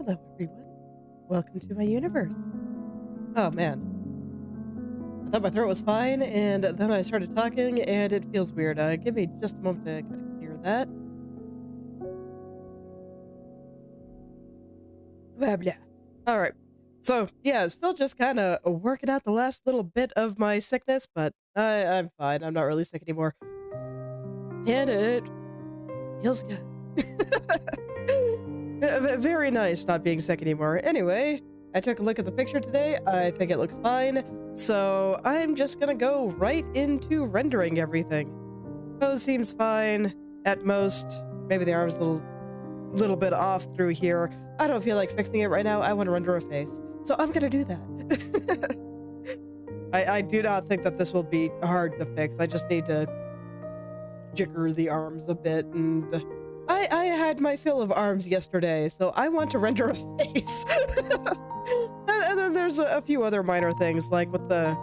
Hello, everyone. Welcome to my universe. Oh, man. I thought my throat was fine, and then I started talking, and it feels weird. Give me just a moment to kind of clear that. Blah, blah. All right. So, yeah, still just kind of working out the last little bit of my sickness, but I'm fine. I'm not really sick anymore. And it feels good. Very nice not being sick anymore. Anyway, I took a look at the picture today. I think it looks fine. So I'm just gonna go right into rendering everything. Pose seems fine. At most, maybe the arm's a little bit off through here. I don't feel like fixing it right now. I want to render a face. So I'm gonna do that. I do not think that this will be hard to fix. I just need to jigger the arms a bit, and I had my fill of arms yesterday, so I want to render a face. And then there's a few other minor things, like with the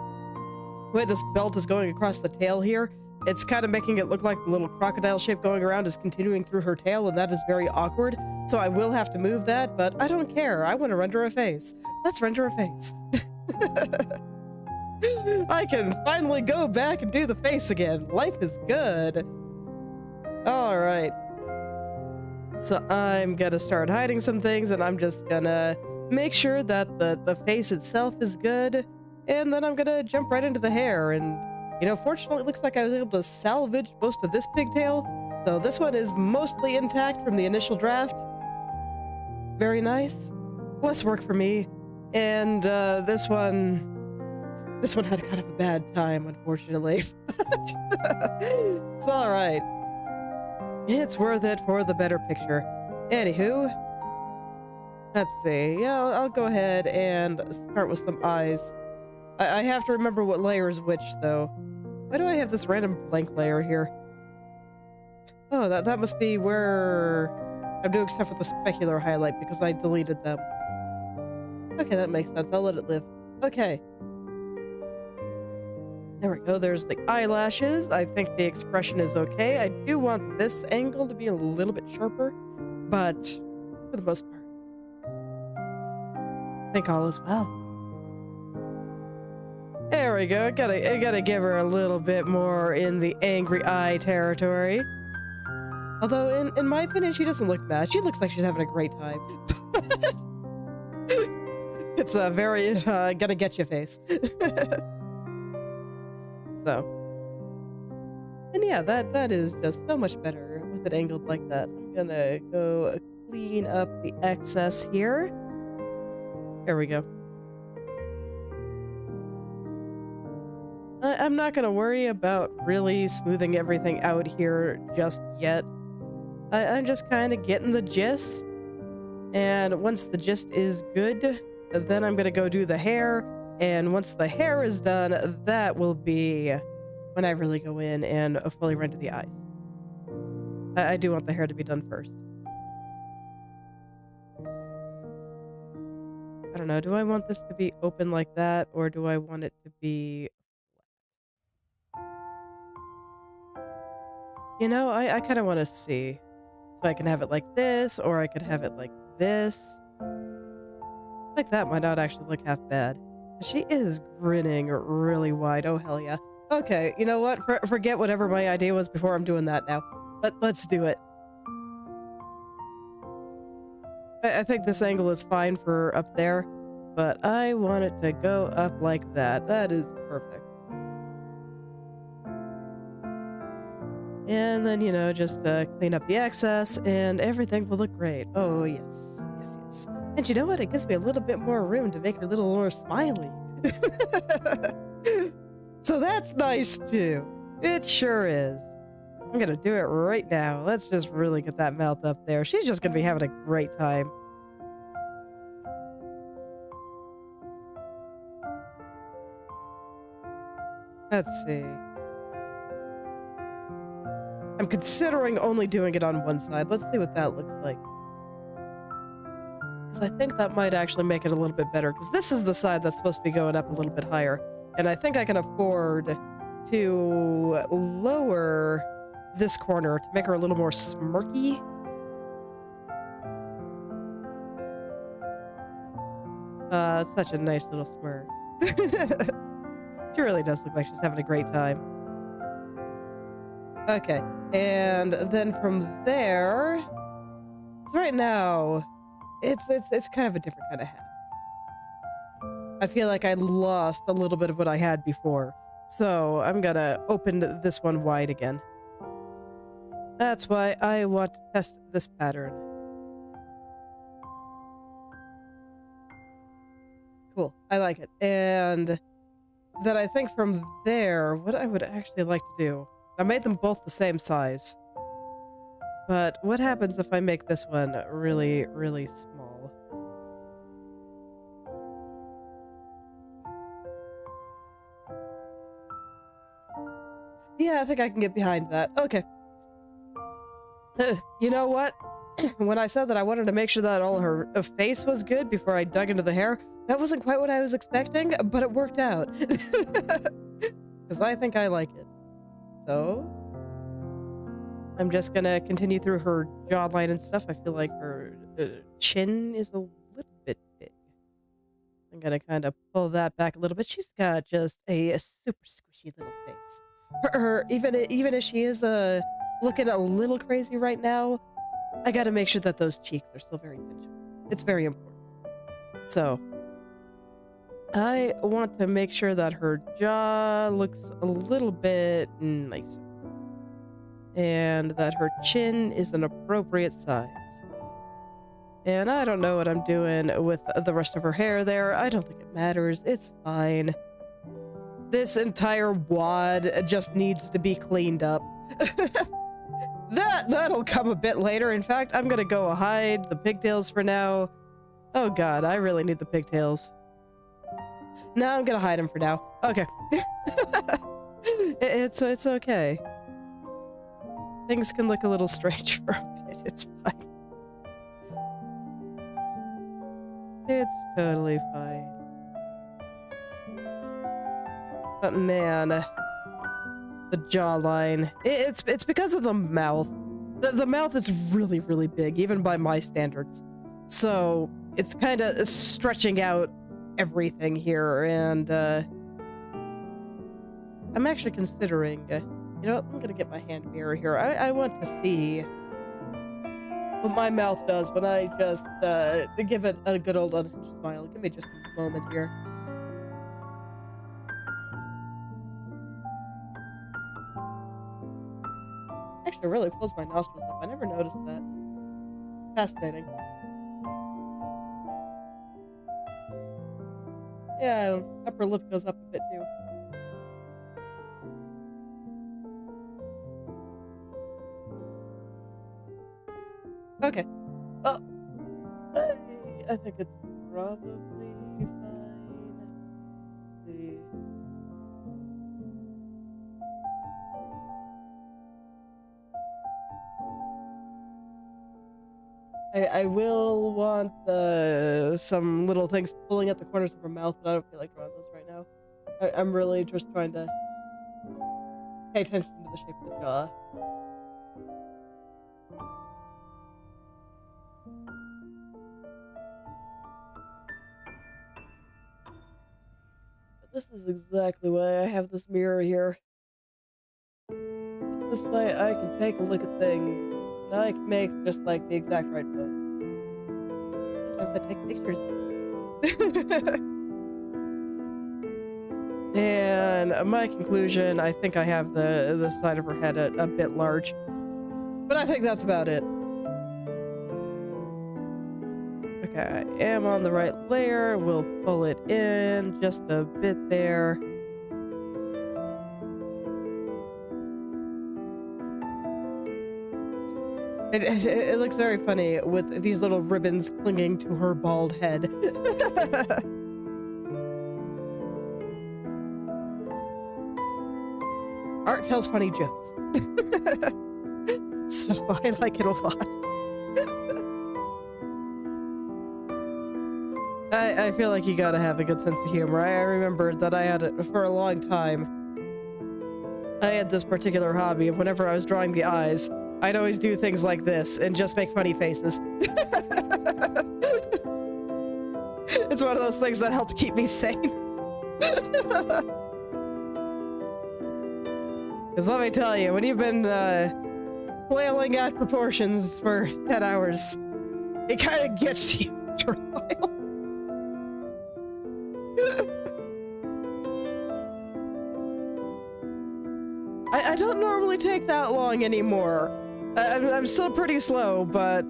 way this belt is going across the tail here. It's kind of making it look like the little crocodile shape going around is continuing through her tail, and that is very awkward. So I will have to move that, but I don't care. I want to render a face. Let's render a face. I can finally go back and do the face again. Life is good. All right. So I'm gonna start hiding some things, and I'm just gonna make sure that the face itself is good, and then I'm gonna jump right into the hair. And, you know, fortunately, it looks like I was able to salvage most of this pigtail, so this one is mostly intact from the initial draft. Very nice. Less work for me. And this one had kind of a bad time, unfortunately. It's all right. It's worth it for the better picture. Anywho, let's see. Yeah, I'll go ahead and start with some eyes. I have to remember what layer is which, though. Why do I have this random blank layer here? Oh, that must be where I'm doing stuff with the specular highlight, because I deleted them. Okay, that makes sense. I'll let it live. Okay. There we go. There's the eyelashes. I think the expression is okay. I do want this angle to be a little bit sharper, but for the most part, I think all is well. There we go. I gotta give her a little bit more in the angry eye territory. Although, in my opinion, she doesn't look bad. She looks like she's having a great time. It's a very gonna get you face. So, and yeah, that is just so much better with it angled like that. I'm gonna go clean up the excess here. There we go. I'm not gonna worry about really smoothing everything out here just yet. I'm just kind of getting the gist, and once the gist is good, then I'm gonna go do the hair. And once the hair is done, that will be when I really go in and fully render the eyes. I do want the hair to be done first. I don't know, do I want this to be open like that, or do I want it to be... You know, I kind of want to see. So I can have it like this, or I could have it like this. Like that might not actually look half bad. She is grinning really wide. Oh, hell yeah. Okay, you know what? Forget whatever my idea was before. I'm doing that now. Let's do it. I think this angle is fine for up there, but I want it to go up like that. That is perfect. And then, you know, just clean up the excess, and everything will look great. Oh, yes. Yes, yes. And you know what? It gives me a little bit more room to make her a little more smiley. So that's nice, too. It sure is. I'm gonna do it right now. Let's just really get that mouth up there. She's just gonna be having a great time. Let's see. I'm considering only doing it on one side. Let's see what that looks like. Because I think that might actually make it a little bit better, because this is the side that's supposed to be going up a little bit higher. And I think I can afford to lower this corner to make her a little more smirky. Such a nice little smirk. She really does look like she's having a great time. Okay, and then from there, right now, it's kind of a different kind of hat. I feel like I lost a little bit of what I had before, so I'm gonna open this one wide again. That's why I want to test this pattern. Cool, I like it. And then I think from there, what I would actually like to do, I made them both the same size. But what happens if I make this one really, really small? Yeah, I think I can get behind that. Okay. You know what? When I said that I wanted to make sure that all her face was good before I dug into the hair, that wasn't quite what I was expecting, but it worked out. Because I think I like it. So, I'm just gonna continue through her jawline and stuff. I feel like her chin is a little bit big. I'm gonna kind of pull that back a little bit. She's got just a super squishy little face. Even if she is looking a little crazy right now, I gotta make sure that those cheeks are still very pinchable. It's very important. So, I want to make sure that her jaw looks a little bit nicer. And that her chin is an appropriate size. And I don't know what I'm doing with the rest of her hair there. I don't think it matters. It's fine. This entire wad just needs to be cleaned up. That'll come a bit later. In fact, I'm gonna go hide the pigtails for now. Oh god, I really need the pigtails. No, I'm gonna hide them for now. Okay. It's okay. Things can look a little strange for a bit. It's fine. It's totally fine. But man, the jawline. It's because of the mouth. The mouth is really, really big, even by my standards. So it's kind of stretching out everything here, and I'm actually considering. You know what? I'm gonna get my hand mirror here. I want to see what my mouth does when I just give it a good old unhinged smile. Give me just a moment here. Actually, really pulls my nostrils up. I never noticed that. Fascinating. Yeah, upper lip goes up a bit too. Okay. Well, I think it's probably fine. Let's see. I will want some little things pulling at the corners of her mouth, but I don't feel like drawing those right now. I'm really just trying to pay attention to the shape of the jaw. But this is exactly why I have this mirror here. This way I can take a look at things. And I can make just like the exact right pose. Sometimes I take pictures. And my conclusion, I think I have the side of her head a bit large. But I think that's about it. Okay, I am on the right layer. We'll pull it in just a bit there. It looks very funny with these little ribbons clinging to her bald head. Art tells funny jokes. So I like it a lot. I feel like you gotta have a good sense of humor. I remember that I had it for a long time. I had this particular hobby of whenever I was drawing the eyes, I'd always do things like this and just make funny faces. It's It's one of those things that helped keep me sane. Because let me tell you, when you've been flailing at proportions for 10 hours, it kind of gets to you after a while. I don't normally take that long anymore. I'm still pretty slow, but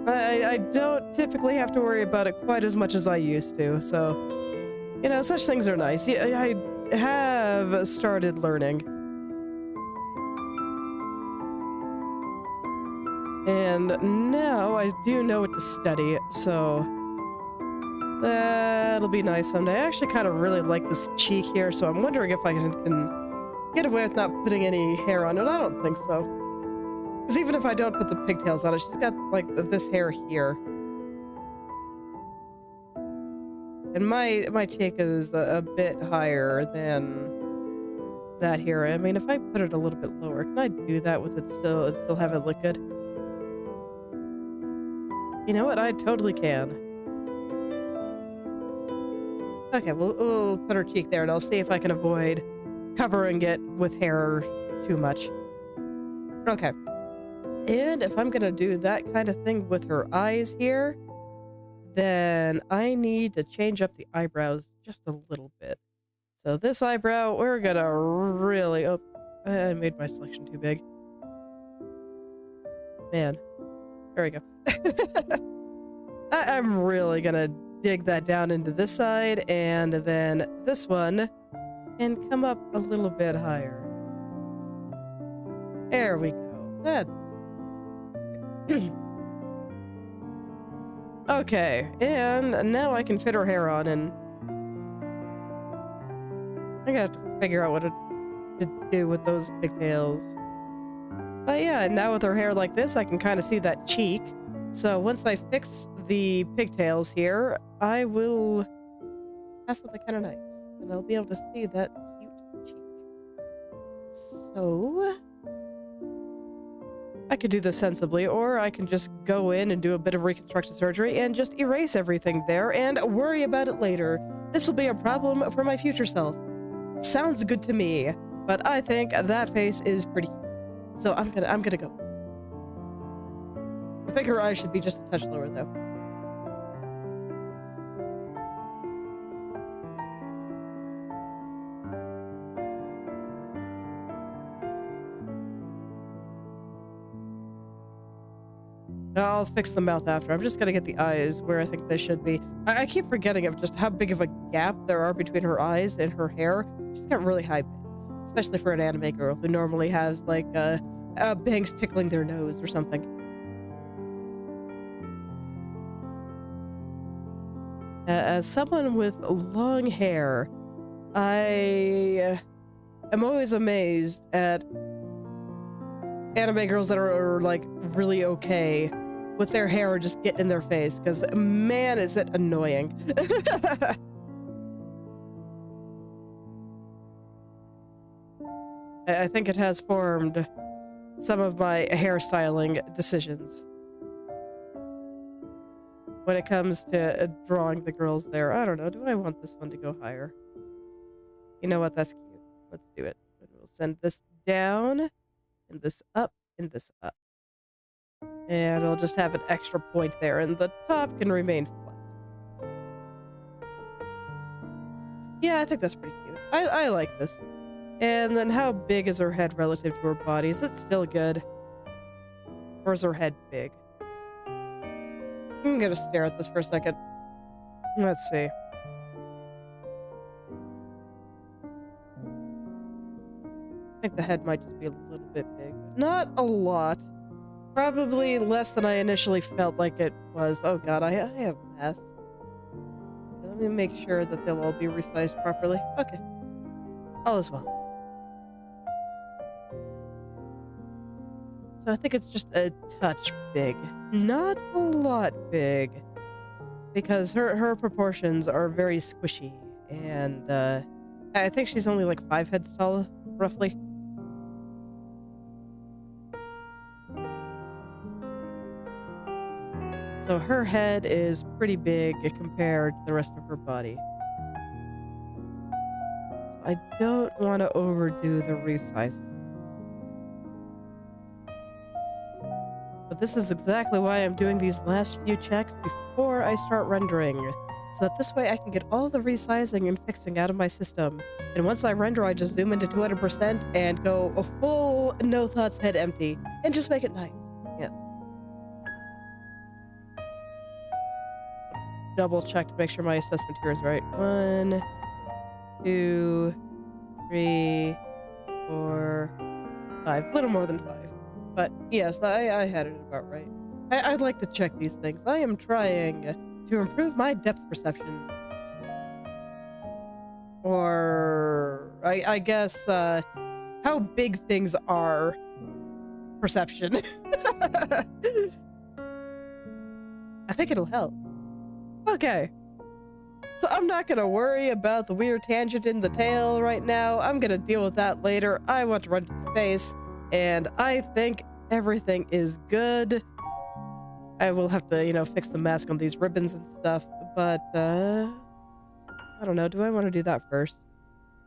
I don't typically have to worry about it quite as much as I used to, so, you know, such things are nice. I have started learning. And now I do know what to study, so that'll be nice someday. I actually kind of really like this cheek here, so I'm wondering if I can get away with not putting any hair on it. I don't think so. Because even if I don't put the pigtails on it, she's got, like, this hair here. And my cheek is a bit higher than that here. I mean, if I put it a little bit lower, can I do that with it still and still have it look good? You know what? I totally can. Okay, we'll put her cheek there, and I'll see if I can avoid covering it with hair too much. Okay. And if I'm gonna do that kind of thing with her eyes here, then I need to change up the eyebrows just a little bit. So this eyebrow, we're gonna really... Oh, I made my selection too big. Man. There we go. I'm really gonna dig that down into this side, and then this one can come up a little bit higher. There we go. That's... Okay, and now I can fit her hair on, and I gotta have to figure out what to do with those pigtails. But yeah, now with her hair like this, I can kind of see that cheek. So once I fix the pigtails here, I will have something kind of nice, and I'll be able to see that cute cheek. So I could do this sensibly, or I can just go in and do a bit of reconstructive surgery and just erase everything there and worry about it later. This will be a problem for my future self. Sounds good to me, but I think that face is pretty cute. So I'm gonna go. I think her eyes should be just a touch lower, though. I'll fix the mouth after. I'm just gonna get the eyes where I think they should be. I keep forgetting of just how big of a gap there are between her eyes and her hair. She's got really high bangs, especially for an anime girl who normally has, like, bangs tickling their nose or something. As someone with long hair, I am always amazed at anime girls that are like really okay with their hair just getting in their face, because man, is it annoying. I think it has formed some of my hairstyling decisions when it comes to drawing the girls there. I don't know. Do I want this one to go higher? You know what? That's cute. Let's do it. And we'll send this down, and this up, and this up. And I'll just have an extra point there, and the top can remain flat. Yeah, I think that's pretty cute. I like this. And then how big is her head relative to her body? Is it still good? Or is her head big? I'm gonna stare at this for a second. Let's see. I think the head might just be a little bit big. Not a lot. Probably less than I initially felt like it was. Oh god, I have masks. Let me make sure that they'll all be resized properly. Okay. All is well. So I think it's just a touch big. Not a lot big. Because her proportions are very squishy. And I think she's only like 5 heads tall, roughly. So her head is pretty big compared to the rest of her body. So I don't want to overdo the resizing. But this is exactly why I'm doing these last few checks before I start rendering, so that this way I can get all the resizing and fixing out of my system. And once I render, I just zoom into 200% and go a full no thoughts head empty and just make it nice. Yes. Double check to make sure my assessment here is right. 1, 2, 3, 4, 5. A little more than 5. But yes, I had it about right. I'd like to check these things. I am trying to improve my depth perception. Or, I guess, how big things are perception. I think it'll help. Okay. So I'm not gonna worry about the weird tangent in the tail right now. I'm gonna deal with that later. I want to run to the face, and I think everything is good. I will have to, fix the mask on these ribbons and stuff, but, I don't know. Do I want to do that first?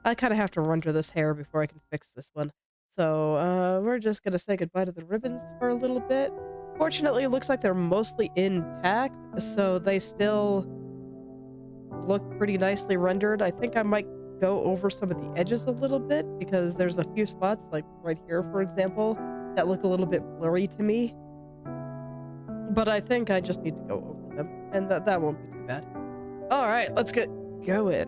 I kind of have to render this hair before I can fix this one. So, we're just gonna say goodbye to the ribbons for a little bit. Fortunately, it looks like they're mostly intact, so they still look pretty nicely rendered. I think I might go over some of the edges a little bit, because there's a few spots, like right here, for example, that look a little bit blurry to me. But I think I just need to go over them, and that won't be too bad. All right, let's get going.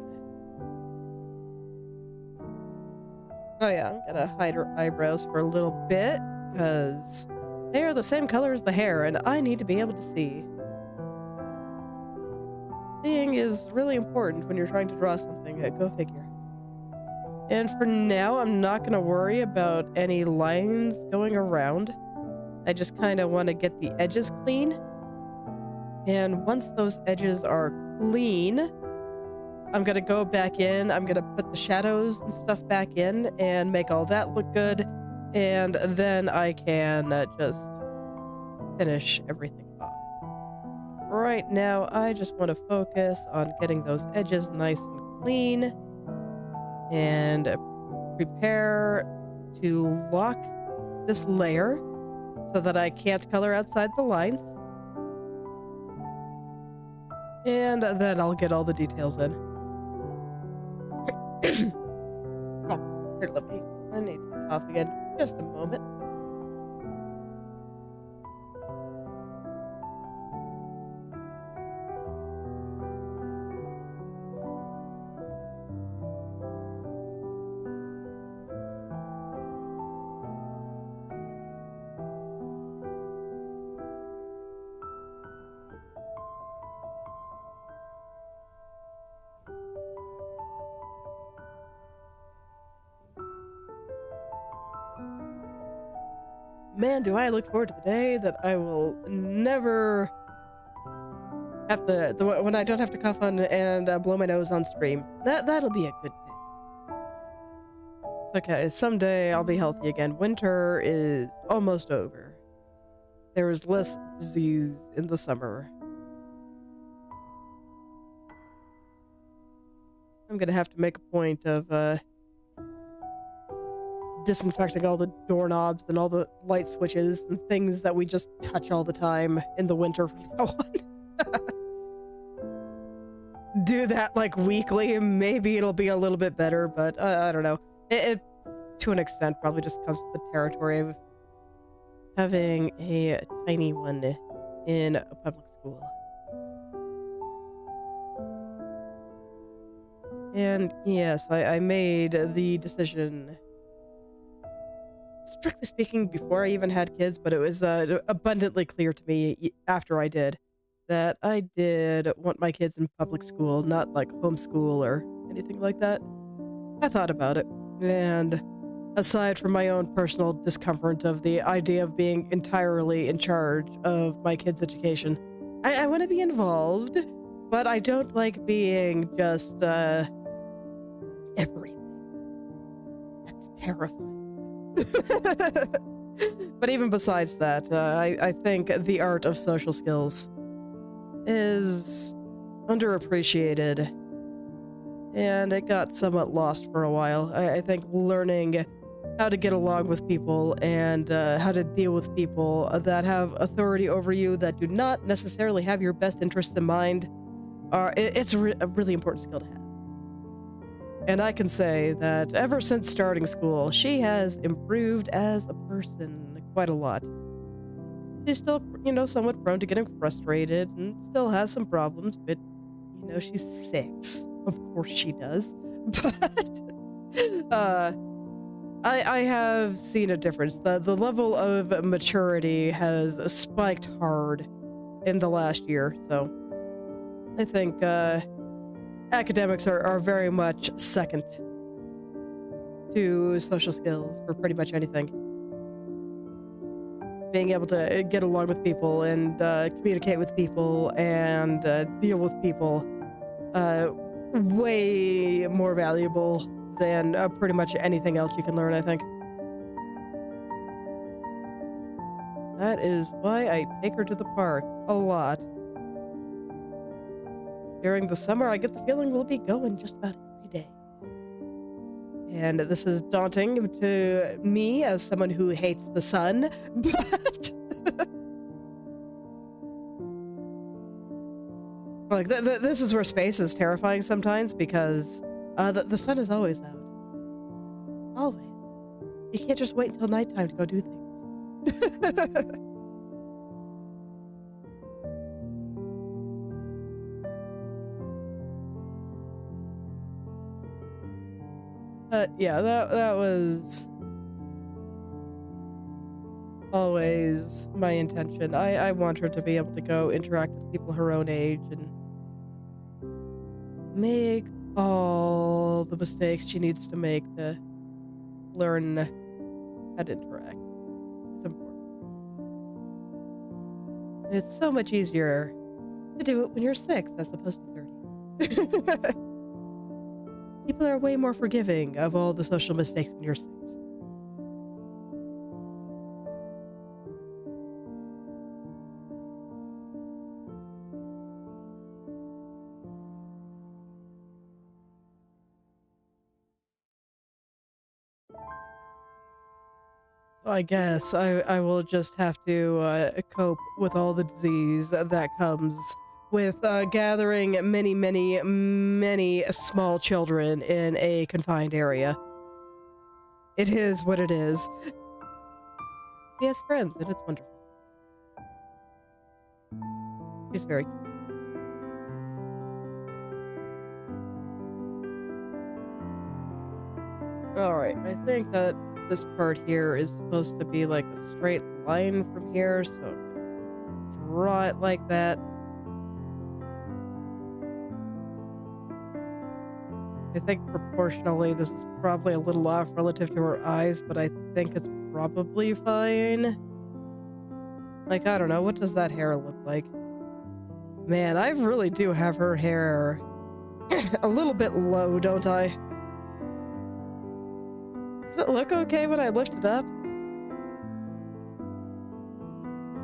Oh yeah, I'm gonna hide her eyebrows for a little bit, because they are the same color as the hair, and I need to be able to see. Seeing is really important when you're trying to draw something. Go figure. And for now, I'm not gonna worry about any lines going around. I just kind of want to get the edges clean. And once those edges are clean, I'm gonna go back in. I'm gonna put the shadows and stuff back in and make all that look good. And then I can just finish everything off. Right now, I just want to focus on getting those edges nice and clean and prepare to lock this layer so that I can't color outside the lines. And then I'll get all the details in. Oh, here, I need to cough again. Just a moment. Man, do I look forward to the day that I will never have to, when I don't have to cough on and blow my nose on stream. That'll be a good day. It's okay. Someday I'll be healthy again. Winter is almost over. There is less disease in the summer. I'm gonna have to make a point of disinfecting all the doorknobs and all the light switches and things that we just touch all the time in the winter from now on. Do that like weekly, maybe it'll be a little bit better, but I don't know. It to an extent probably just comes with the territory of having a tiny one in a public school. And yes, I made the decision, strictly speaking, before I even had kids, but it was abundantly clear to me after I did that I did want my kids in public school, not like homeschool or anything like that. I thought about it, and aside from my own personal discomfort of the idea of being entirely in charge of my kids' education, I want to be involved, but I don't like being just everything. That's terrifying. But even besides that, I think the art of social skills is underappreciated, and it got somewhat lost for a while. I think learning how to get along with people and how to deal with people that have authority over you that do not necessarily have your best interests in mind it's a really important skill to have. And I can say that ever since starting school, she has improved as a person quite a lot. She's still, somewhat prone to getting frustrated and still has some problems, but, she's 6. Of course she does. But, I have seen a difference. The level of maturity has spiked hard in the last year, so I think, academics are very much second to social skills for pretty much anything. Being able to get along with people and communicate with people and deal with people, way more valuable than pretty much anything else you can learn, I think. That is why I take her to the park a lot. During the summer, I get the feeling we'll be going just about every day. And this is daunting to me as someone who hates the sun, but... like, this is where space is terrifying sometimes, because the sun is always out. Always. You can't just wait until nighttime to go do things. But yeah, that was always my intention. I want her to be able to go interact with people her own age and make all the mistakes she needs to make to learn how to interact. It's important. And it's so much easier to do it when you're 6 as opposed to 30. People are way more forgiving of all the social mistakes when you're 6. So I guess I will just have to cope with all the disease that comes with gathering many, many, many small children in a confined area. It is what it is. She has friends, and it's wonderful. She's very cute. Alright, I think that this part here is supposed to be like a straight line from here, so I'm gonna draw it like that. I think proportionally this is probably a little off relative to her eyes, but I think it's probably fine. Like, I don't know, what does that hair look like? Man, I really do have her hair a little bit low, don't I? Does it look okay when I lift it up?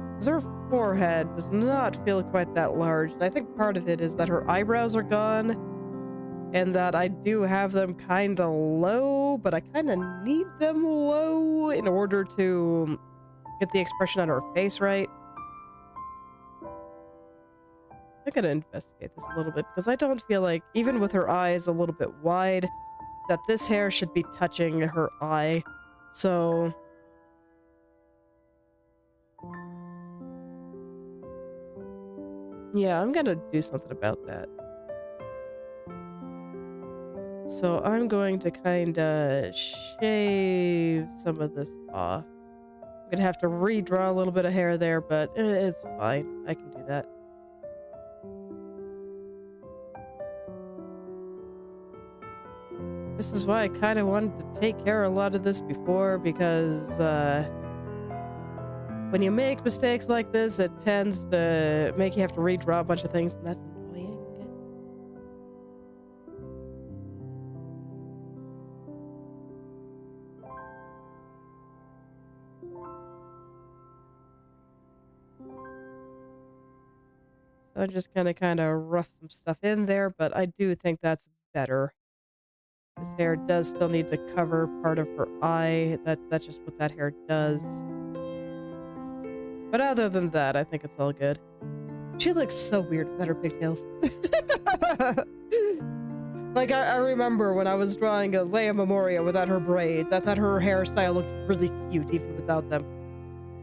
Because her forehead does not feel quite that large, and I think part of it is that her eyebrows are gone, and that I do have them kinda low, but I kinda need them low in order to get the expression on her face right. I'm gonna investigate this a little bit, because I don't feel like, even with her eyes a little bit wide, that this hair should be touching her eye. So... yeah, I'm gonna do something about that. So I'm going to kinda shave some of this off. I'm gonna have to redraw a little bit of hair there, but it's fine. I can do that. This is why I kinda wanted to take care of a lot of this before, because, when you make mistakes like this, it tends to make you have to redraw a bunch of things, and that's annoying. So I'm just gonna kind of rough some stuff in there, but I do think that's better. This hair does still need to cover part of her eye. That's just what that hair does. But other than that, I think it's all good. She looks so weird without her pigtails. Like, I remember when I was drawing a Leia Memoria without her braids, I thought her hairstyle looked really cute even without them.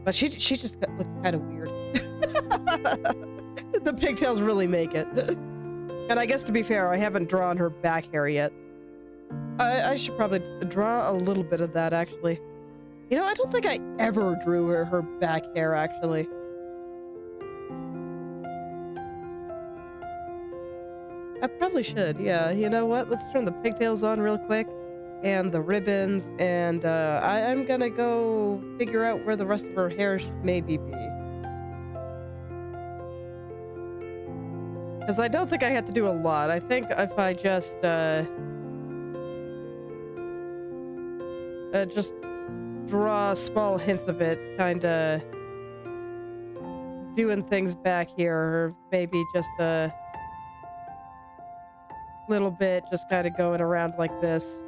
But she just looks kind of weird. The pigtails really make it. And I guess to be fair, I haven't drawn her back hair yet. I should probably draw a little bit of that, actually. You know, I don't think I ever drew her back hair, actually. I probably should, yeah. You know what? Let's turn the pigtails on real quick. And the ribbons, and I'm gonna go figure out where the rest of her hair should maybe be. Because I don't think I have to do a lot. I think if I just draw small hints of it, kinda doing things back here, or maybe just a little bit, just kind of going around like this.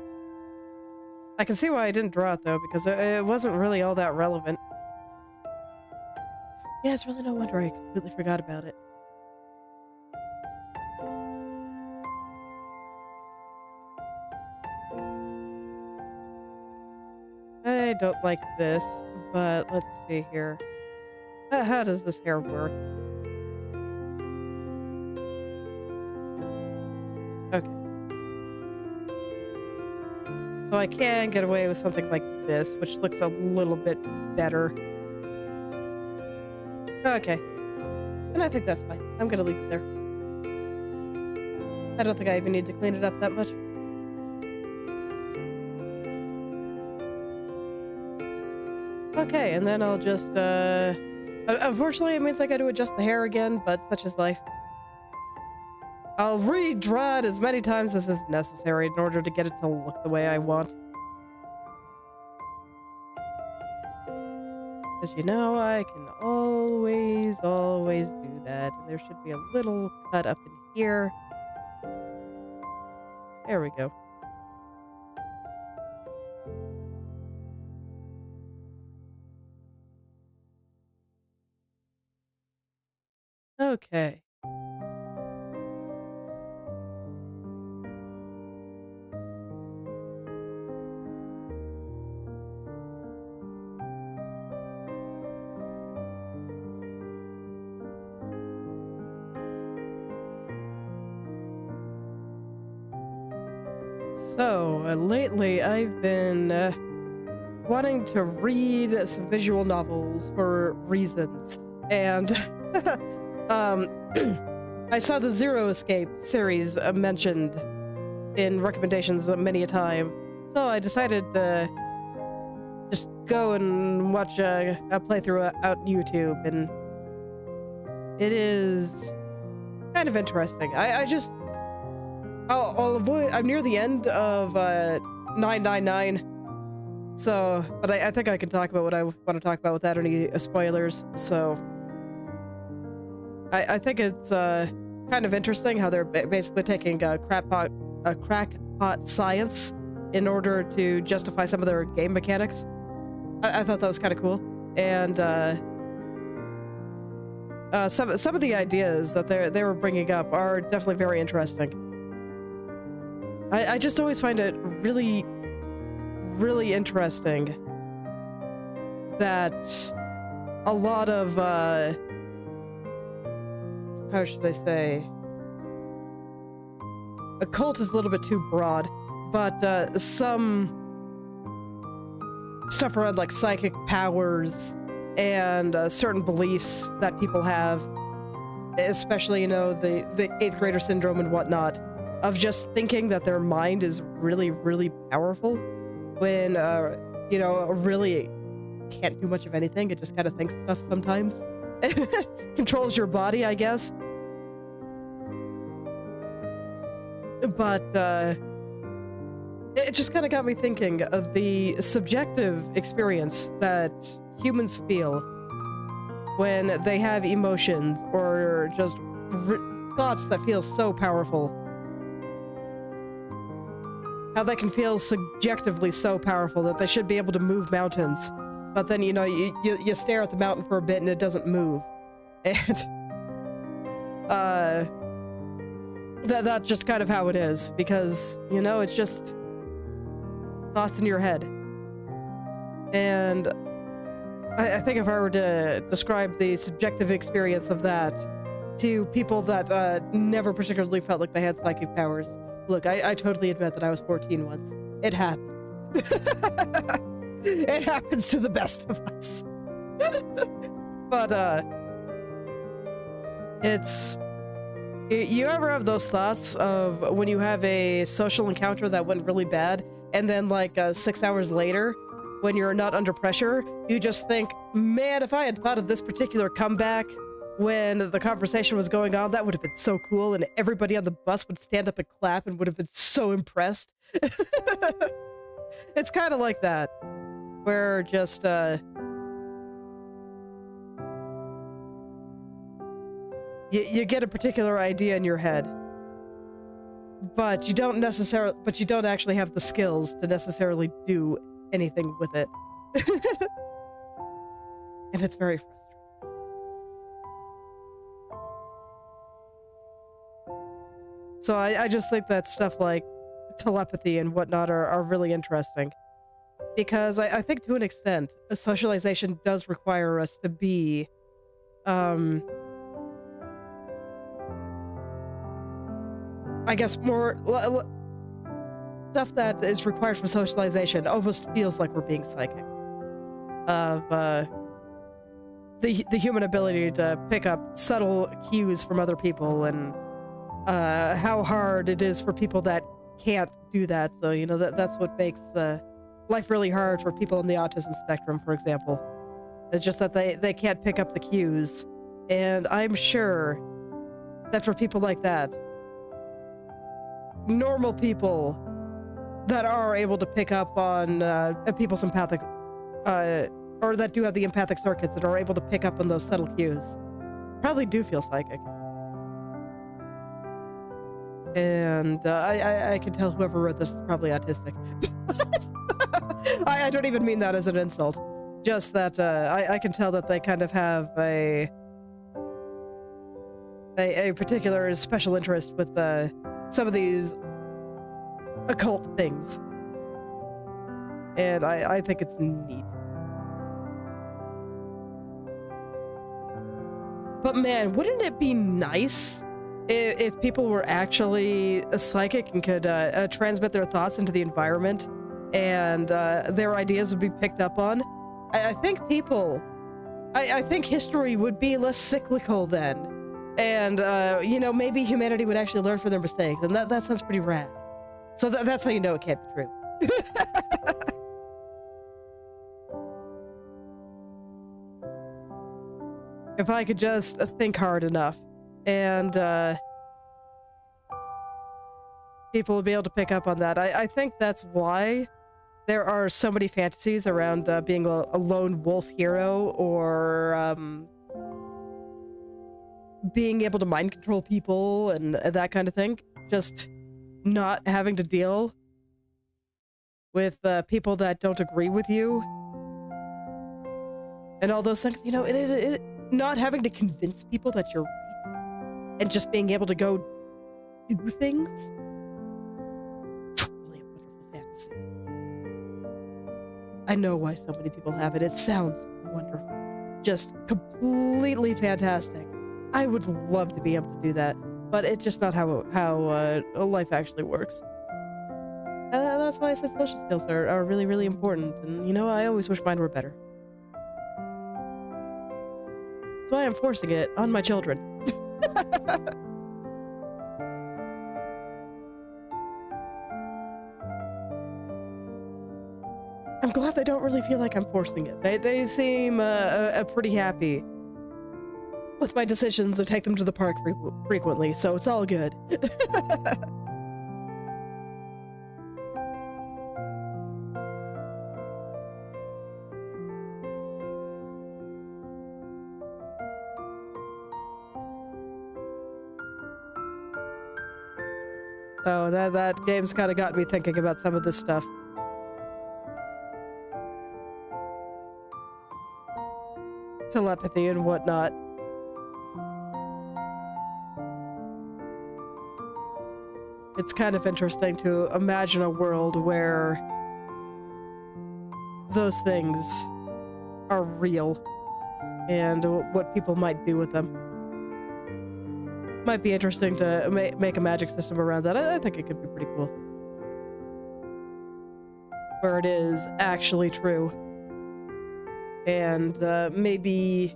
I can see why I didn't draw it, though, because it wasn't really all that relevant. Yeah, it's really no wonder I completely forgot about it. I don't like this, but let's see here. How does this hair work? Okay. So I can get away with something like this, which looks a little bit better. Okay. And I think that's fine. I'm gonna leave it there. I don't think I even need to clean it up that much. Okay, and then I'll just, unfortunately it means I gotta adjust the hair again, but such is life. I'll redraw it as many times as is necessary in order to get it to look the way I want. Because you know, I can always do that. And there should be a little cut up in here. There we go. Okay. So, lately I've been wanting to read some visual novels for reasons, and I saw the Zero Escape series mentioned in recommendations many a time, so I decided to just go and watch a playthrough out on YouTube, and it is kind of interesting. I'll avoid. I'm near the end of 999, so but I think I can talk about what I want to talk about without any spoilers. So I think it's kind of interesting how they're basically taking crackpot science in order to justify some of their game mechanics. I thought that was kind of cool, and some of the ideas that they were bringing up are definitely very interesting. I just always find it really, really interesting that a lot of, how should I say? A cult is a little bit too broad, but some stuff around like psychic powers and certain beliefs that people have, especially, you know, the 8th grader syndrome and whatnot, of just thinking that their mind is really, really powerful when, you know, really can't do much of anything. It just kind of thinks stuff sometimes. Controls your body, I guess. But, it just kind of got me thinking of the subjective experience that humans feel when they have emotions or just thoughts that feel so powerful. How they can feel subjectively so powerful that they should be able to move mountains. But then, you know, you stare at the mountain for a bit and it doesn't move. And, that's just kind of how it is. Because, you know, it's just thoughts in your head. And I think if I were to describe the subjective experience of that to people that never particularly felt like they had psychic powers, look, I totally admit that I was 14 once. It happens. It happens to the best of us. But, you ever have those thoughts of when you have a social encounter that went really bad, and then like 6 hours later, when you're not under pressure, you just think, man, if I had thought of this particular comeback when the conversation was going on, that would have been so cool, and everybody on the bus would stand up and clap and would have been so impressed. It's kind of like that, where just, you get a particular idea in your head, but you don't actually have the skills to necessarily do anything with it. And it's very frustrating. So I just think that stuff like telepathy and whatnot are really interesting. Because I think to an extent, a socialization does require us to be, I guess more stuff that is required for socialization almost feels like we're being psychic. Of the human ability to pick up subtle cues from other people, and how hard it is for people that can't do that. So, you know, that's what makes life really hard for people on the autism spectrum, for example. It's just that they can't pick up the cues. And I'm sure that for people like that, normal people that are able to pick up on people's empathic, or that do have the empathic circuits that are able to pick up on those subtle cues, probably do feel psychic. And I can tell whoever wrote this is probably autistic. I don't even mean that as an insult. Just that I can tell that they kind of have a particular special interest with some of these occult things. And I think it's neat. But man, wouldn't it be nice if people were actually psychic and could transmit their thoughts into the environment, and their ideas would be picked up on? I think I think history would be less cyclical then. And, you know, maybe humanity would actually learn from their mistakes, and that sounds pretty rad. So that's how you know it can't be true. If I could just think hard enough, and people would be able to pick up on that. I think that's why there are so many fantasies around being a lone wolf hero, or being able to mind control people and that kind of thing. Just not having to deal with people that don't agree with you and all those things. You know, not having to convince people that you're right, and just being able to go do things. Really a wonderful fantasy. I know why so many people have it. It sounds wonderful. Just completely fantastic. I would love to be able to do that, but it's just not how life actually works. That's why I said social skills are really, really important, and you know, I always wish mine were better. That's why I'm forcing it on my children. I'm glad they don't really feel like I'm forcing it. They seem pretty happy with my decisions to take them to the park frequently, so it's all good. So that game's kind of got me thinking about some of this stuff. Telepathy and whatnot. It's kind of interesting to imagine a world where those things are real and what people might do with them. Might be interesting to make a magic system around that. I think it could be pretty cool. Where it is actually true. And maybe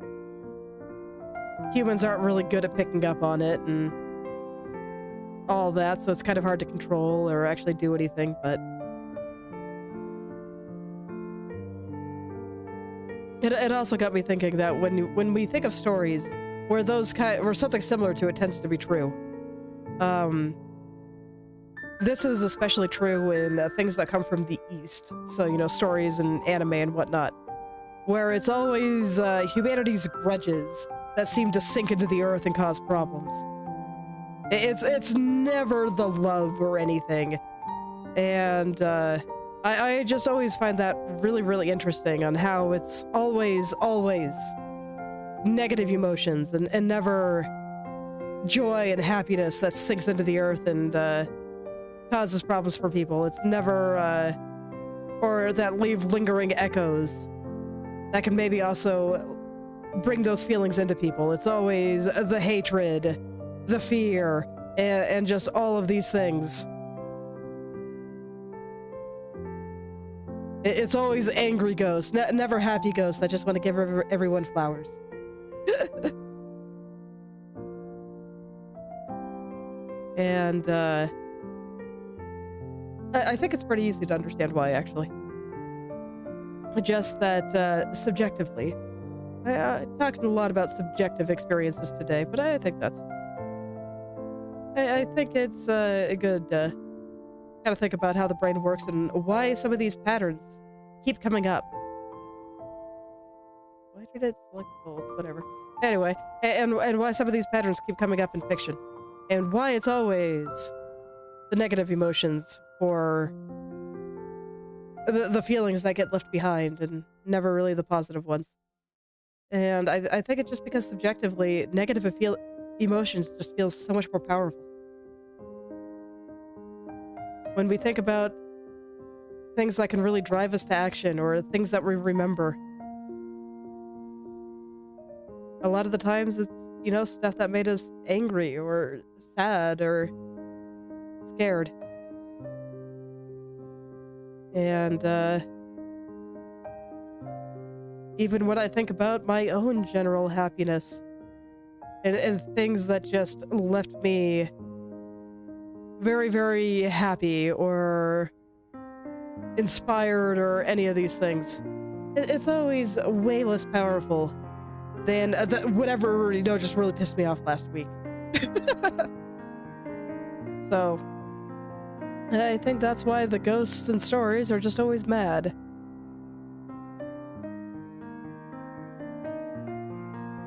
humans aren't really good at picking up on it and all that, so it's kind of hard to control or actually do anything, but it also got me thinking that when we think of stories where where something similar to it tends to be true, this is especially true in things that come from the East, so, you know, stories and anime and whatnot, where it's always humanity's grudges that seem to sink into the earth and cause problems. It's never the love or anything, and I just always find that really, really interesting on how it's always negative emotions and never joy and happiness that sinks into the earth and causes problems for people. It's never or that leave lingering echoes that can maybe also bring those feelings into people. It's always the hatred, the fear, and just all of these things. It's always angry ghosts, never happy ghosts that just want to give everyone flowers. And I think it's pretty easy to understand why, actually. Just that subjectively. I talked a lot about subjective experiences today, but I think that's fine. I think it's good to kind of think about how the brain works and why some of these patterns keep coming up. Why did it select both? Whatever. Anyway, and why some of these patterns keep coming up in fiction, and why it's always the negative emotions or the feelings that get left behind and never really the positive ones. And I think it's just because subjectively negative emotions just feel so much more powerful. When we think about things that can really drive us to action or things that we remember, a lot of the times it's, you know, stuff that made us angry or sad or scared. And even when I think about my own general happiness and things that just left me very, very happy or inspired or any of these things, it's always way less powerful than whatever, you know, just really pissed me off last week. So I think that's why the ghosts and stories are just always mad.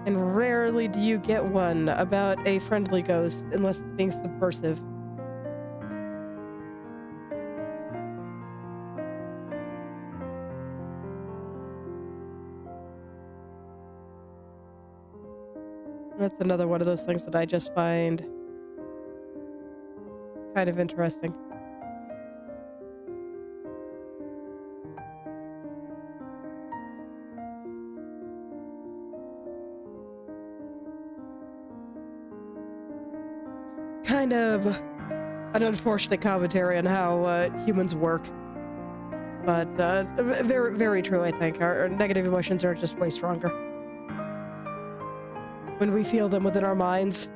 And rarely do you get one about a friendly ghost unless it's being subversive. That's another one of those things that I just find kind of interesting. Kind of an unfortunate commentary on how humans work. But very, very true, I think. Our negative emotions are just way stronger when we feel them within our minds.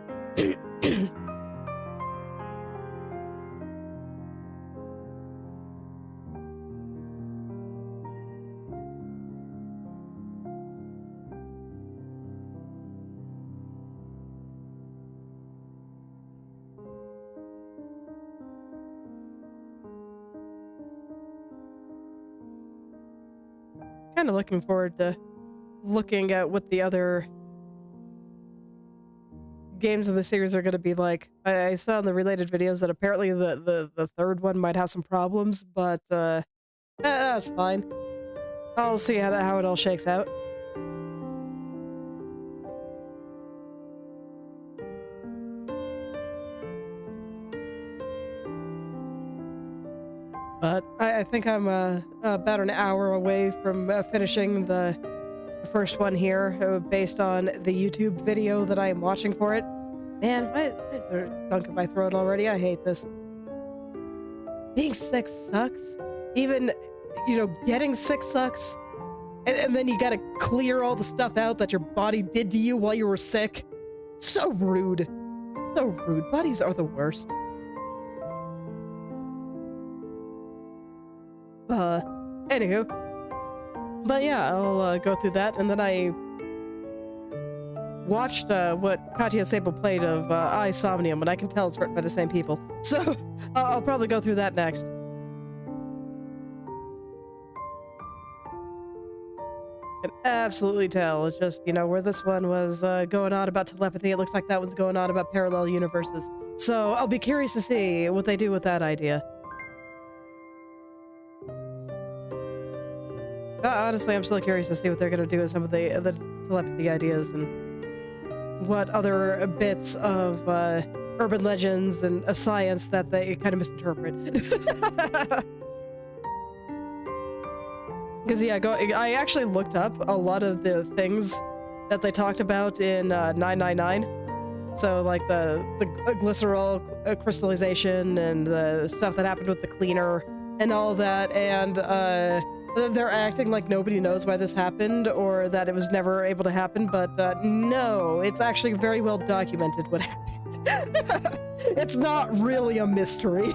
Kind of looking forward to looking at what the other games in the series are going to be like. I saw in the related videos that apparently the third one might have some problems, but that's fine. I'll see how it all shakes out. But I think I'm about an hour away from finishing the first one here, based on the YouTube video that I am watching for it. Man, why is there a gunk in my throat already? I hate this. Being sick sucks. Even, getting sick sucks. And then you gotta clear all the stuff out that your body did to you while you were sick. So rude. So rude. Bodies are the worst. Anywho. But yeah, I'll go through that, and then I watched what Katya Sable played of I Somnium, and I can tell it's written by the same people. So I'll probably go through that next. I can absolutely tell. It's just, where this one was going on about telepathy, it looks like that one's going on about parallel universes. So I'll be curious to see what they do with that idea. Honestly, I'm still curious to see what they're going to do with some of the telepathy ideas and what other bits of urban legends and science that they kind of misinterpret. Because, yeah, I actually looked up a lot of the things that they talked about in 999. So, like the glycerol crystallization and the stuff that happened with the cleaner and all that, and they're acting like nobody knows why this happened or that it was never able to happen, but no, it's actually very well documented what happened. It's not really a mystery.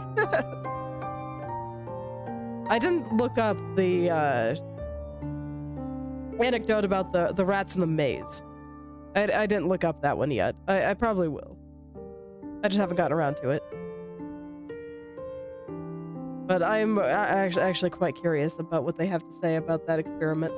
I didn't look up the anecdote about the rats in the maze. I didn't look up that one yet. I probably will. I just haven't gotten around to it. But I'm actually quite curious about what they have to say about that experiment.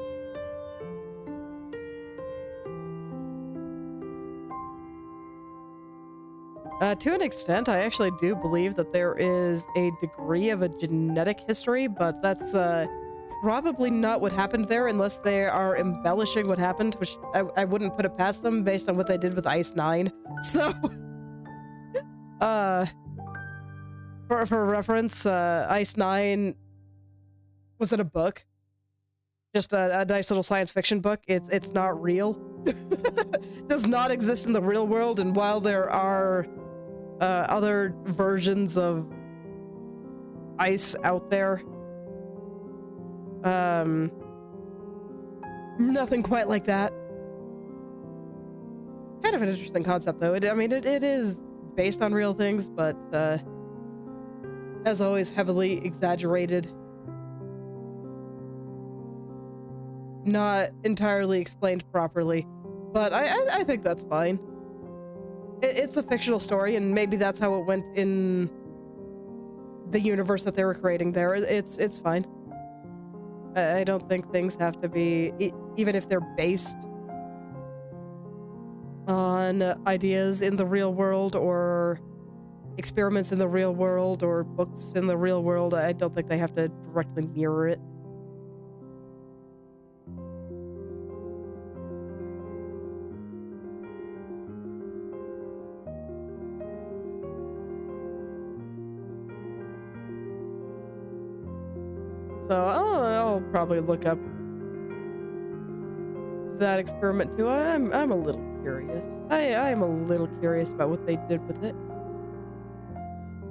To an extent, I actually do believe that there is a degree of a genetic history, but that's probably not what happened there unless they are embellishing what happened, which I wouldn't put it past them based on what they did with Ice 9. So, For reference, Ice 9 was in a book. Just a nice little science fiction book. It's not real. Does not exist in the real world, and while there are other versions of ice out there, nothing quite like that. Kind of an interesting concept, though. It is based on real things, but as always, heavily exaggerated. Not entirely explained properly, but I think that's fine. It's a fictional story, and maybe that's how it went in the universe that they were creating there. It's fine. I don't think things have to be, even if they're based on ideas in the real world or experiments in the real world or books in the real world, I don't think they have to directly mirror it. So I'll probably look up that experiment too. I'm a little curious. I'm a little curious about what they did with it.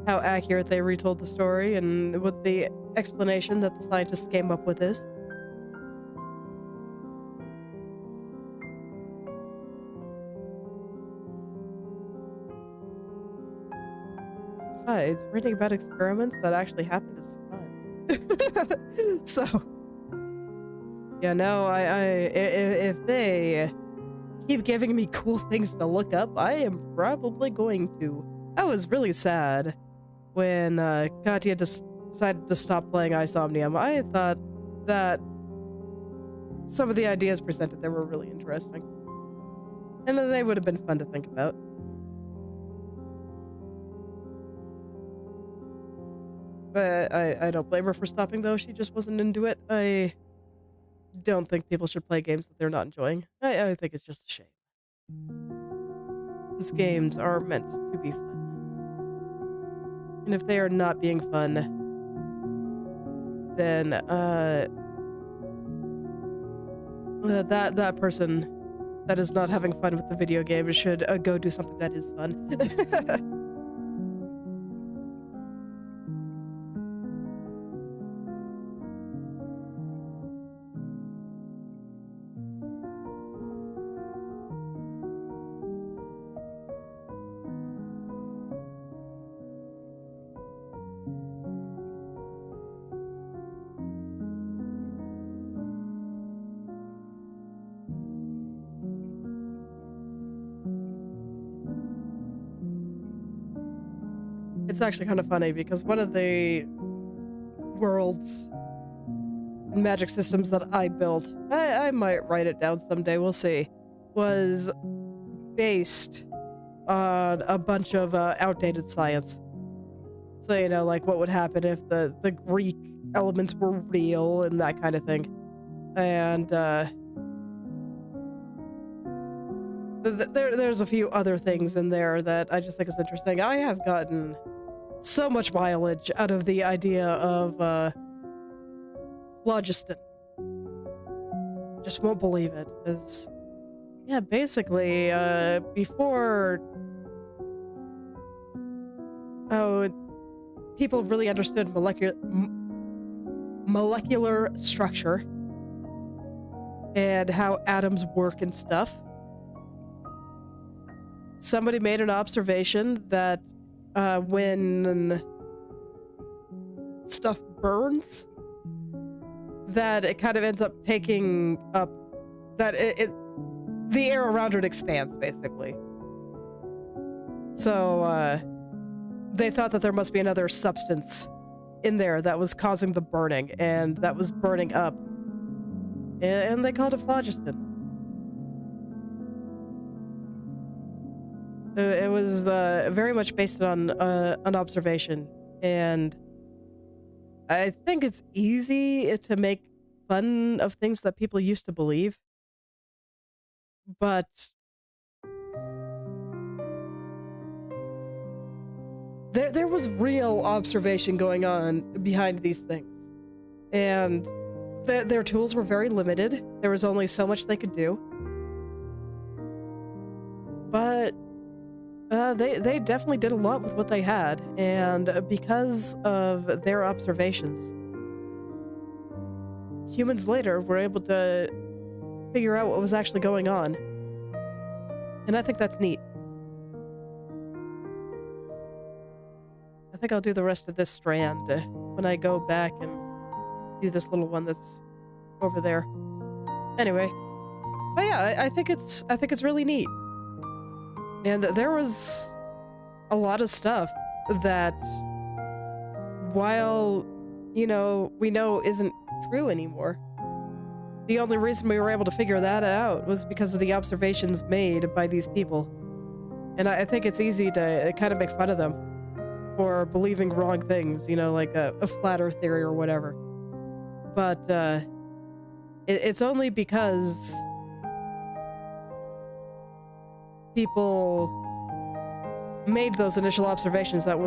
How accurate they retold the story and what the explanation that the scientists came up with is. Besides, reading about experiments that actually happened is fun. So, yeah, no, if they keep giving me cool things to look up, I am probably going to. I was really sad when Katya decided to stop playing Isomnium. I thought that some of the ideas presented there were really interesting. And they would have been fun to think about. But I don't blame her for stopping, though. She just wasn't into it. I don't think people should play games that they're not enjoying. I think it's just a shame. These games are meant to be fun. And if they are not being fun, then that person that is not having fun with the video game should go do something that is fun. It's actually kind of funny because one of the world's magic systems that I built, I might write it down someday, we'll see, was based on a bunch of outdated science. So, you know, like what would happen if the Greek elements were real and that kind of thing. And there's a few other things in there that I just think is interesting. I have gotten so much mileage out of the idea of phlogiston. Just won't believe it. Is yeah, basically before people really understood molecular structure and how atoms work and stuff, somebody made an observation that when stuff burns, that it kind of ends up taking up, that the air around it expands, basically. So they thought that there must be another substance in there that was causing the burning, and that was burning up, and they called it phlogiston. It was very much based on an observation, and I think it's easy to make fun of things that people used to believe, but there was real observation going on behind these things, and their tools were very limited. There was only so much they could do, but they definitely did a lot with what they had, and because of their observations, humans later were able to figure out what was actually going on. And I think that's neat. I think I'll do the rest of this strand when I go back and do this little one that's over there. Anyway, but yeah, I think it's really neat. And there was a lot of stuff that, while, you know, we know isn't true anymore, the only reason we were able to figure that out was because of the observations made by these people. And I think it's easy to kind of make fun of them for believing wrong things, you know, like a flat earth theory or whatever. But it's only because people made those initial observations that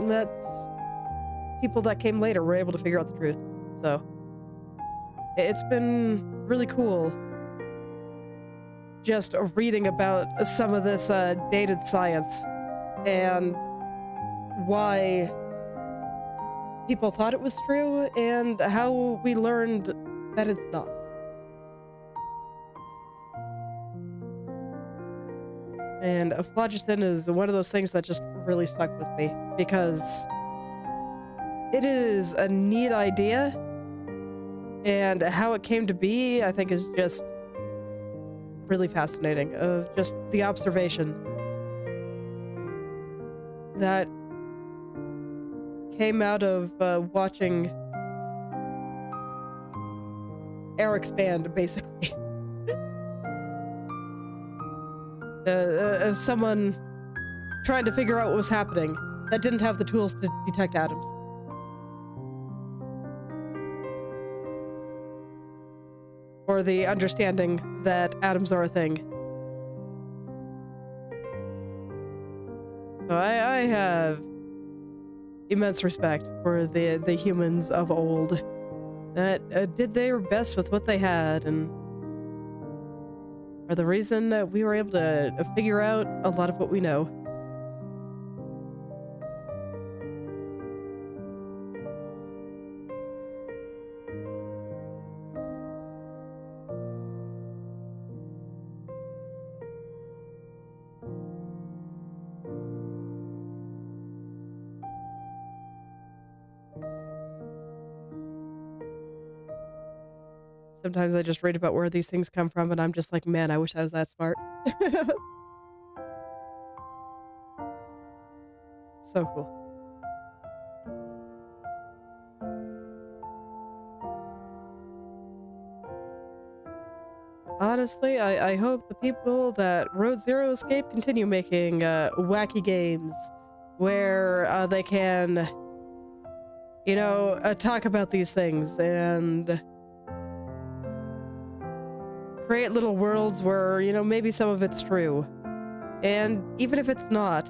people that came later were able to figure out the truth. So it's been really cool just reading about some of this dated science and why people thought it was true and how we learned that it's not. And phlogiston is one of those things that just really stuck with me because it is a neat idea, and how it came to be, I think, is just really fascinating, of just the observation that came out of watching air expand, basically. As someone trying to figure out what was happening that didn't have the tools to detect atoms. for the understanding that atoms are a thing. So I have immense respect for the humans of old that did their best with what they had and are the reason that we were able to figure out a lot of what we know. Sometimes I just read about where these things come from and I'm just like, man, I wish I was that smart. So cool. Honestly, I hope the people that wrote Zero Escape continue making wacky games where they can, you know, talk about these things and create little worlds where, you know, maybe some of it's true. And even if it's not,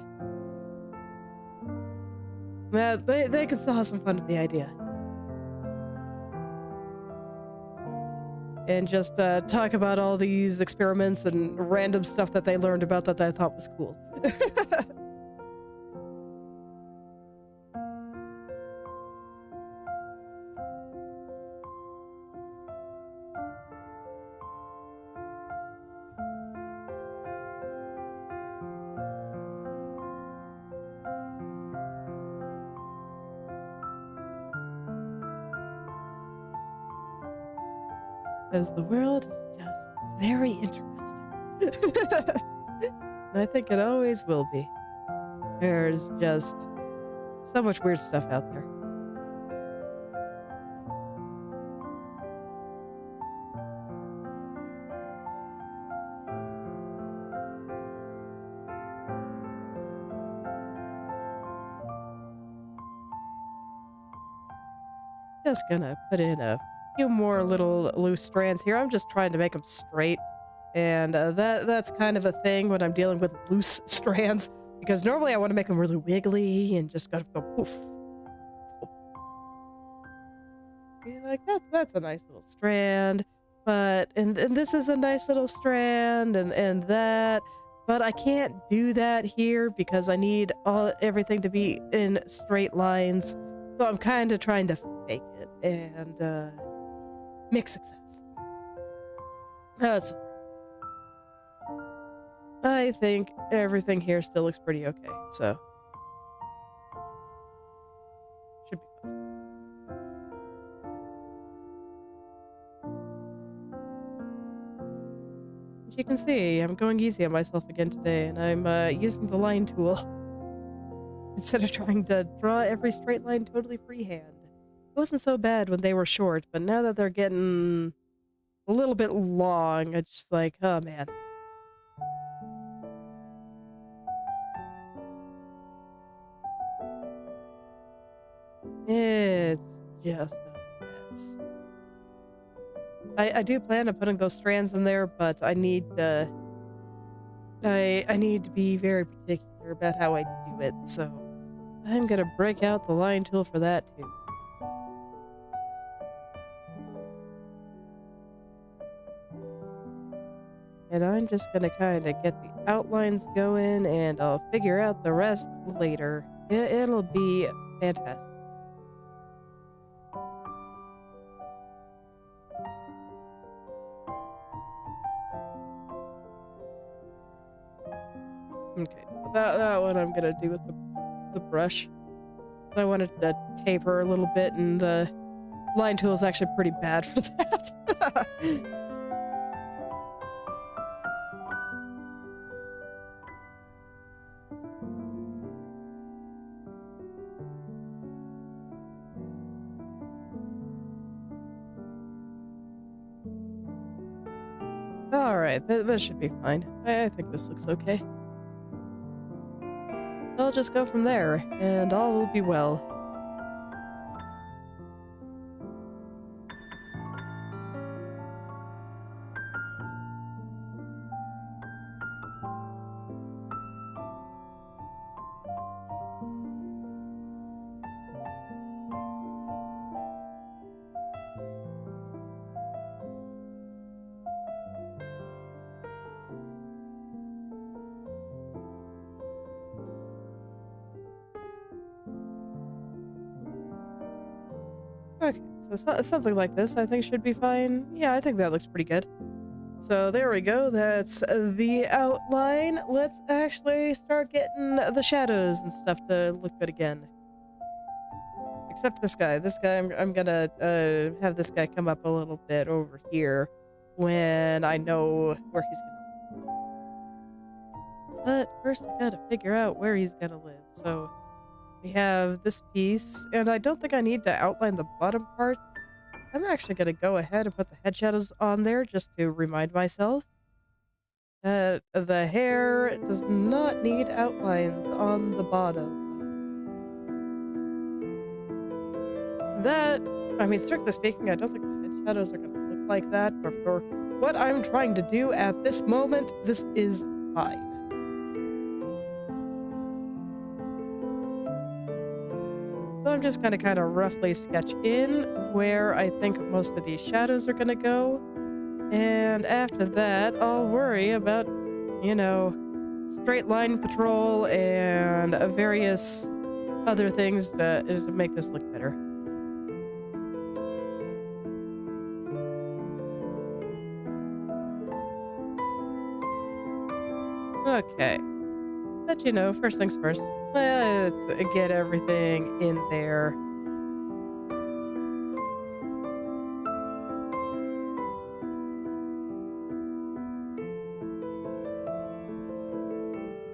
they could still have some fun with the idea. And just talk about all these experiments and random stuff that they learned about that they thought was cool. Because the world is just very interesting. And I think it always will be. There's just so much weird stuff out there. Just gonna put in a few more little loose strands here. I'm just trying to make them straight. And that's kind of a thing when I'm dealing with loose strands. Because normally I want to make them really wiggly and just gotta go poof. Be like, that's a nice little strand. But, and this is a nice little strand, and that. But I can't do that here because I need everything to be in straight lines. So I'm kind of trying to fake it and mixed success. That's. I think everything here still looks pretty okay, so should be fine. As you can see, I'm going easy on myself again today, and I'm using the line tool instead of trying to draw every straight line totally freehand. It wasn't so bad when they were short, but now that they're getting a little bit long, it's just like, oh man. It's just a mess. I do plan on putting those strands in there, but I need I need to be very particular about how I do it, so I'm gonna break out the line tool for that too. And I'm just gonna kind of get the outlines going, and I'll figure out the rest later. It'll be fantastic. Okay, that one I'm gonna do with the brush. I wanted to taper a little bit, and the line tool is actually pretty bad for that. Alright, that should be fine. I think this looks okay. I'll just go from there, and all will be well. Okay, so something like this I think should be fine. Yeah, I think that looks pretty good. So there we go, that's the outline. Let's actually start getting the shadows and stuff to look good again. Except this guy. This guy, I'm gonna have this guy come up a little bit over here when I know where he's gonna live. But first I gotta figure out where he's gonna live. So we have this piece, and I don't think I need to outline the bottom parts. I'm actually gonna go ahead and put the head shadows on there just to remind myself that the hair does not need outlines on the bottom. That, I mean, strictly speaking, I don't think the head shadows are going to look like that, but for what I'm trying to do at this moment, this is fine. So I'm just going to kind of roughly sketch in where I think most of these shadows are going to go. And after that, I'll worry about, you know, straight line patrol and various other things to make this look better. Okay. But you know, first things first. Let's get everything in there.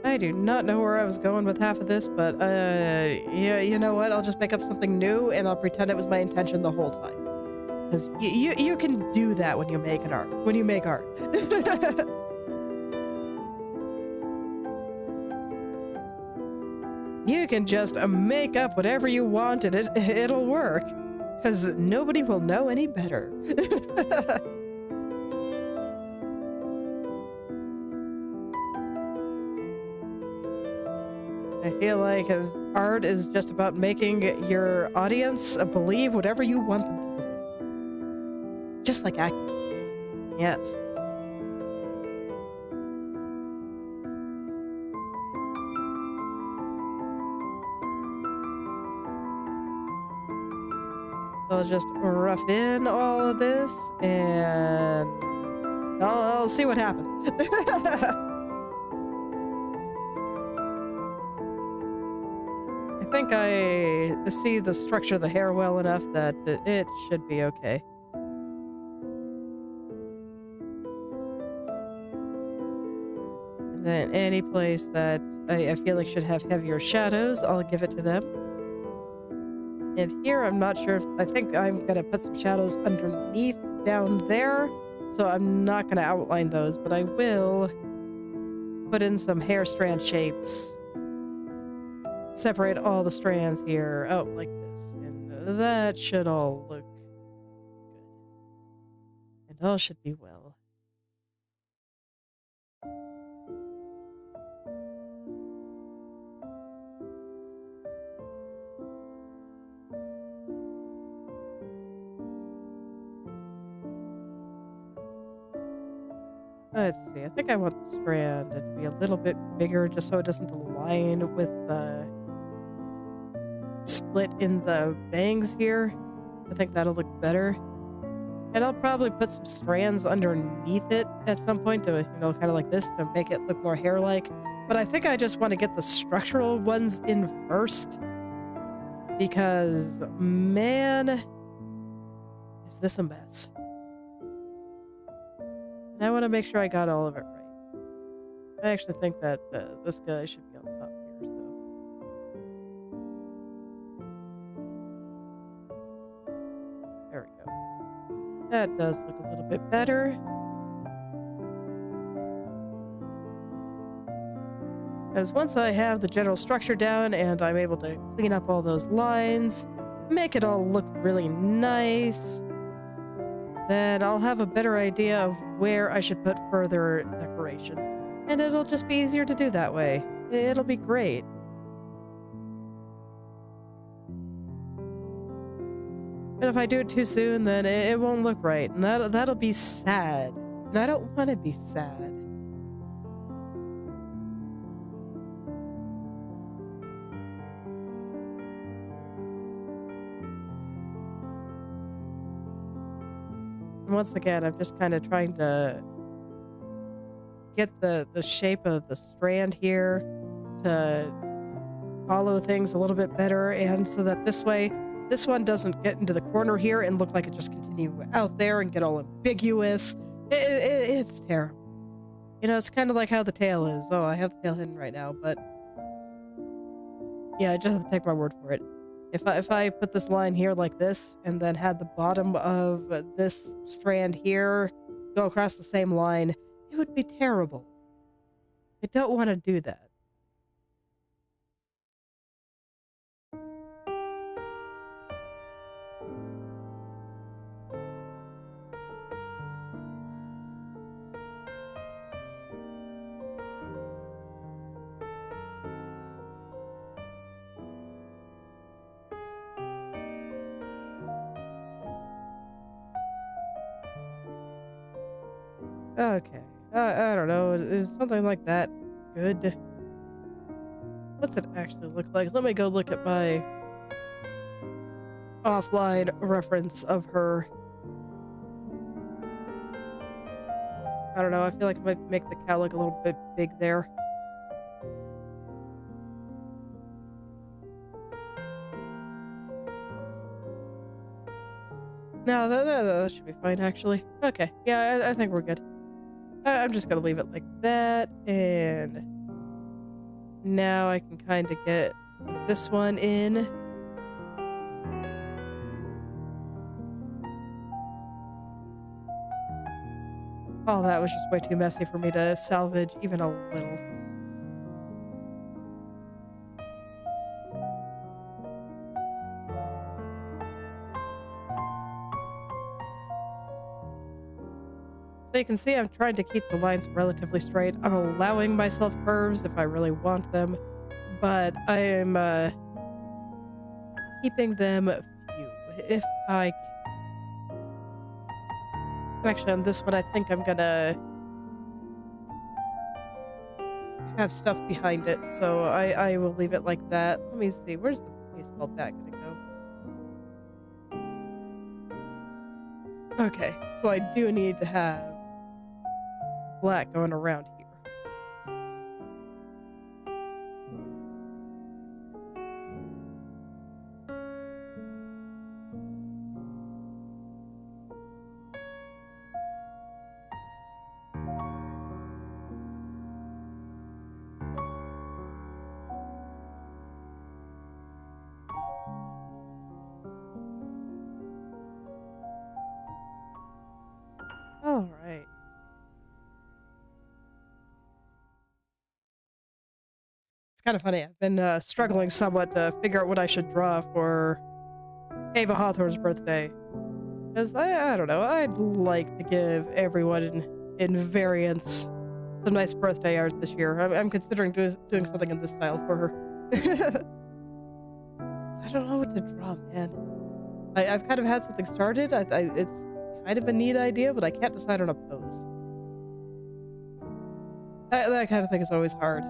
I do not know where I was going with half of this, but yeah, you know what? I'll just make up something new and I'll pretend it was my intention the whole time. Because you can do that when you make an art. When you make art. You can just make up whatever you want and it'll work. Because nobody will know any better. I feel like art is just about making your audience believe whatever you want them to believe. Just like acting. Yes. I'll just rough in all of this, and I'll see what happens. I think I see the structure of the hair well enough that it should be okay. And then any place that I feel like should have heavier shadows, I'll give it to them. And here, I'm not sure if, I think I'm gonna put some shadows underneath down there, so I'm not gonna outline those, but I will put in some hair strand shapes. Separate all the strands here, out like this, and that should all look good. And all should be well. Let's see, I think I want the strand to be a little bit bigger just so it doesn't align with the split in the bangs here. I think that'll look better. And I'll probably put some strands underneath it at some point to, you know, kind of like this to make it look more hair-like. But I think I just want to get the structural ones in first. Because, man, is this a mess. And I want to make sure I got all of it right. I actually think that this guy should be on top here, so. There we go. That does look a little bit better. Because once I have the general structure down and I'm able to clean up all those lines, make it all look really nice, then I'll have a better idea of where I should put further decoration. And it'll just be easier to do that way. It'll be great. But if I do it too soon, then it won't look right, and that'll be sad. And I don't want to be sad. And once again, I'm just kind of trying to get the shape of the strand here to follow things a little bit better, and so that this way, this one doesn't get into the corner here and look like it just continue out there and get all ambiguous. It's terrible. You know, it's kind of like how the tail is. Oh, I have the tail hidden right now, but yeah, I just have to take my word for it. If I put this line here like this, and then had the bottom of this strand here go across the same line, it would be terrible. I don't want to do that. Okay. I don't know. Is something like that good? What's it actually look like? Let me go look at my offline reference of her. I don't know. I feel like I might make the cow look a little bit big there. No, that should be fine, actually. Okay. Yeah, I think we're good. I'm just gonna leave it like that, and now I can kind of get this one in. Oh, that was just way too messy for me to salvage even a little. So you can see I'm trying to keep the lines relatively straight. I'm allowing myself curves if I really want them, but I am keeping them few if I can. Actually, on this one, I think I'm gonna have stuff behind it, so I will leave it like that. Let me see, where's the baseball bat gonna go? Okay, so I do need to have black going around here. All right. It's kind of funny. I've been struggling somewhat to figure out what I should draw for Ava Hawthorne's birthday. Because I don't know, I'd like to give everyone in variance some nice birthday art this year. I'm considering doing something in this style for her. I don't know what to draw, man. I've kind of had something started. It's kind of a neat idea, but I can't decide on a pose. That kind of thing is always hard.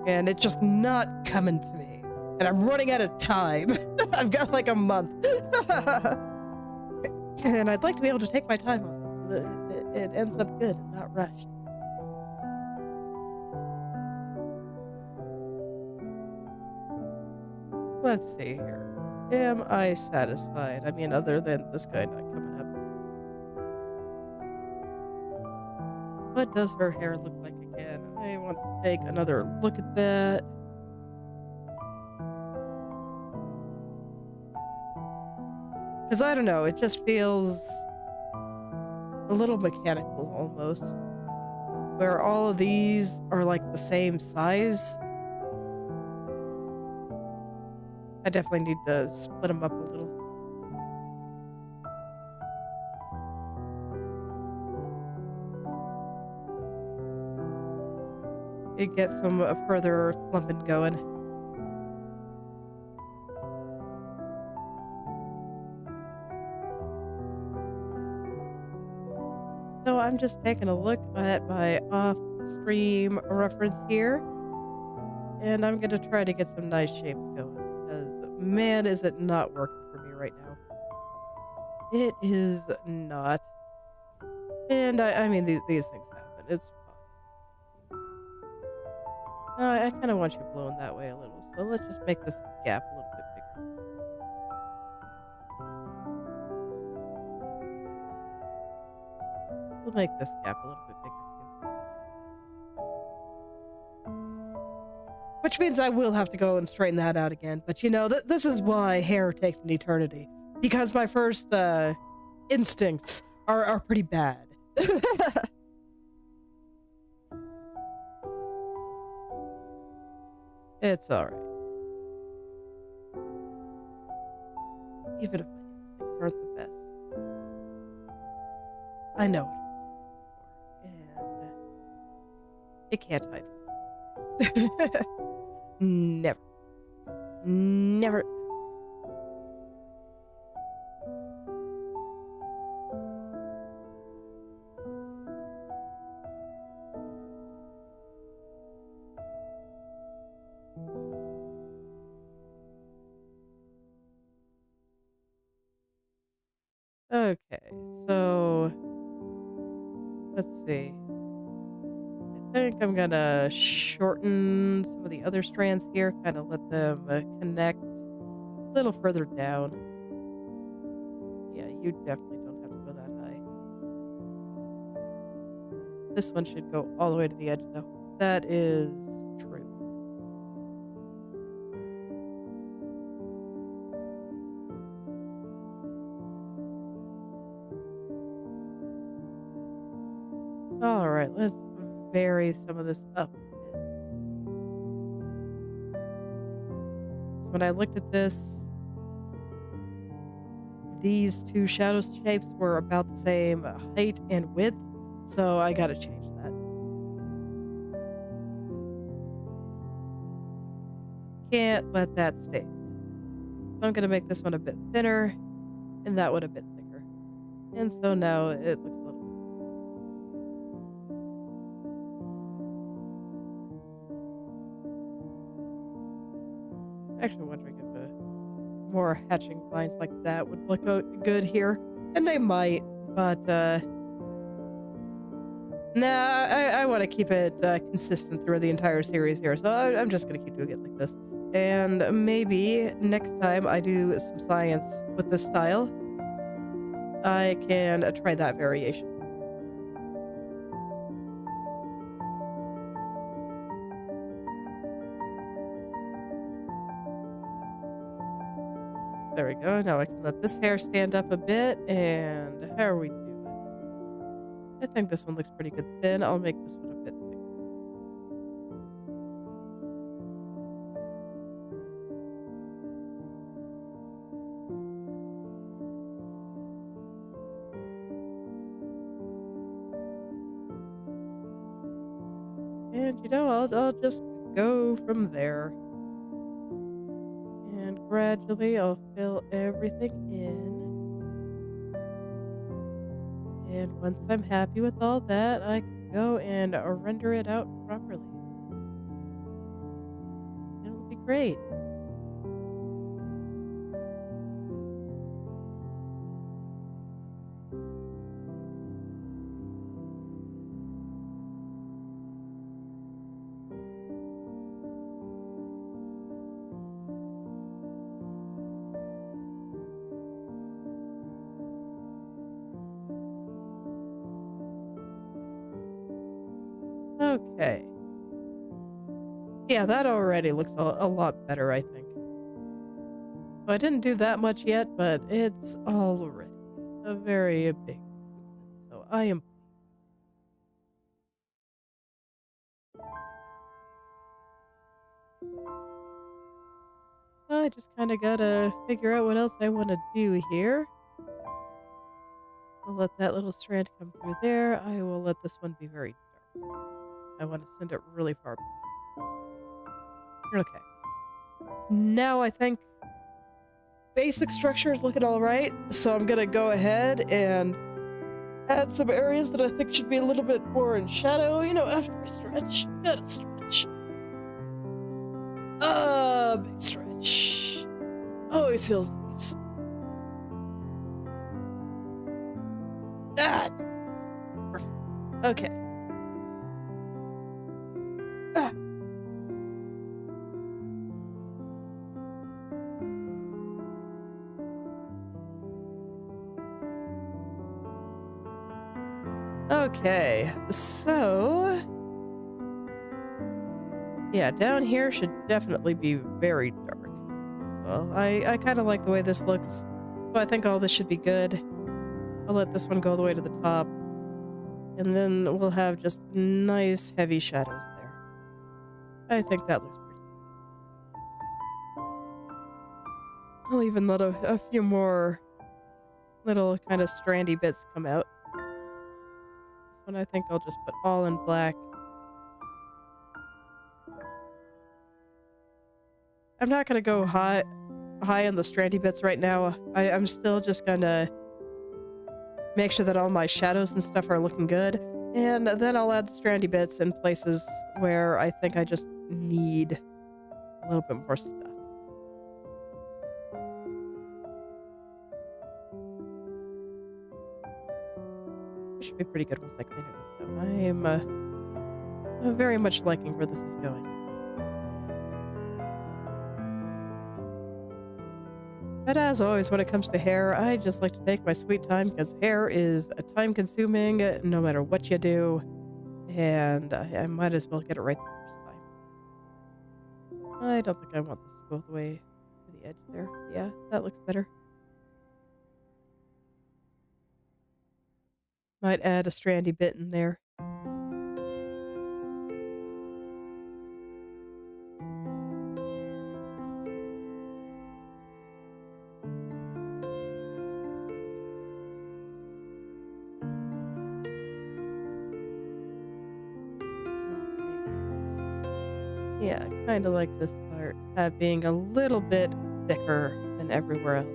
And it's just not coming to me. And I'm running out of time. I've got like a month. And I'd like to be able to take my time on it so that it ends up good and not rushed. Let's see here. Am I satisfied? I mean, other than this guy not coming up. What does her hair look like again? I want to take another look at that. Because I don't know, it just feels a little mechanical almost. Where all of these are like the same size. I definitely need to split them up a little. It gets some further clumping going. So I'm just taking a look at my off-stream reference here. And I'm going to try to get some nice shapes going. Because, man, is it not working for me right now. It is not. And I mean, these things happen. It's fun. No, I kind of want you blowing that way a little. So let's just make this gap a little bit bigger. We'll make this gap a little bit bigger too. Which means I will have to go and straighten that out again. But you know, this is why hair takes an eternity. Because my first instincts are pretty bad. It's alright. Even if my instincts aren't the best. I know what it is and you can't hide from me. Never. Never. Okay, so let's see. I think I'm gonna shorten some of the other strands here, kind of let them connect a little further down. Yeah, you definitely don't have to go that high. This one should go all the way to the edge, though. That is true. All right, let's vary some of this up a bit. So when I looked at this, these two shadow shapes were about the same height and width, so I gotta change that. Can't let that stay. So I'm gonna make this one a bit thinner, and that one a bit thicker. And so now it looks a little bit. Actually wondering if more hatching lines like that would look good here. And they might, but nah, I want to keep it consistent through the entire series here. So I'm just going to keep doing it like this. And maybe next time I do some science with this style, I can try that variation. There we go. Now I can let this hair stand up a bit. And how are we doing? I think this one looks pretty good thin. I'll make this one a bit thicker. And you know, I'll just go from there. And gradually I'll fill everything in. And once I'm happy with all that, I can go and render it out properly. It'll be great. Okay. Yeah, that already looks a lot better, I think. So I didn't do that much yet, but it's already a very big improvement. So I am I just kind of gotta figure out what else I want to do here. I'll let that little strand come through there. I will let this one be very dark. I want to send it really far back. Okay. Now I think basic structure is looking all right. So I'm gonna go ahead and add some areas that I think should be a little bit more in shadow. You know, after I stretch, gotta stretch. Big stretch. Always feels nice. Ah. Okay. Ah. Okay, so yeah, down here should definitely be very dark. Well, I kind of like the way this looks, so I think all this should be good. I'll let this one go all the way to the top, and then we'll have just nice heavy shadows there. I think that looks pretty good. I'll even let a few more little kind of strandy bits come out. This one I think I'll just put all in black. I'm not gonna go high on the strandy bits right now. I'm still just gonna make sure that all my shadows and stuff are looking good, and then I'll add the strandy bits in places where I think I just need a little bit more stuff. It should be pretty good once I clean it up, though. I'm very much liking where this is going. But as always, when it comes to hair, I just like to take my sweet time because hair is time-consuming no matter what you do, and I might as well get it right the first time. I don't think I want this to go all the way to the edge there. Yeah, that looks better. Might add a strandy bit in there. Yeah, kind of like this part, being a little bit thicker than everywhere else.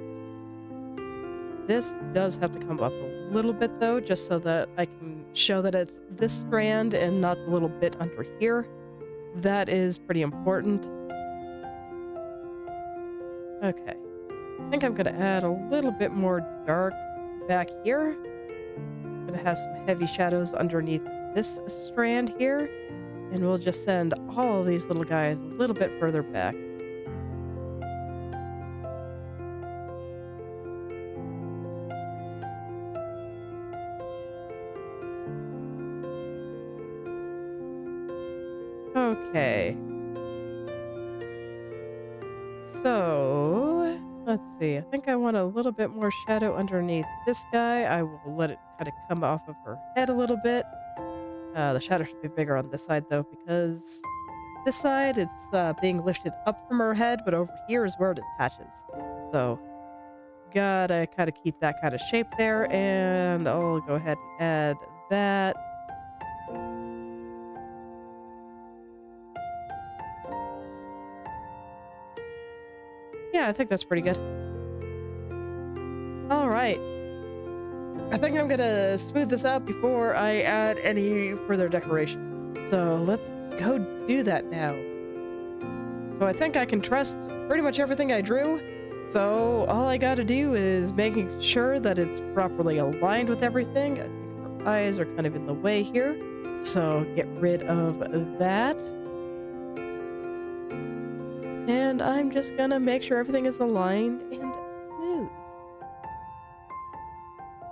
This does have to come up a little bit though, just so that I can show that it's this strand and not the little bit under here. That is pretty important. Okay. I think I'm gonna add a little bit more dark back here. I'm gonna have some heavy shadows underneath this strand here. And we'll just send all of these little guys a little bit further back. Okay. So, let's see. I think I want a little bit more shadow underneath this guy. I will let it kind of come off of her head a little bit. The shadow should be bigger on this side, though, because this side, it's being lifted up from her head, but over here is where it attaches. So, gotta kind of keep that kind of shape there, and I'll go ahead and add that. Yeah, I think that's pretty good. All right. I think I'm gonna smooth this out before I add any further decoration. So let's go do that now. So I think I can trust pretty much everything I drew. So all I gotta do is making sure that it's properly aligned with everything. I think her eyes are kind of in the way here. So get rid of that. And I'm just gonna make sure everything is aligned and smooth.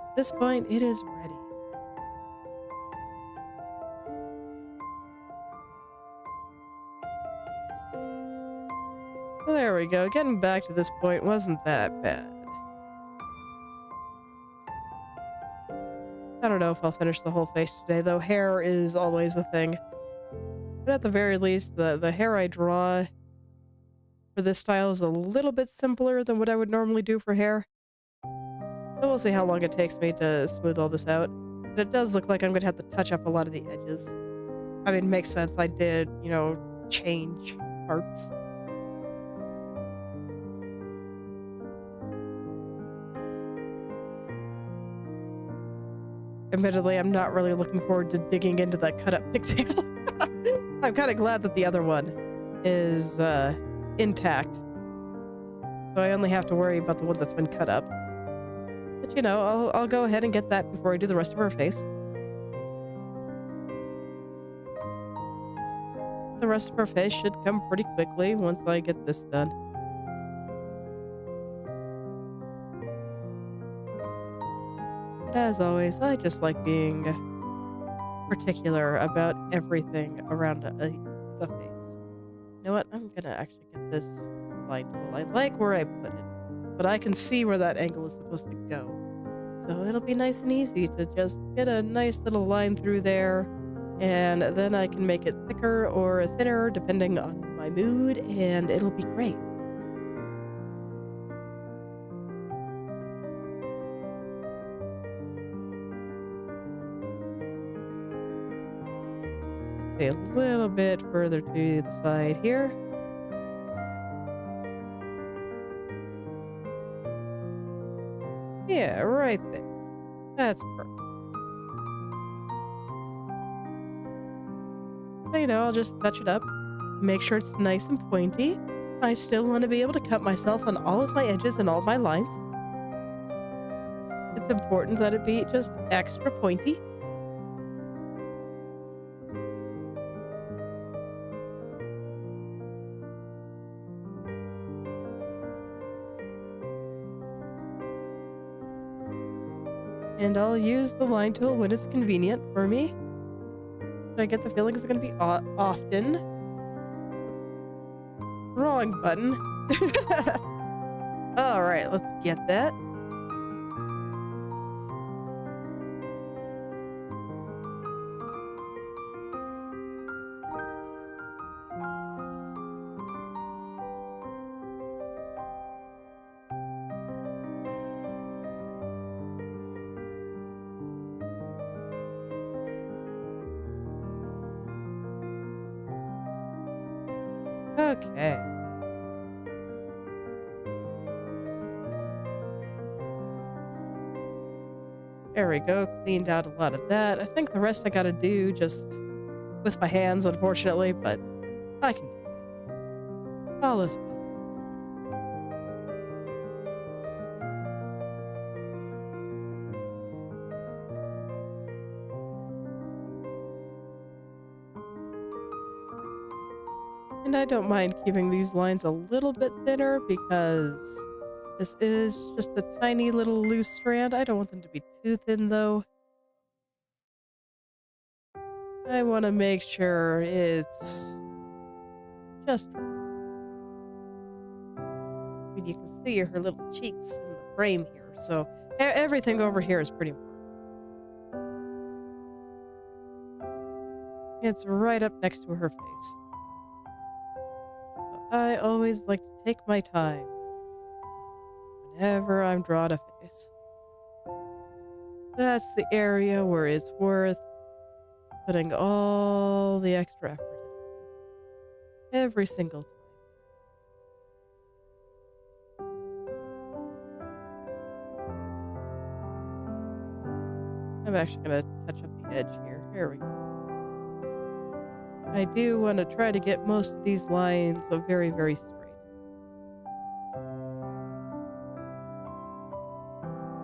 At this point, it is ready. Well, there we go. Getting back to this point wasn't that bad. I don't know if I'll finish the whole face today, though. Hair is always a thing. But at the very least, the hair I draw for this style is a little bit simpler than what I would normally do for hair. So we'll see how long it takes me to smooth all this out. But it does look like I'm going to have to touch up a lot of the edges. I mean, it makes sense. I did, change parts. Admittedly, I'm not really looking forward to digging into that cut-up pigtail. I'm kind of glad that the other one is intact. So I only have to worry about the one that's been cut up. But I'll go ahead and get that before I do the rest of her face. the rest of her face should come pretty quickly once I get this done. But as always, I just like being particular about everything around the face. You know what? I'm gonna actually get this line tool. I like where I put it, but I can see where that angle is supposed to go. So it'll be nice and easy to just get a nice little line through there, and then I can make it thicker or thinner depending on my mood, and it'll be great. Let's see, a little bit further to the side here. Yeah, right there. That's perfect. So, I'll just touch it up, make sure it's nice and pointy. I still want to be able to cut myself on all of my edges and all my lines. It's important that it be just extra pointy. And I'll use the line tool when it's convenient for me. I get the feeling it's going to be often. Wrong button. Alright, let's get that. Okay. There we go. Cleaned out a lot of that. I think the rest I gotta do just with my hands, unfortunately, but I can do it. All is well. And I don't mind keeping these lines a little bit thinner because this is just a tiny little loose strand. I don't want them to be too thin though. I want to make sure it's just right. I mean, you can see her little cheeks in the frame here, so everything over here is pretty important. It's right up next to her face. So I always like to take my time whenever I'm drawing a face. That's the area where it's worth putting all the extra effort into. Every single time. I'm actually going to touch up the edge here. Here we go. I do want to try to get most of these lines very, very straight.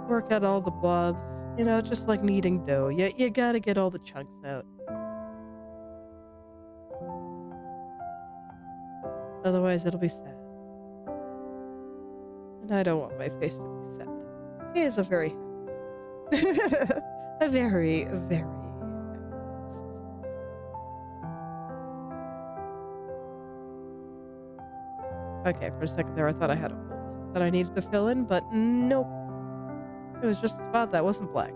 Work out all the blobs, just like kneading dough. You gotta get all the chunks out. Otherwise, it'll be sad. And I don't want my face to be sad. She is a very happy face. A very, very happy face. Okay, for a second there, I thought I had a hole that I needed to fill in, but nope. It was just a spot that wasn't black.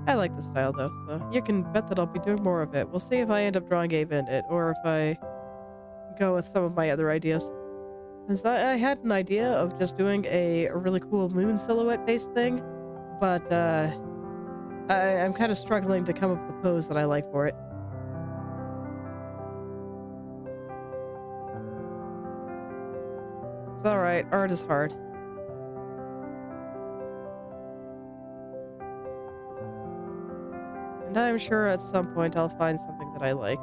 I like the style though, so you can bet that I'll be doing more of it. We'll see if I end up drawing Ava in it, or if I go with some of my other ideas. Since I had an idea of just doing a really cool moon silhouette based thing, but I'm kind of struggling to come up with a pose that I like for it. It's alright, art is hard. And I'm sure at some point I'll find something that I like.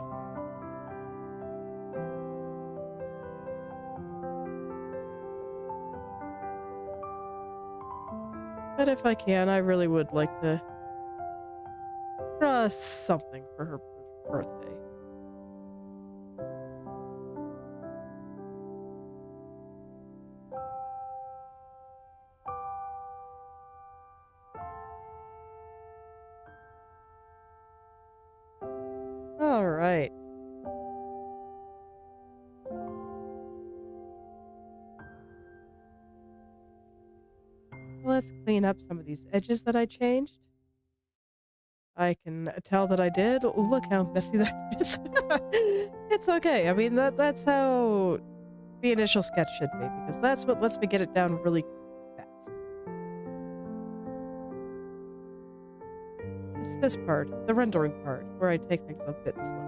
But if I can, I really would like to draw something for her birthday. All right. Let's clean up some of these edges that I changed. I can tell that I did. Look how messy that is. It's okay. I mean, that's how the initial sketch should be, because that's what lets me get it down really fast. It's this part, the rendering part, where I take things a bit slower.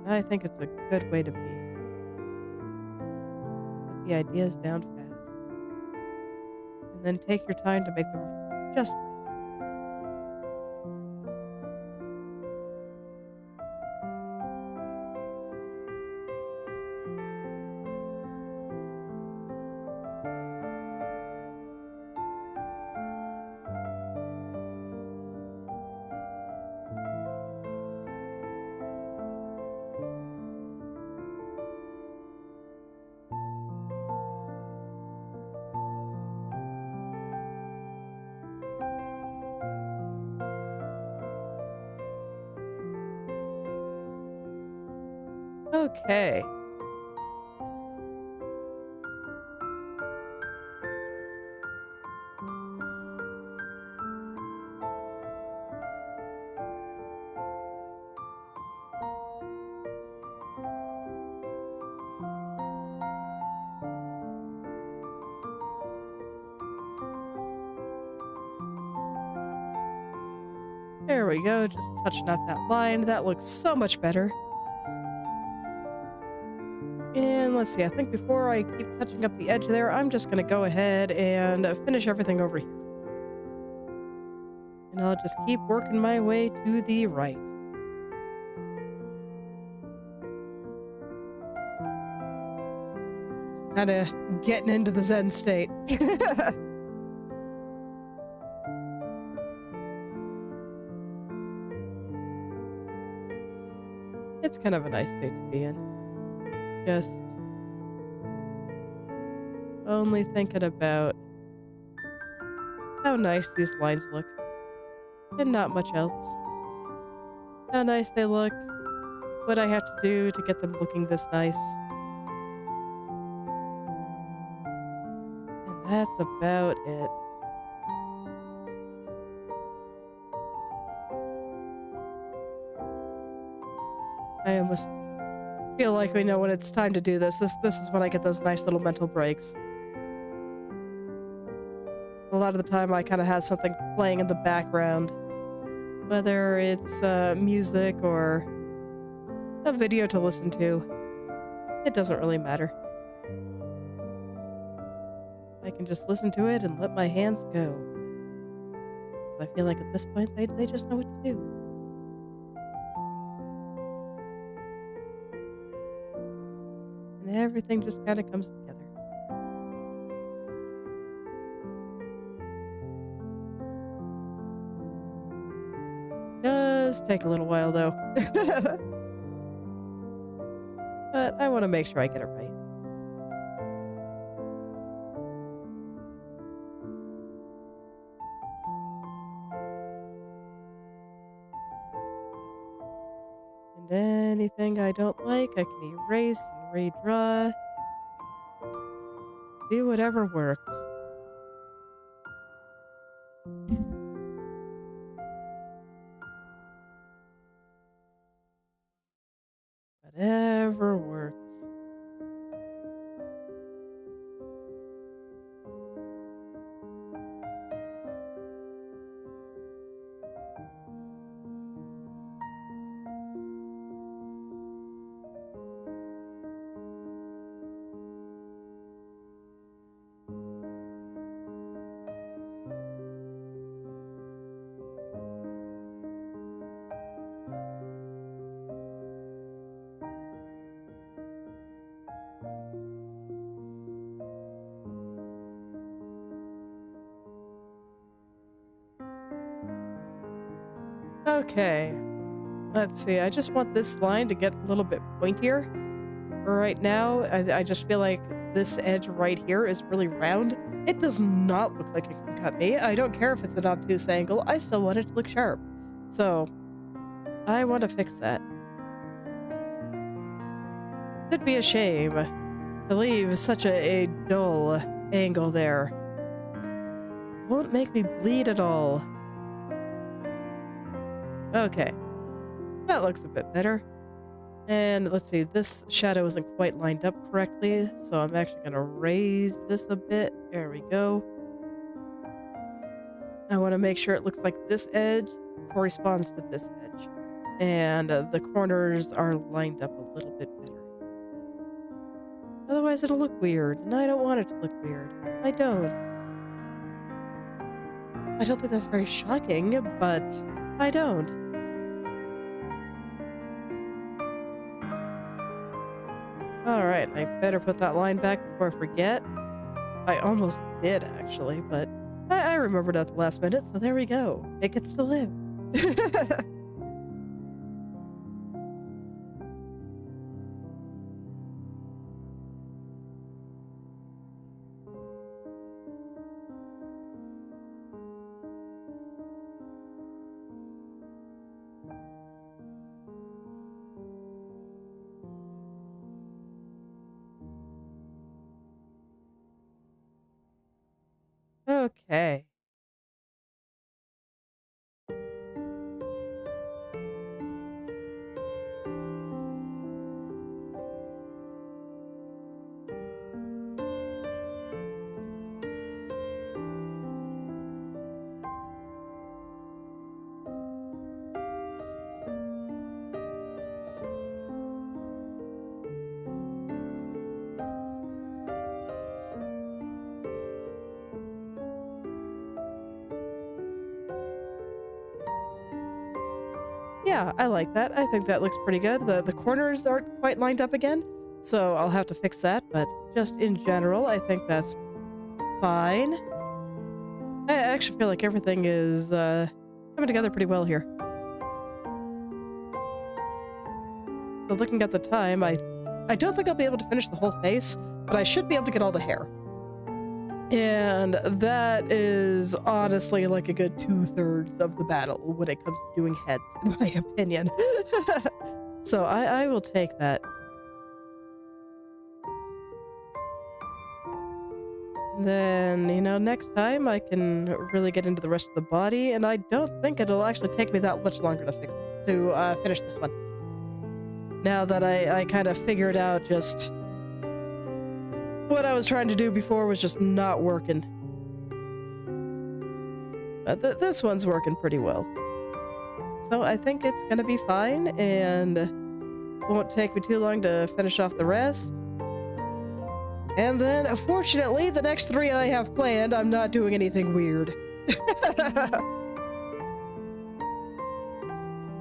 I think it's a good way to be. Get the ideas down fast. And then take your time to make them just right. Okay. There we go, just touching up that line. That looks so much better. And let's see, I think before I keep touching up the edge there, I'm just gonna go ahead and finish everything over here. And I'll just keep working my way to the right. Kind of getting into the Zen state. It's kind of a nice state to be in. Just only thinking about how nice these lines look, and not much else. How nice they look, what I have to do to get them looking this nice. And that's about it. I almost feel like we know when it's time to do this. This is when I get those nice little mental breaks. A lot of the time I kind of have something playing in the background. Whether it's music or a video to listen to. It doesn't really matter. I can just listen to it and let my hands go. 'Cause I feel like at this point they just know what to do. And everything just kind of comes together. Does take a little while though. But I want to make sure I get it right. And anything I don't like, I can erase and redraw. Do whatever works. Whatever works. Okay. Let's see, I just want this line to get a little bit pointier. Right now, I just feel like this edge right here is really round. It does not look like it can cut me. I don't care if it's an obtuse angle. I still want it to look sharp. So, I want to fix that. It'd be a shame to leave such a dull angle there. Won't make me bleed at all. Okay, that looks a bit better. And let's see, this shadow isn't quite lined up correctly, so I'm actually going to raise this a bit. There we go. I want to make sure it looks like this edge corresponds to this edge. And the corners are lined up a little bit better. Otherwise it'll look weird, and I don't want it to look weird. I don't. I don't think that's very shocking, but I don't. Alright, I better put that line back before I forget. I almost did, actually, but I remembered at the last minute, so there we go. It gets to live. Okay. Yeah, I like that. I think that looks pretty good. The corners aren't quite lined up again, so I'll have to fix that, but just in general, I think that's fine. I actually feel like everything is coming together pretty well here. So looking at the time, I don't think I'll be able to finish the whole face, but I should be able to get all the hair. And that is honestly like a good 2/3 of the battle when it comes to doing heads, in my opinion. So I will take that. Then, you know, next time I can really get into the rest of the body, and I don't think it'll actually take me that much longer to finish this one. Now that I kind of figured out just what I was trying to do before was just not working. But this one's working pretty well. So I think it's gonna be fine, and won't take me too long to finish off the rest. And then, fortunately, the next 3 I have planned, I'm not doing anything weird.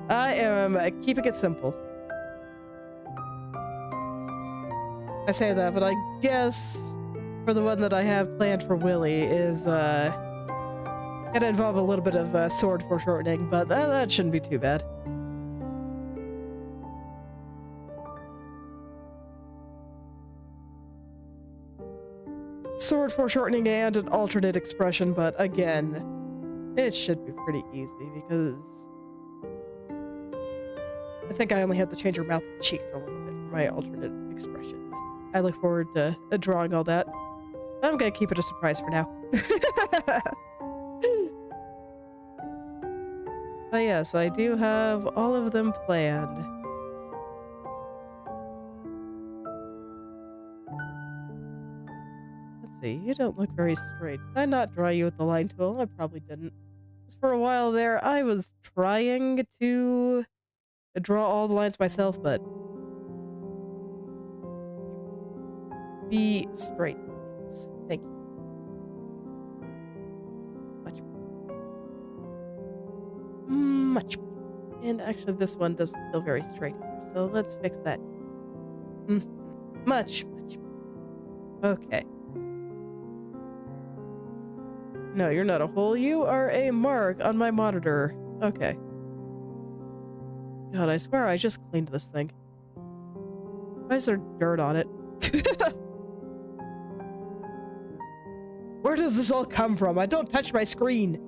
I am keeping it simple. I say that, but I guess for the one that I have planned for Willy is gonna involve a little bit of sword foreshortening, but that shouldn't be too bad. Sword foreshortening and an alternate expression, but again, it should be pretty easy because I think I only have to change her mouth and cheeks a little bit for my alternate expression. I look forward to drawing all that. I'm gonna keep it a surprise for now. But yes, I do have all of them planned. Let's see, you don't look very straight. Did I not draw you with the line tool? I probably didn't. Just for a while there, I was trying to draw all the lines myself, but be straight, please. Thank you. Much better. Much better. And actually, this one doesn't feel very straight either, so let's fix that. Much better. Okay. No, you're not a hole. You are a mark on my monitor. Okay. God, I swear I just cleaned this thing. Why is there dirt on it? Where does this all come from? I don't touch my screen.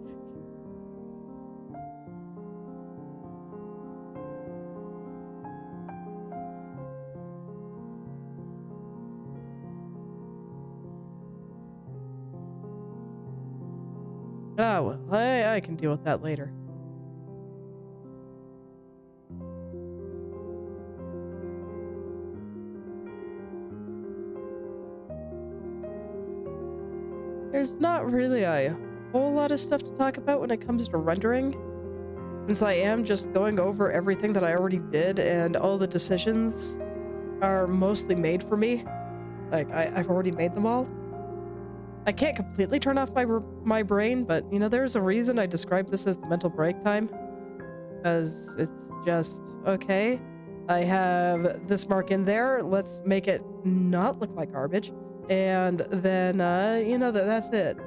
Oh, well, I can deal with that later. There's not really a whole lot of stuff to talk about when it comes to rendering, since I am just going over everything that I already did, and all the decisions are mostly made for me. Like, I've already made them all. I can't completely turn off my brain, but, you know, there's a reason I describe this as the mental break time. Because it's just, okay, I have this mark in there, let's make it not look like garbage. And then, you know, that's it.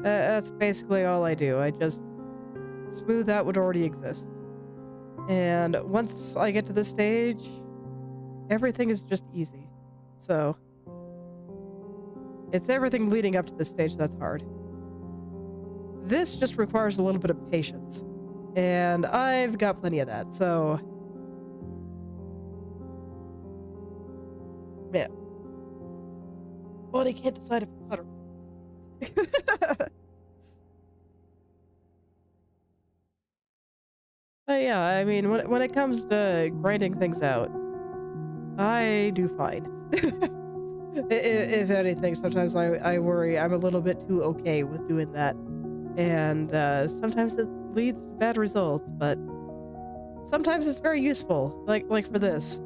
That's basically all I do. I just smooth out what already exists. And once I get to this stage, everything is just easy. So, it's everything leading up to this stage that's hard. This just requires a little bit of patience. And I've got plenty of that, so... Man. Body can't decide if it's hot or... But yeah, I mean, when it comes to grinding things out, I do fine. If anything, sometimes I worry I'm a little bit too okay with doing that. And sometimes it leads to bad results, but sometimes it's very useful, like for this.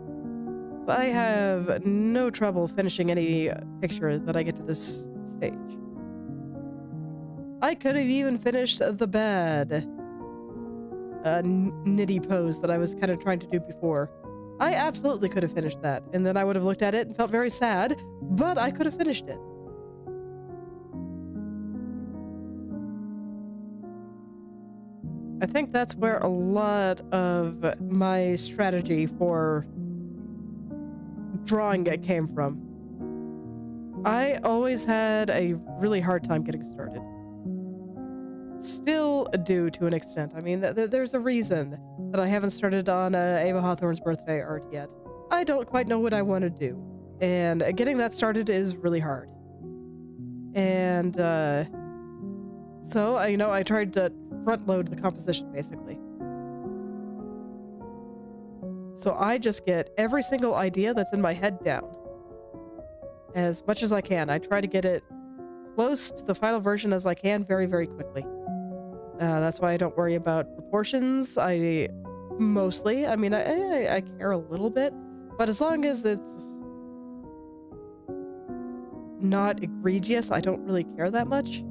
I have no trouble finishing any picture that I get to this stage. I could have even finished the bad nitty pose that I was kind of trying to do before. I absolutely could have finished that, and then I would have looked at it and felt very sad, but I could have finished it. I think that's where a lot of my strategy for drawing it came from. I always had a really hard time getting started. Still do to an extent. I mean, there's a reason that I haven't started on Ava Hawthorne's birthday art yet. I don't quite know what I want to do, and getting that started is really hard. And so I tried to front load the composition basically. So I just get every single idea that's in my head down as much as I can. I try to get it close to the final version as I can very, very quickly. That's why I don't worry about proportions. I mean, I care a little bit, but as long as it's not egregious, I don't really care that much.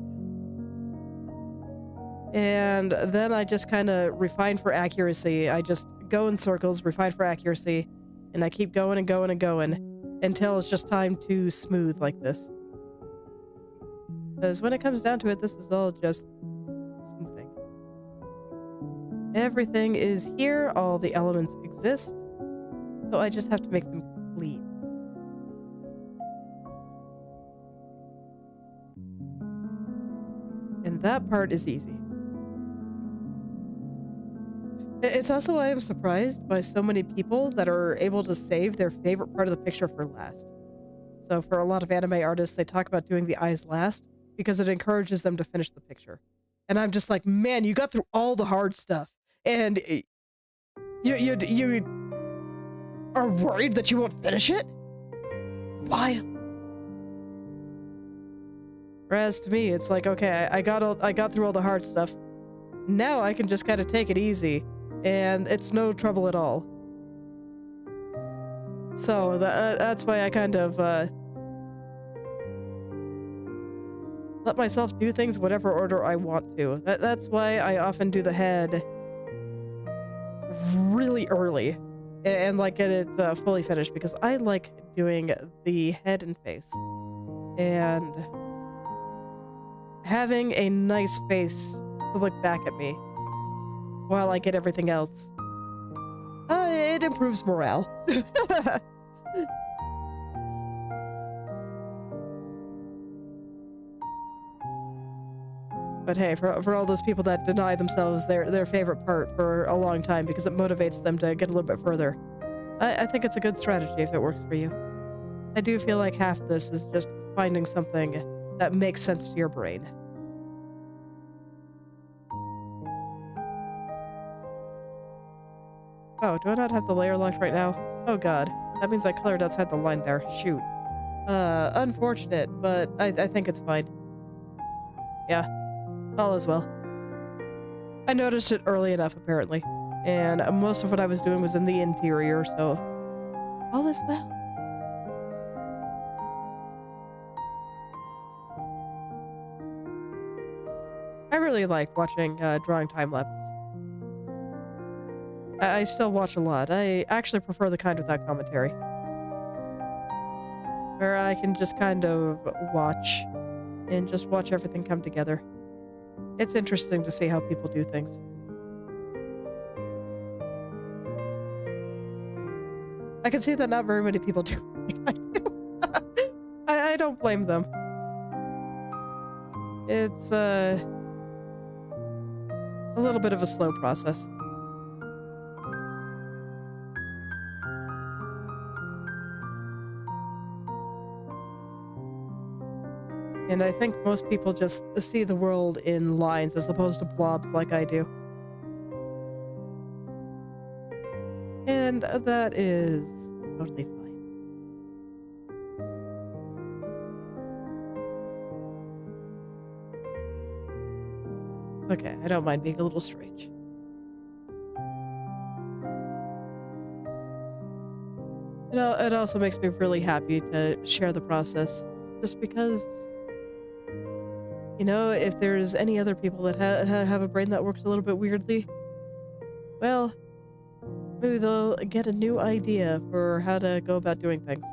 And then I just kind of refine for accuracy. I just go in circles, refine for accuracy, and I keep going and going and going until it's just time to smooth like this. Because when it comes down to it, this is all just smoothing. Everything is here, all the elements exist, so I just have to make them clean. And that part is easy. It's also why I'm surprised by so many people that are able to save their favorite part of the picture for last. So for a lot of anime artists, they talk about doing the eyes last because it encourages them to finish the picture. And I'm just like, man, you got through all the hard stuff, and you are worried that you won't finish it? Why? Whereas to me, it's like, okay, I got through all the hard stuff. Now I can just kind of take it easy, and it's no trouble at all. So that's why I kind of let myself do things whatever order I want to. That's why I often do the head really early and like get it fully finished, because I like doing the head and face. And having a nice face to look back at me while I get everything else. It improves morale. But hey, for all those people that deny themselves their favorite part for a long time because it motivates them to get a little bit further, I think it's a good strategy if it works for you. I do feel like half of this is just finding something that makes sense to your brain. Oh, do I not have the layer locked right now? Oh god, that means I colored outside the line there. Shoot. Unfortunate, but I think it's fine. Yeah, all is well. I noticed it early enough, apparently, and most of what I was doing was in the interior, so all is well. I really like watching drawing time-lapses. I still watch a lot. I actually prefer the kind without commentary, where I can just kind of watch and just watch everything come together. It's interesting to see how people do things. I can see that not very many people do like I do. I don't blame them. It's a little bit of a slow process. And I think most people just see the world in lines as opposed to blobs like I do. And that is totally fine. Okay, I don't mind being a little strange. You know, it also makes me really happy to share the process, just because, you know, if there's any other people that have a brain that works a little bit weirdly, well, maybe they'll get a new idea for how to go about doing things.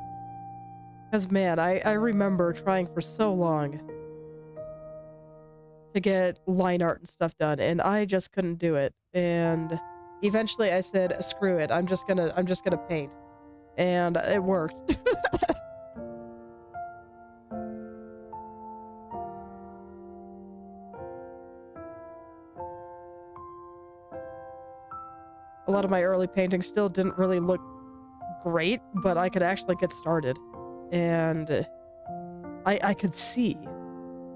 Because, man, I remember trying for so long to get line art and stuff done, and I just couldn't do it. And eventually I said, screw it, I'm just gonna paint. And it worked. A lot of my early paintings still didn't really look great, but I could actually get started. And I could see.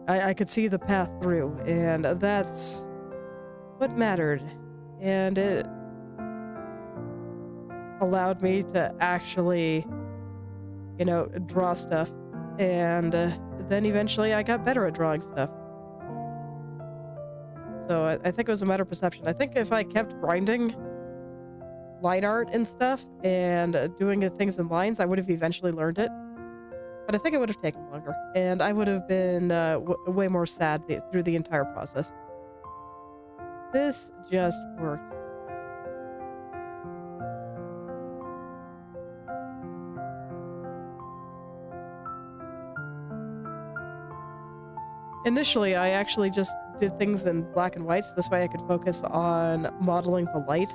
I could see the path through, and that's what mattered. And it allowed me to actually, you know, draw stuff. And then eventually I got better at drawing stuff. So I think it was a matter of perception. I think if I kept grinding line art and stuff and doing the things in lines, I would have eventually learned it. But I think it would have taken longer, and I would have been way more sad through the entire process. This just worked. Initially, I actually just did things in black and white, so this way I could focus on modeling the light.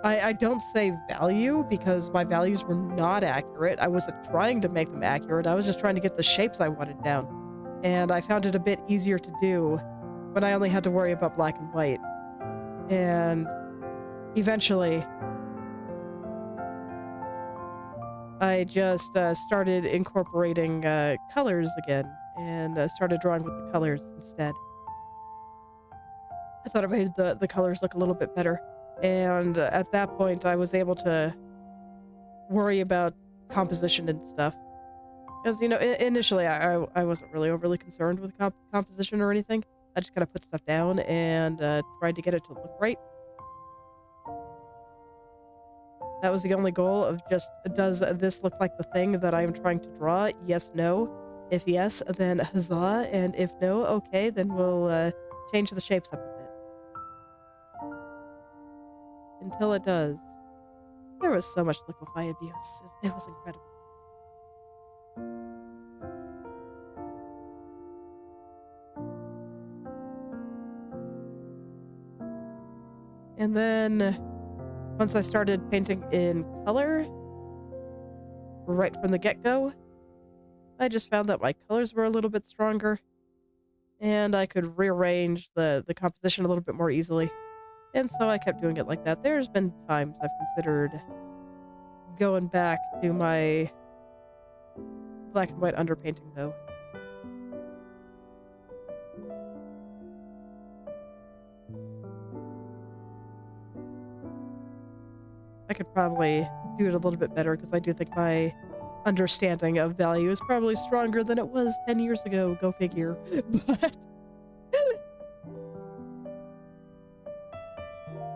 I don't say value because my values were not accurate. I wasn't trying to make them accurate. I was just trying to get the shapes I wanted down. And I found it a bit easier to do when I only had to worry about black and white. And eventually, I just started incorporating colors again and started drawing with the colors instead. I thought it made the colors look a little bit better. And at that point, I was able to worry about composition and stuff. Because, you know, initially, I wasn't really overly concerned with composition or anything. I just kind of put stuff down and tried to get it to look right. That was the only goal of just, does this look like the thing that I am trying to draw? Yes, no. If yes, then huzzah. And if no, okay, then we'll change the shapes up a bit. Until it does. There was so much liquify abuse. It was incredible. And then once I started painting in color, right from the get-go, I just found that my colors were a little bit stronger, and I could rearrange the composition a little bit more easily. And so I kept doing it like that. There's been times I've considered going back to my black and white underpainting, though. I could probably do it a little bit better because I do think my understanding of value is probably stronger than it was 10 years ago. Go figure. But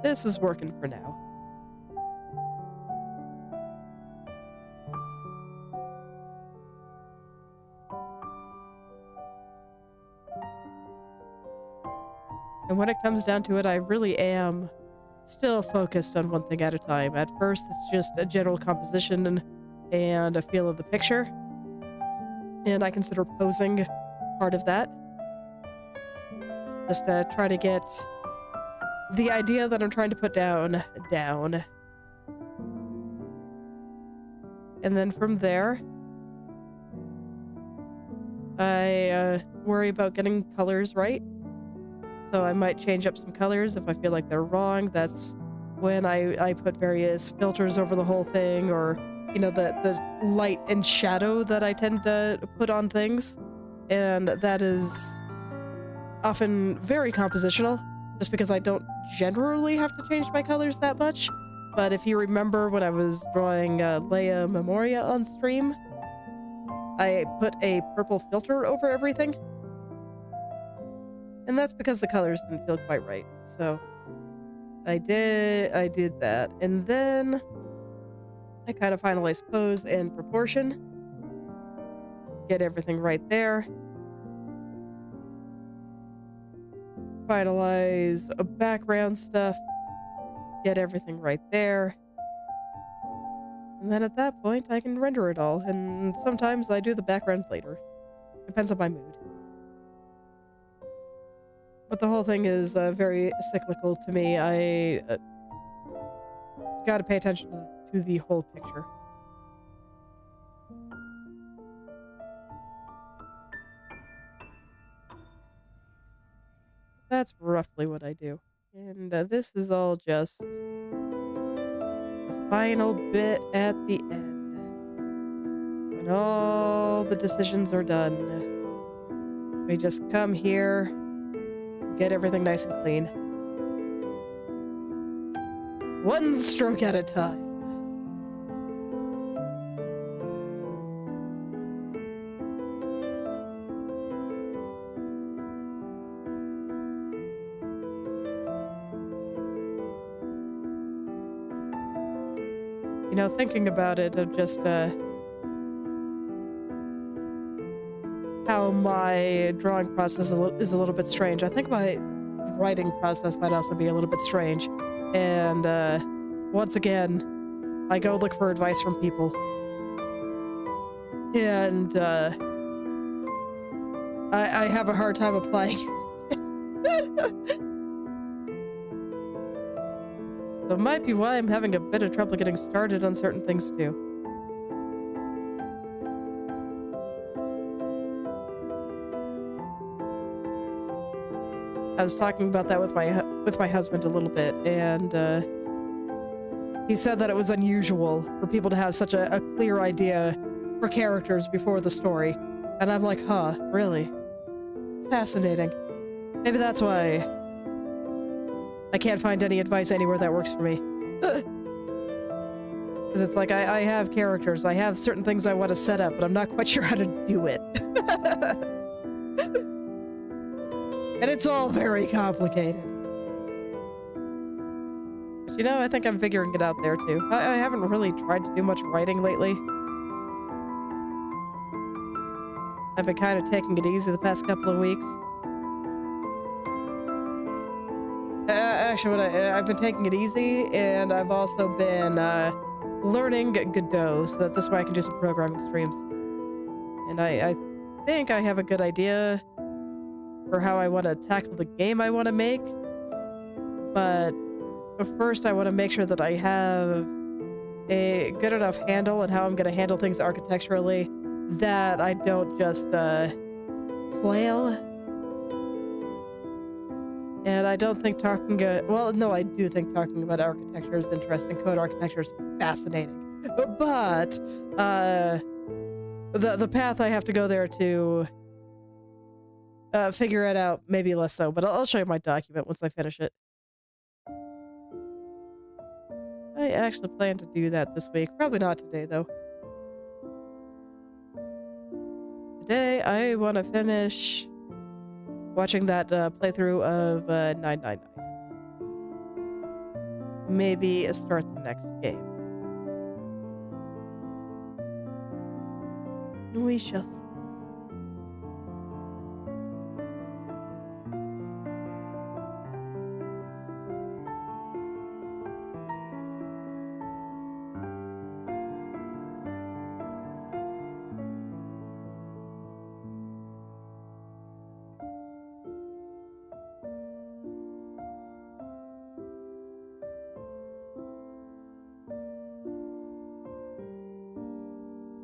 this is working for now. And when it comes down to it, I really am still focused on one thing at a time. At first, it's just a general composition and a feel of the picture. And I consider posing part of that. Just to try to get the idea that I'm trying to put down. And then from there, I worry about getting colors right. So I might change up some colors if I feel like they're wrong. That's when I put various filters over the whole thing, or, you know, the light and shadow that I tend to put on things. And that is often very compositional, just because I don't generally have to change my colors that much. But if you remember when I was drawing Leia Memoria on stream, I put a purple filter over everything. And that's because the colors didn't feel quite right. So I did that. And then I kind of finalized pose and proportion. Get everything right there. Finalize a background stuff. Get everything right there. And then at that point, I can render it all. And sometimes I do the background later. Depends on my mood. But the whole thing is very cyclical to me. I gotta pay attention to the whole picture. That's roughly what I do. And this is all just the final bit at the end. When all the decisions are done, we just come here, get everything nice and clean. One stroke at a time. You know, thinking about it, of just how my drawing process is a little bit strange. I think my writing process might also be a little bit strange. And once again, I go look for advice from people. And I have a hard time applying it. So it might be why I'm having a bit of trouble getting started on certain things too. I was talking about that with my husband a little bit, and he said that it was unusual for people to have such a clear idea for characters before the story. And I'm like, huh, really? Fascinating. Maybe that's why I can't find any advice anywhere that works for me. Because it's like, I have characters, I have certain things I want to set up, but I'm not quite sure how to do it. And it's all very complicated. But you know, I think I'm figuring it out there too. I haven't really tried to do much writing lately. I've been kind of taking it easy the past couple of weeks. Actually, I've been taking it easy, and I've also been learning Godot, so that this way I can do some programming streams. And I think I have a good idea for how I want to tackle the game I want to make, but But first, I want to make sure that I have a good enough handle on how I'm going to handle things architecturally that I don't just flail. And I don't think talking, well, no, I do think talking about architecture is interesting. Code architecture is fascinating. But the path I have to go there to figure it out, maybe less so. But I'll show you my document once I finish it. I actually plan to do that this week. Probably not today, though. Today, I want to finish watching that playthrough of 999. Maybe start the next game. We shall see.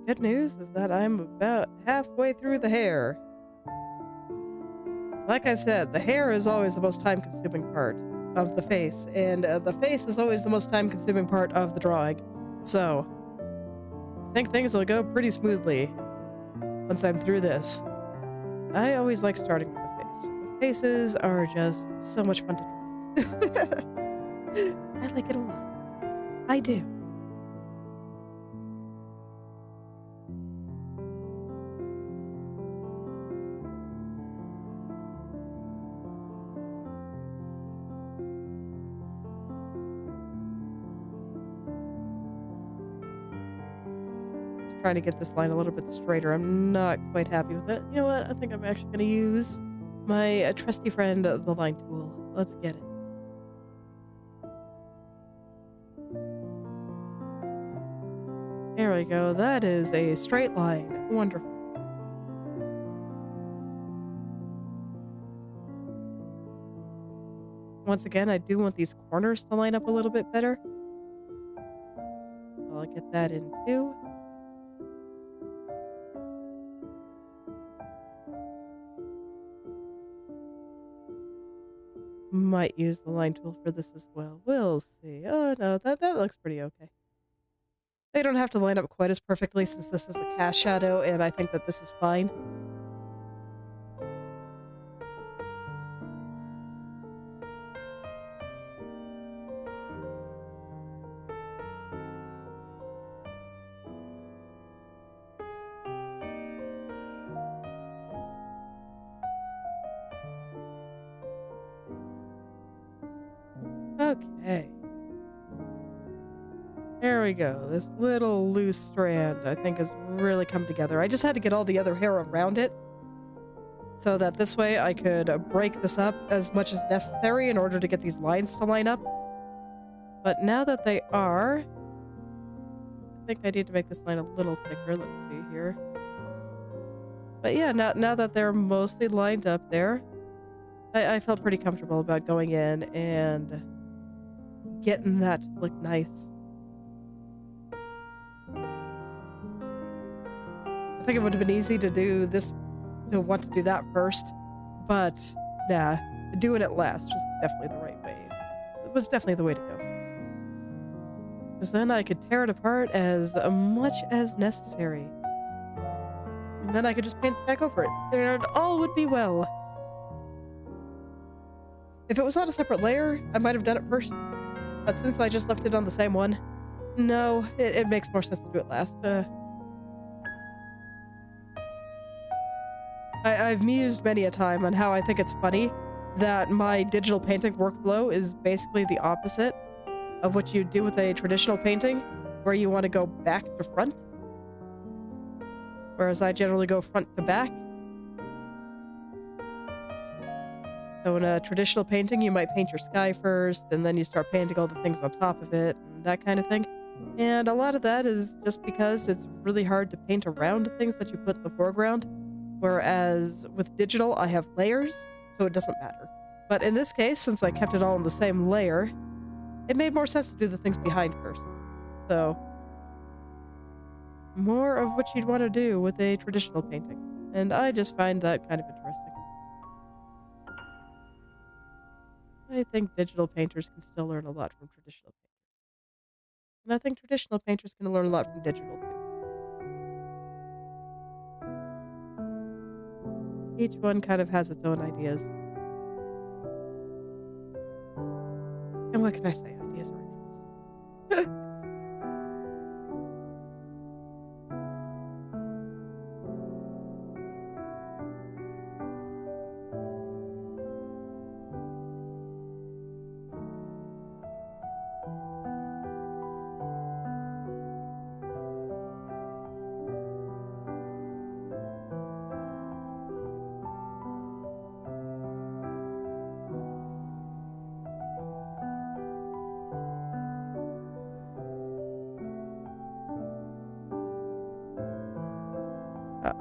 Good news is that I'm about halfway through the hair. Like I said, the hair is always the most time-consuming part of the face, and the face is always the most time-consuming part of the drawing. So, I think things will go pretty smoothly once I'm through this. I always like starting with the face. The faces are just so much fun to draw. I like it a lot. I do. Trying to get this line a little bit straighter. I'm not quite happy with it. You know what? I think I'm actually going to use my trusty friend, the line tool. Let's get it. There we go. That is a straight line. Wonderful. Once again, I do want these corners to line up a little bit better. I'll get that in too. Might use the line tool for this as well. We'll see. Oh no, that looks pretty okay. They don't have to line up quite as perfectly since this is a cast shadow, and I think that this is fine. Okay. There we go. This little loose strand, I think, has really come together. I just had to get all the other hair around it so that this way I could break this up as much as necessary in order to get these lines to line up. But now that they are, I think I need to make this line a little thicker. Let's see here. But yeah, now that they're mostly lined up there, I felt pretty comfortable about going in and getting that to look nice. I think it would have been easy to do this, to want to do that first, but nah, doing it last was definitely the right way. It was definitely the way to go. Because then I could tear it apart as much as necessary. And then I could just paint back over it, and all would be well. If it was on a separate layer, I might have done it first. But since I just left it on the same one, no, it makes more sense to do it last. I've mused many a time on how I think it's funny that my digital painting workflow is basically the opposite of what you do with a traditional painting, where you want to go back to front, whereas I generally go front to back. So in a traditional painting, you might paint your sky first, and then you start painting all the things on top of it, and that kind of thing. And a lot of that is just because it's really hard to paint around things that you put in the foreground. Whereas with digital, I have layers, so it doesn't matter. But in this case, since I kept it all in the same layer, it made more sense to do the things behind first. So, more of what you'd want to do with a traditional painting. And I just find that kind of interesting. I think digital painters can still learn a lot from traditional painters. And I think traditional painters can learn a lot from digital too. Each one kind of has its own ideas. And what can I say? Ideas are interesting.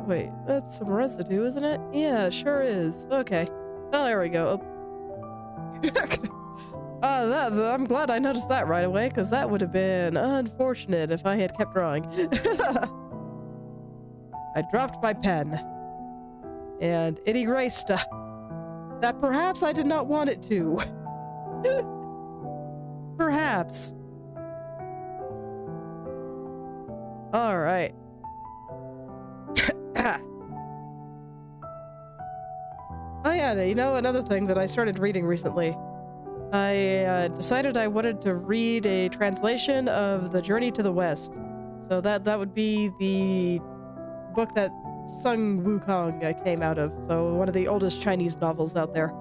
Wait, that's some residue, isn't it? Yeah, sure is. Okay. Oh, there we go. I'm glad I noticed that right away, because that would have been unfortunate if I had kept drawing. I dropped my pen. And it erased stuff that perhaps I did not want it to. Perhaps. Alright. Oh yeah, you know, another thing that I started reading recently. I decided I wanted to read a translation of The Journey to the West. So that would be the book that Sun Wukong came out of. So one of the oldest Chinese novels out there.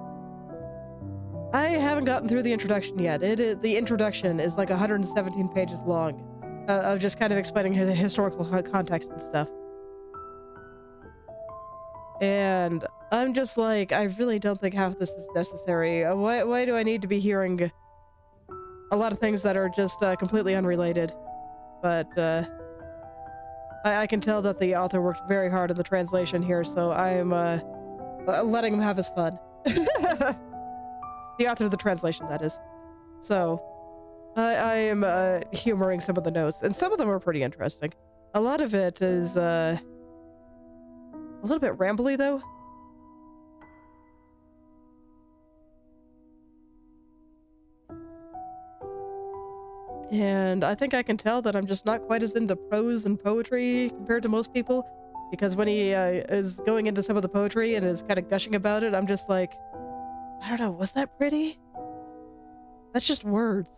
I haven't gotten through the introduction yet. The introduction is like 117 pages long. Of just kind of explaining the historical context and stuff. And I'm just like, I really don't think half of this is necessary. Why do I need to be hearing a lot of things that are just completely unrelated? But I can tell that the author worked very hard on the translation here, so I'm letting him have his fun. The author of the translation, that is. So I am humoring some of the notes, and some of them are pretty interesting. A lot of it is a little bit rambly, though. And I think I can tell that I'm just not quite as into prose and poetry compared to most people, because when he is going into some of the poetry and is kind of gushing about it, I'm just like, I don't know, was that pretty? That's just words.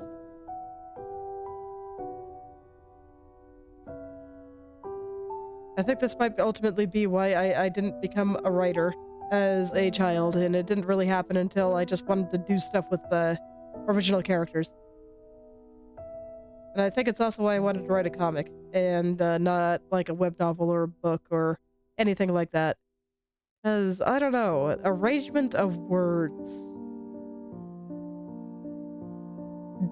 I think this might ultimately be why I didn't become a writer as a child, and it didn't really happen until I just wanted to do stuff with the original characters. And I think it's also why I wanted to write a comic, and not like a web novel or a book or anything like that. Because, I don't know, arrangement of words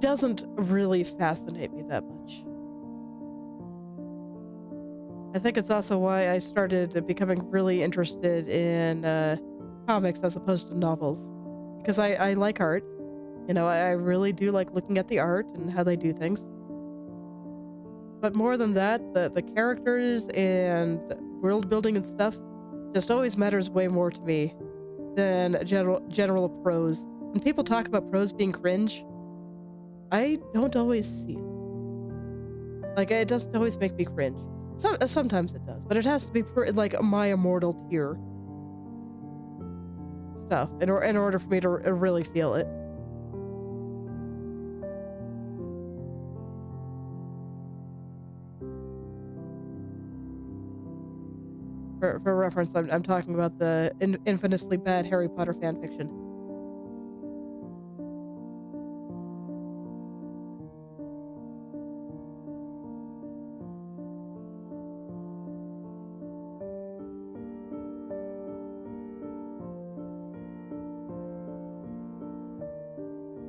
doesn't really fascinate me that much. I think it's also why I started becoming really interested in comics as opposed to novels. Because I like art. You know, I really do like looking at the art and how they do things. But more than that, the characters and world building and stuff just always matters way more to me than general prose. When people talk about prose being cringe, I don't always see it. Like, it doesn't always make me cringe. Sometimes it does, but it has to be like my immortal tier stuff in order for me to really feel it. For reference, I'm talking about the infamously bad Harry Potter fanfiction.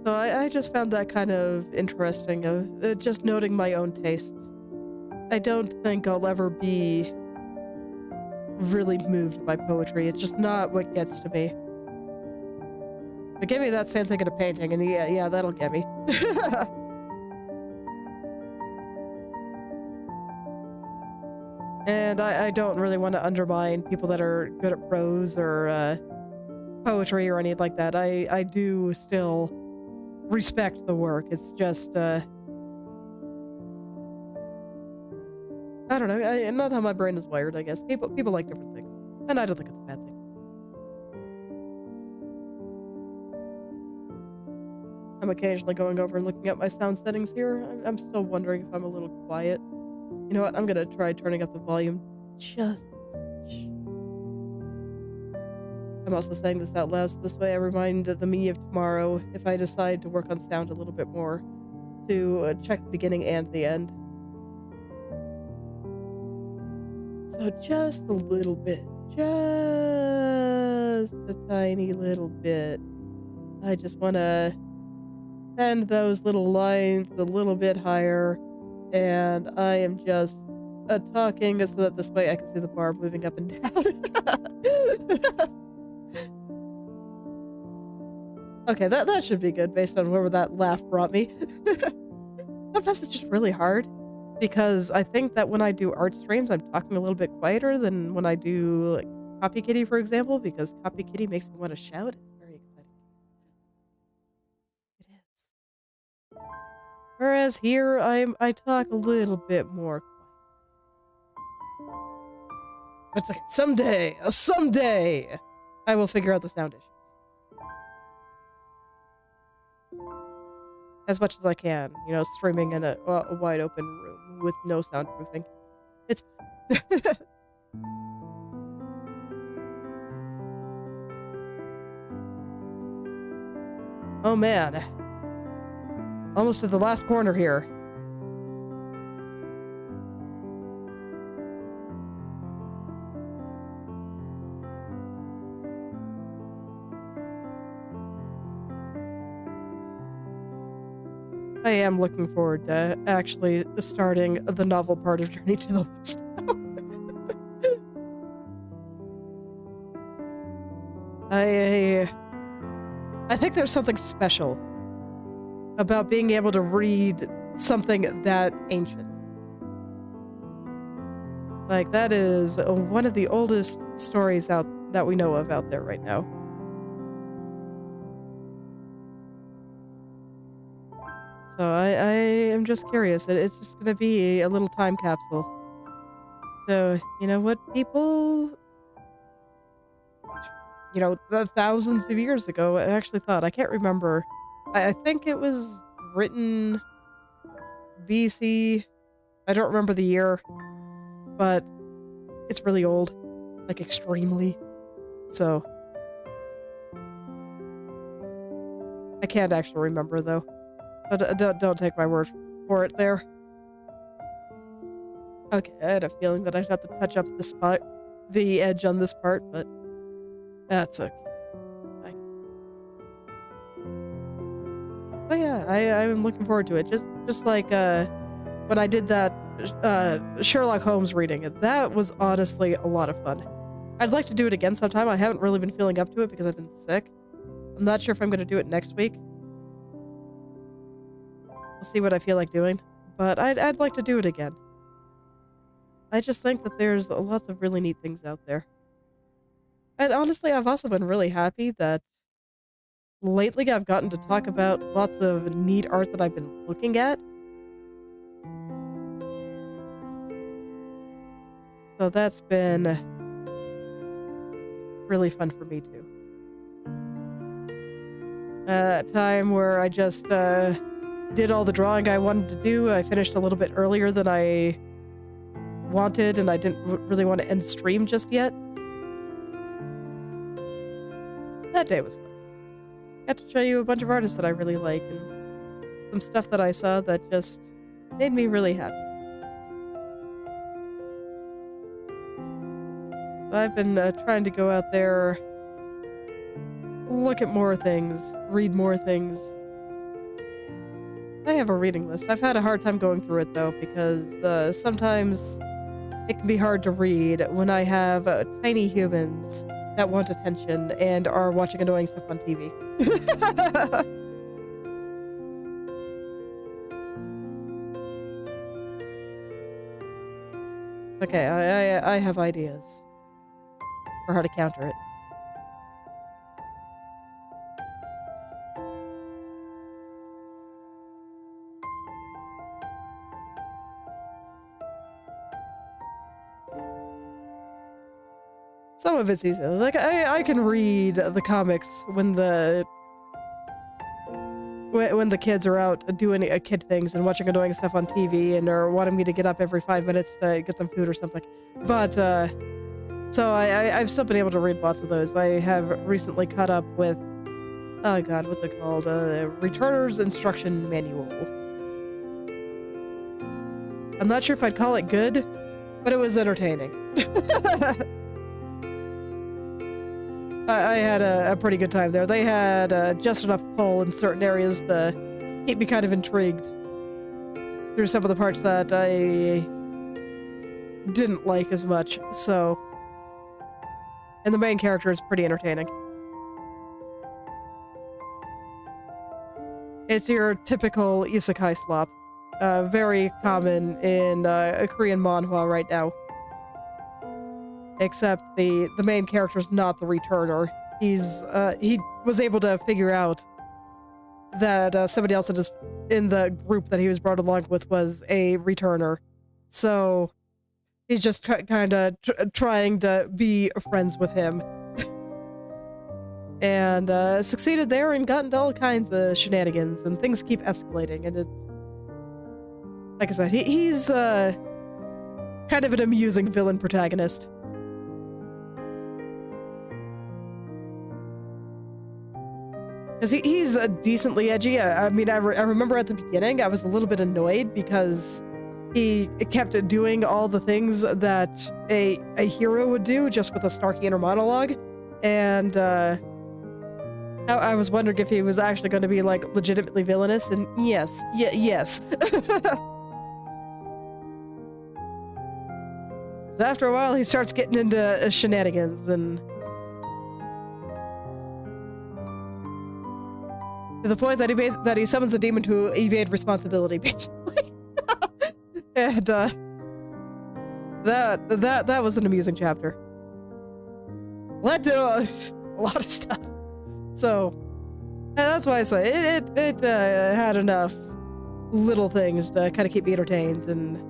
So I just found that kind of interesting, of just noting my own tastes. I don't think I'll ever be really moved by poetry. It's just not what gets to me. But give me that same thing in a painting, and yeah, that'll get me. And I don't really want to undermine people that are good at prose or poetry or anything like that. I do still respect the work. It's just, I don't know, not how my brain is wired, I guess. People like different things, and I don't think it's a bad thing. I'm occasionally going over and looking at my sound settings here. I'm still wondering if I'm a little quiet. You know what? I'm gonna try turning up the volume just a touch. I'm also saying this out loud, so this way I remind the me of tomorrow, if I decide to work on sound a little bit more, to check the beginning and the end. So just a little bit. Just a tiny little bit. I just want to send those little lines a little bit higher, and I am just talking so that this way I can see the bar moving up and down. Okay, that should be good based on wherever that laugh brought me. Sometimes it's just really hard because I think that when I do art streams, I'm talking a little bit quieter than when I do like Copy Kitty, for example, because Copy Kitty makes me want to shout. It's very exciting. It is. Whereas here, I talk a little bit more quiet. But it's okay. Someday, I will figure out the sound issues. As much as I can, you know, streaming in a wide open room with no soundproofing. It's Oh man. Almost at the last corner here. I am looking forward to actually starting the novel part of Journey to the West. I think there's something special about being able to read something that ancient. Like, that is one of the oldest stories that we know of out there right now. So I am just curious. It's just going to be a little time capsule. So, you know what, people, you know, the thousands of years ago, I actually thought, I can't remember. I think it was written BC. I don't remember the year, but it's really old, like extremely. So I can't actually remember though. But don't take my word for it there. Okay, I had a feeling that I'd have to touch up the edge on this part, but that's okay. But yeah, I'm looking forward to it. Just like when I did that Sherlock Holmes reading, that was honestly a lot of fun. I'd like to do it again sometime. I haven't really been feeling up to it because I've been sick. I'm not sure if I'm going to do it next week. We'll see what I feel like doing, but I'd like to do it again. I just think that there's lots of really neat things out there. And honestly, I've also been really happy that lately I've gotten to talk about lots of neat art that I've been looking at. So that's been really fun for me too. A time where I just did all the drawing I wanted to do. I finished a little bit earlier than I wanted, and I didn't really want to end stream just yet. That day was fun. Got to show you a bunch of artists that I really like, and some stuff that I saw that just made me really happy. I've been trying to go out there, look at more things, read more things. I have a reading list. I've had a hard time going through it, though, because sometimes it can be hard to read when I have tiny humans that want attention and are watching annoying stuff on TV. Okay, I have ideas for how to counter it. Some of it's easy. Like, I can read the comics when the kids are out doing kid things and watching annoying stuff on TV and are wanting me to get up every 5 minutes to get them food or something. But, so I've still been able to read lots of those. I have recently caught up with, oh god, what's it called? Returner's Instruction Manual. I'm not sure if I'd call it good, but it was entertaining. I had a pretty good time there. They had just enough pull in certain areas to keep me kind of intrigued through some of the parts that I didn't like as much, so... And the main character is pretty entertaining. It's your typical isekai slop. Very common in Korean manhwa right now. Except the main character is not the returner. He was able to figure out that somebody else in the group that he was brought along with was a returner. So he's just kind of trying to be friends with him. And succeeded there and got into all kinds of shenanigans, and things keep escalating, and like I said, he's kind of an amusing villain protagonist. Because he's decently edgy. I mean, I remember at the beginning, I was a little bit annoyed because he kept doing all the things that a hero would do just with a snarky inner monologue. And I was wondering if he was actually going to be, like, legitimately villainous. And yes. Yes. So after a while, he starts getting into shenanigans and... to the point that he summons a demon to evade responsibility, basically. And that was an amusing chapter. Led to a lot of stuff. So that's why I say it had enough little things to kind of keep me entertained and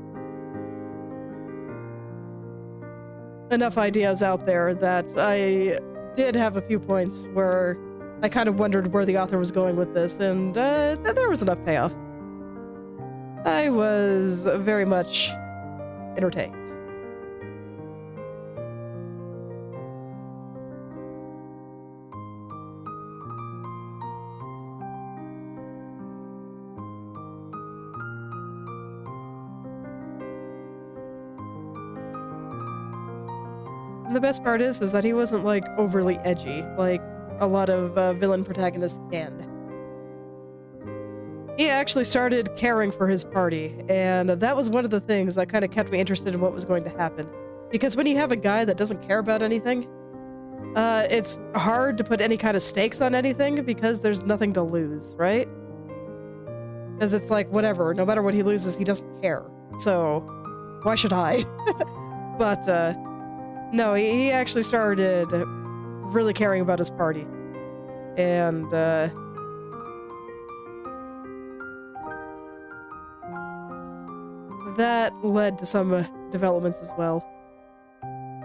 enough ideas out there that I did have a few points where I kind of wondered where the author was going with this, and there was enough payoff. I was very much entertained. And the best part is that he wasn't, like, overly edgy, like a lot of villain protagonists can. He actually started caring for his party, and that was one of the things that kind of kept me interested in what was going to happen. Because when you have a guy that doesn't care about anything, it's hard to put any kind of stakes on anything because there's nothing to lose, right? Because it's like, whatever, no matter what he loses, he doesn't care. So, why should I? But, no, he actually started really caring about his party. And, that led to some developments as well.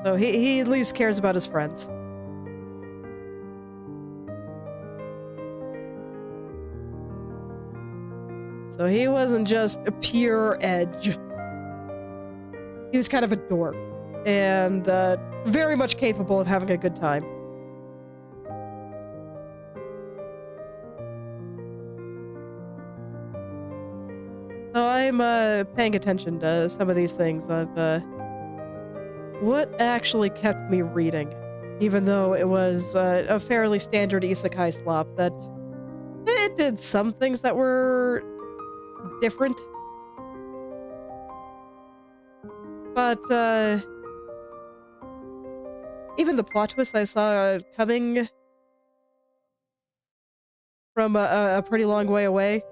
So he at least cares about his friends. So he wasn't just a pure edge. He was kind of a dork. And very much capable of having a good time. So I'm paying attention to some of these things of what actually kept me reading, even though it was a fairly standard isekai slop that it did some things that were different. But even the plot twist I saw coming from a pretty long way away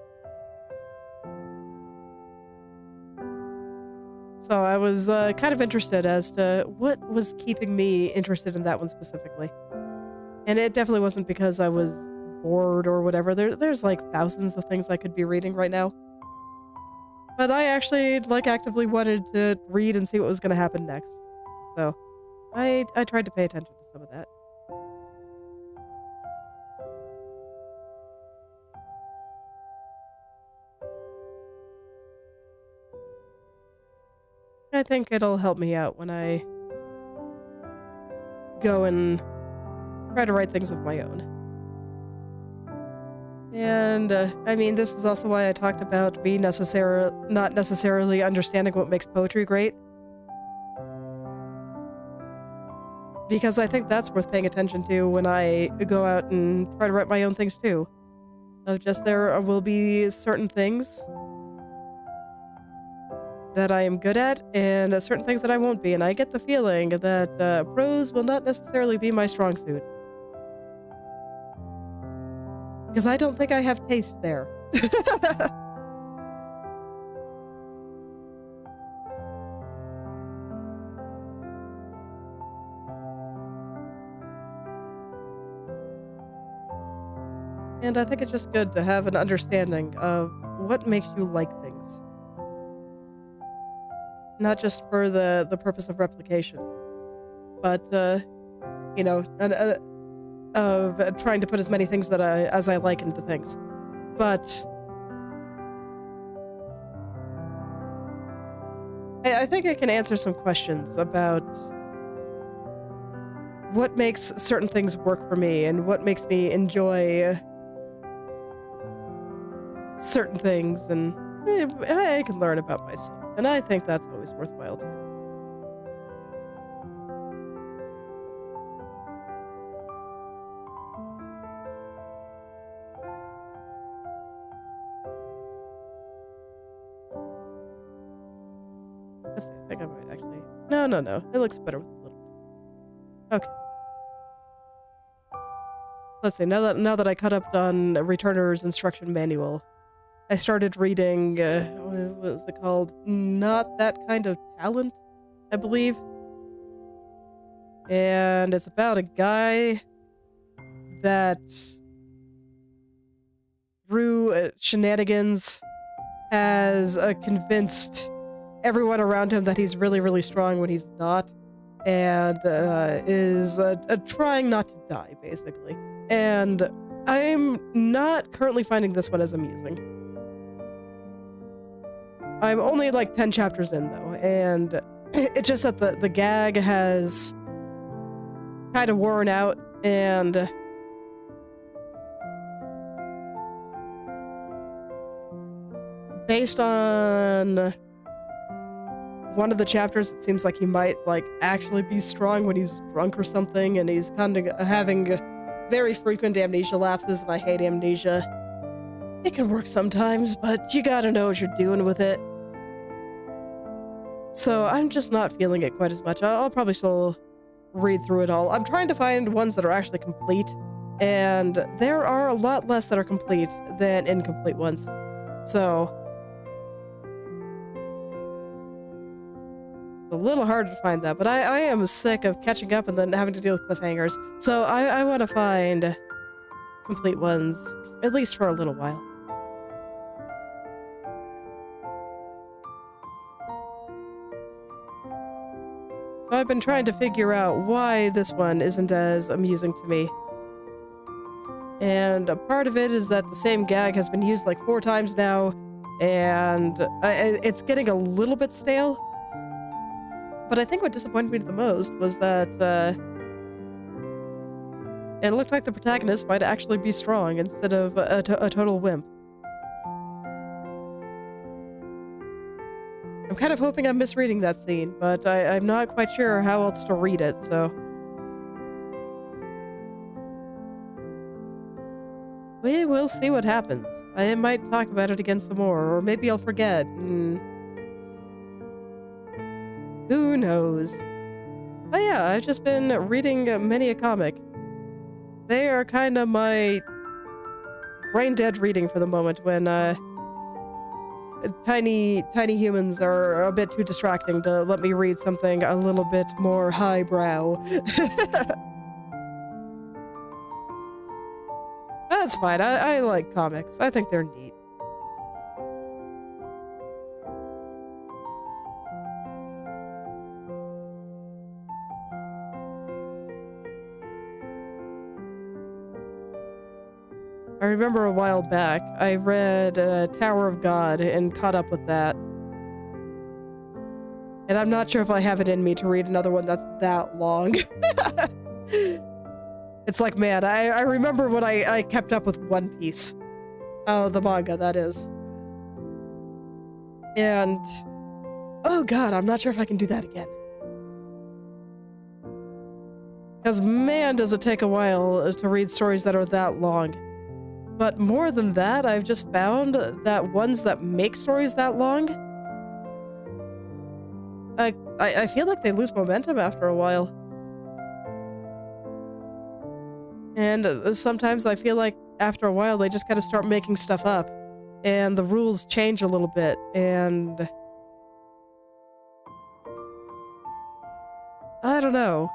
So I was kind of interested as to what was keeping me interested in that one specifically. And it definitely wasn't because I was bored or whatever. There's like thousands of things I could be reading right now. But I actually like actively wanted to read and see what was going to happen next. So I tried to pay attention to some of that. I think it'll help me out when I go and try to write things of my own. And, I mean, this is also why I talked about me not necessarily understanding what makes poetry great. Because I think that's worth paying attention to when I go out and try to write my own things too. Of just there will be certain things that I am good at and certain things that I won't be. And I get the feeling that prose will not necessarily be my strong suit. Because I don't think I have taste there. And I think it's just good to have an understanding of what makes you like things. Not just for the purpose of replication, but, you know, of trying to put as many things as I like into things. But I think I can answer some questions about what makes certain things work for me and what makes me enjoy certain things, and I can learn about myself, and I think that's always worthwhile too. Let's see, I think I might actually... No. It looks better with a little bit. Okay. Let's see, now that I caught up on Returner's instruction manual, I started reading, what was it called? Not That Kind of Talent, I believe. And it's about a guy that, through shenanigans, has convinced everyone around him that he's really, really strong when he's not, and is trying not to die, basically. And I'm not currently finding this one as amusing. I'm only like 10 chapters in, though, and it's just that the gag has kind of worn out, and based on one of the chapters, it seems like he might like actually be strong when he's drunk or something, and he's kind of having very frequent amnesia lapses, and I hate amnesia. It can work sometimes, but you gotta know what you're doing with it. So I'm just not feeling it quite as much. I'll probably still read through it all. I'm trying to find ones that are actually complete, and there are a lot less that are complete than incomplete ones. So it's a little hard to find that, but I am sick of catching up and then having to deal with cliffhangers. So I want to find complete ones, at least for a little while. So I've been trying to figure out why this one isn't as amusing to me. And a part of it is that the same gag has been used like 4 times now, and it's getting a little bit stale. But I think what disappointed me the most was that it looked like the protagonist might actually be strong instead of a total wimp. I'm kind of hoping I'm misreading that scene, but I'm not quite sure how else to read it, so... we will see what happens. I might talk about it again some more, or maybe I'll forget. Who knows? But yeah, I've just been reading many a comic. They are kind of my brain-dead reading for the moment when tiny humans are a bit too distracting to let me read something a little bit more highbrow. That's fine. I like comics. I think they're neat. I remember a while back, I read Tower of God and caught up with that. And I'm not sure if I have it in me to read another one that's that long. It's like, man, I remember when I kept up with One Piece. Oh, the manga, that is. And, oh god, I'm not sure if I can do that again. Because man, does it take a while to read stories that are that long. But more than that, I've just found that ones that make stories that long, I feel like they lose momentum after a while. And sometimes I feel like after a while they just gotta start making stuff up. And the rules change a little bit, and I don't know.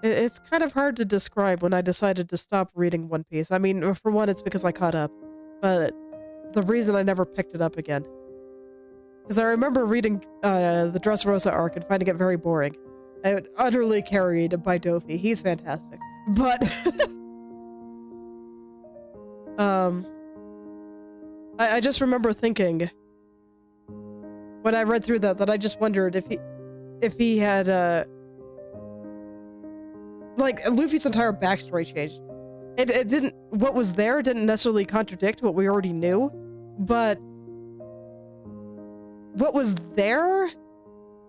It's kind of hard to describe when I decided to stop reading One Piece. I mean, for one, it's because I caught up, but the reason I never picked it up again. Because I remember reading the Dressrosa arc and finding it very boring. I was utterly carried by Dofi. He's fantastic. But I just remember thinking when I read through that I just wondered if he had like Luffy's entire backstory changed. It didn't, what was there didn't necessarily contradict what we already knew, but what was there,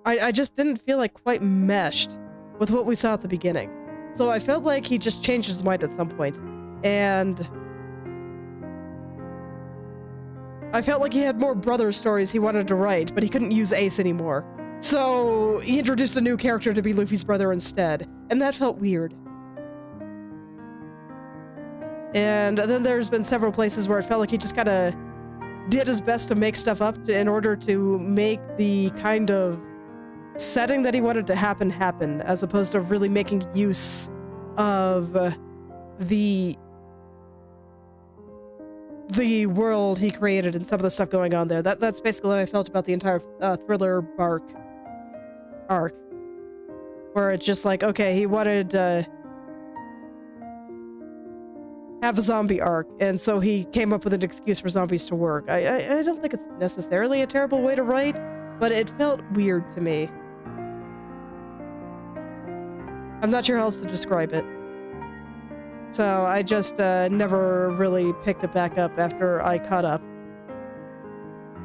I just didn't feel like quite meshed with what we saw at the beginning. So I felt like he just changed his mind at some point, and I felt like he had more brother stories he wanted to write, but he couldn't use Ace anymore. So he introduced a new character to be Luffy's brother instead, and that felt weird. And then there's been several places where it felt like he just kind of did his best to make stuff up in order to make the kind of setting that he wanted to happen, as opposed to really making use of the world he created and some of the stuff going on there. That's basically how I felt about the entire Thriller arc, where it's just like, okay, he wanted to have a zombie arc, and so he came up with an excuse for zombies to work. I don't think it's necessarily a terrible way to write, but it felt weird to me. I'm not sure how else to describe it. So I just never really picked it back up after I caught up.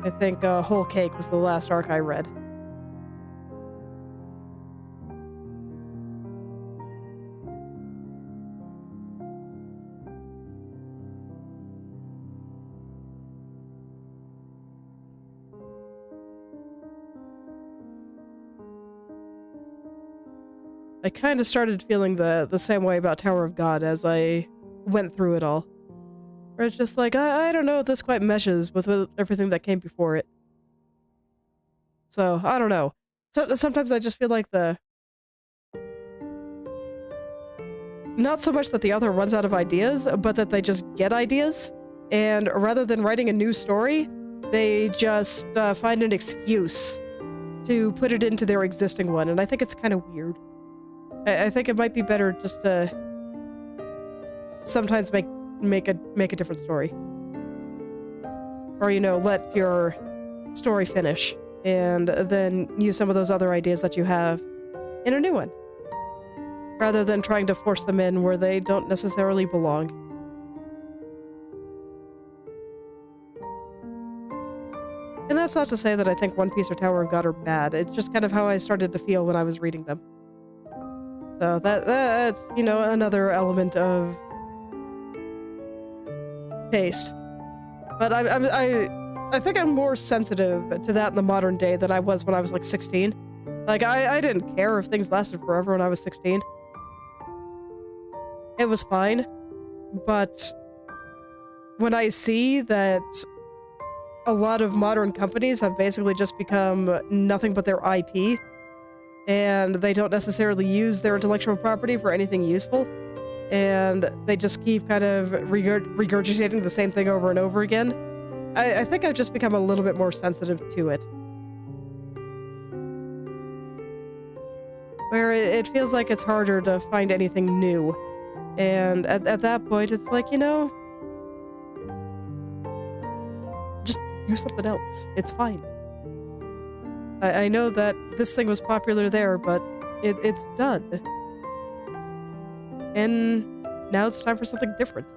I think Whole Cake was the last arc I read. I kind of started feeling the same way about Tower of God as I went through it all. Where it's just like, I don't know if this quite meshes with everything that came before it. So, I don't know. So, sometimes I just feel like not so much that the author runs out of ideas, but that they just get ideas, and rather than writing a new story, they just find an excuse to put it into their existing one, and I think it's kind of weird. I think it might be better just to sometimes make a different story. Or, you know, let your story finish and then use some of those other ideas that you have in a new one, rather than trying to force them in where they don't necessarily belong. And that's not to say that I think One Piece or Tower of God are bad. It's just kind of how I started to feel when I was reading them. So that's, you know, another element of taste. But I think I'm more sensitive to that in the modern day than I was when I was like 16. Like, I didn't care if things lasted forever when I was 16. it was fine. But when I see that a lot of modern companies have basically just become nothing but their IP, and they don't necessarily use their intellectual property for anything useful, and they just keep kind of regurgitating the same thing over and over again, I think I've just become a little bit more sensitive to it. Where it feels like it's harder to find anything new. And at that point, it's like, just do something else. It's fine. I know that this thing was popular there, but it's done. And now it's time for something different.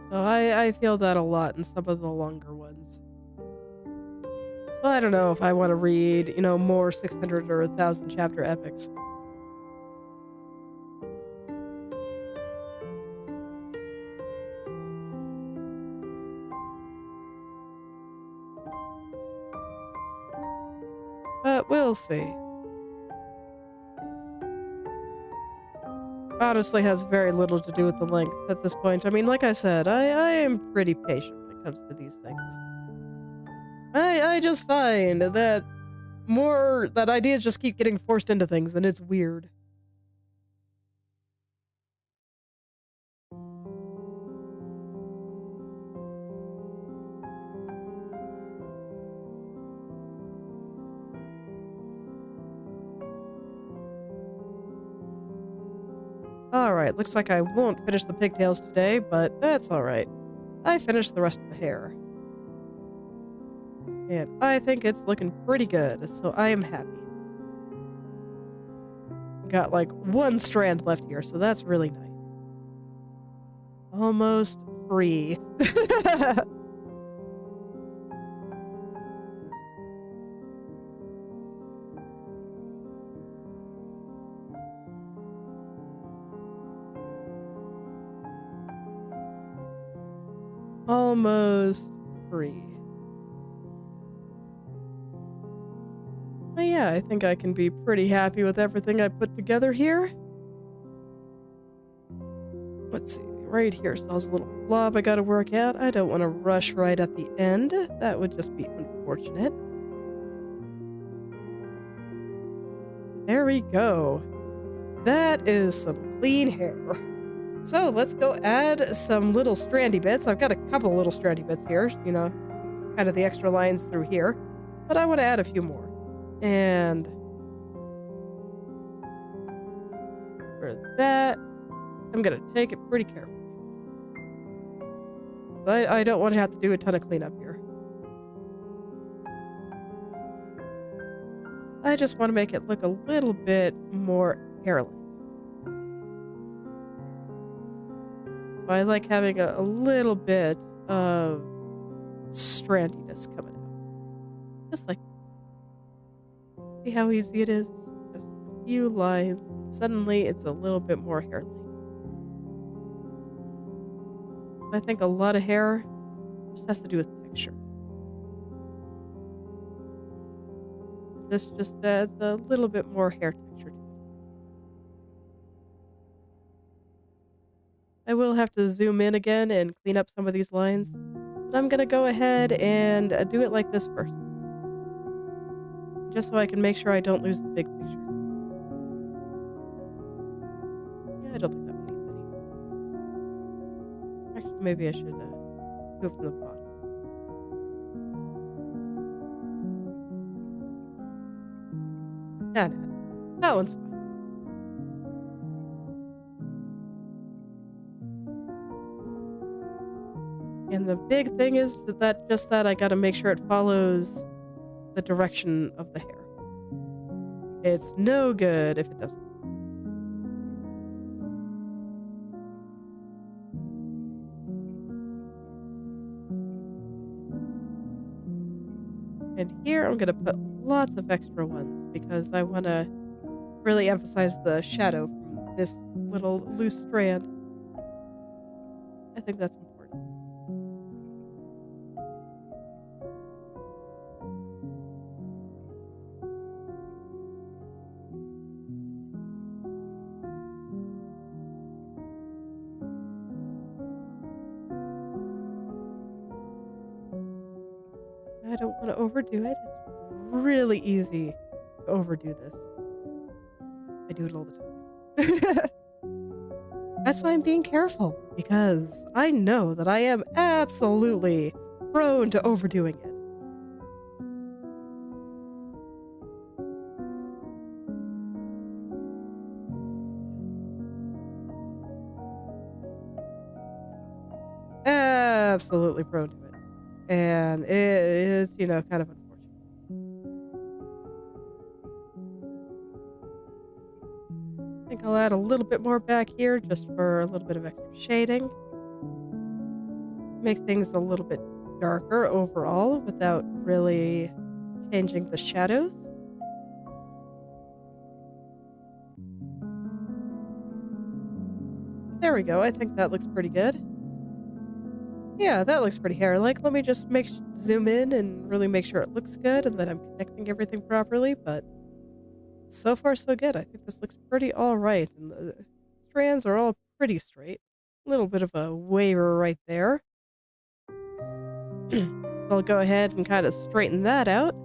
So I feel that a lot in some of the longer ones. So I don't know if I want to read, more 600 or 1,000 chapter epics. But we'll see. Honestly has very little to do with the length at this point. I mean, like I said, I am pretty patient when it comes to these things. I just find that that ideas just keep getting forced into things, and it's weird. Alright, looks like I won't finish the pigtails today, but that's alright. I finished the rest of the hair. And I think it's looking pretty good, so I am happy. Got like one strand left here, so that's really nice. Almost free. Almost free. But yeah, I think I can be pretty happy with everything I put together here. Let's see, right here still has a little blob I gotta work out. I don't want to rush right at the end. That would just be unfortunate. There we go. That is some clean hair. So let's go add some little strandy bits. I've got a couple little strandy bits here, kind of the extra lines through here. But I want to add a few more. And for that, I'm going to take it pretty carefully. I don't want to have to do a ton of cleanup here. I just want to make it look a little bit more hair-like. So I like having a little bit of strandiness coming out. Just like this. See how easy it is? Just a few lines, and suddenly it's a little bit more hair-like. I think a lot of hair just has to do with texture. This just adds a little bit more hair texture to it. I will have to zoom in again and clean up some of these lines, but I'm gonna go ahead and do it like this first. Just so I can make sure I don't lose the big picture. Yeah, I don't think that one needs any. Actually, maybe I should do it from the bottom. No. That one's fine. And the big thing is that I gotta make sure it follows the direction of the hair. It's no good if it doesn't. And here I'm gonna put lots of extra ones because I want to really emphasize the shadow from this little loose strand. I think that's important. I don't want to overdo it. It's really easy to overdo this. I do it all the time. That's why I'm being careful, because I know that I am absolutely prone to overdoing it. Absolutely prone to it. And it is, kind of unfortunate. I think I'll add a little bit more back here just for a little bit of extra shading. Make things a little bit darker overall without really changing the shadows. There we go. I think that looks pretty good. Yeah, that looks pretty hair-like. Let me just zoom in and really make sure it looks good and that I'm connecting everything properly, but so far so good. I think this looks pretty alright, and the strands are all pretty straight. A little bit of a waver right there. So I'll go ahead and kind of straighten that out.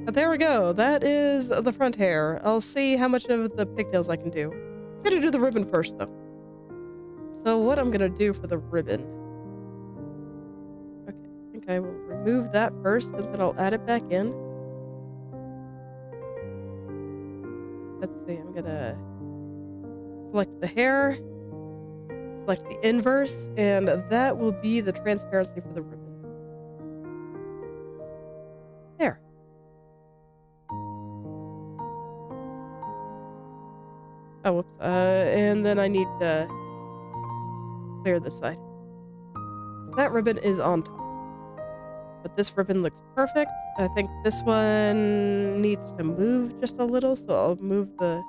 But there we go. That is the front hair. I'll see how much of the pigtails I can do. I'm gonna do the ribbon first, though. So what I'm gonna do for the ribbon... Okay, I think I will remove that first, and then I'll add it back in. Let's see, I'm gonna select the hair, select the inverse, and that will be the transparency for the ribbon. There. Oh, whoops. And then I need to clear this side. So that ribbon is on top. But this ribbon looks perfect. I think this one needs to move just a little, so I'll move the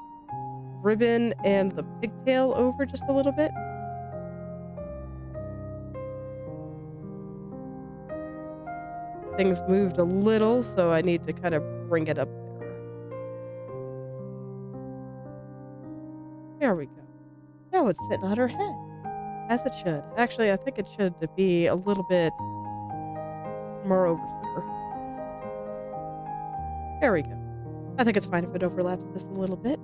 ribbon and the pigtail over just a little bit. Things moved a little, so I need to kind of bring it up there. There we go. Now it's sitting on her head, as it should. Actually, I think it should be a little bit more over here. There we go. I think it's fine if it overlaps this a little bit.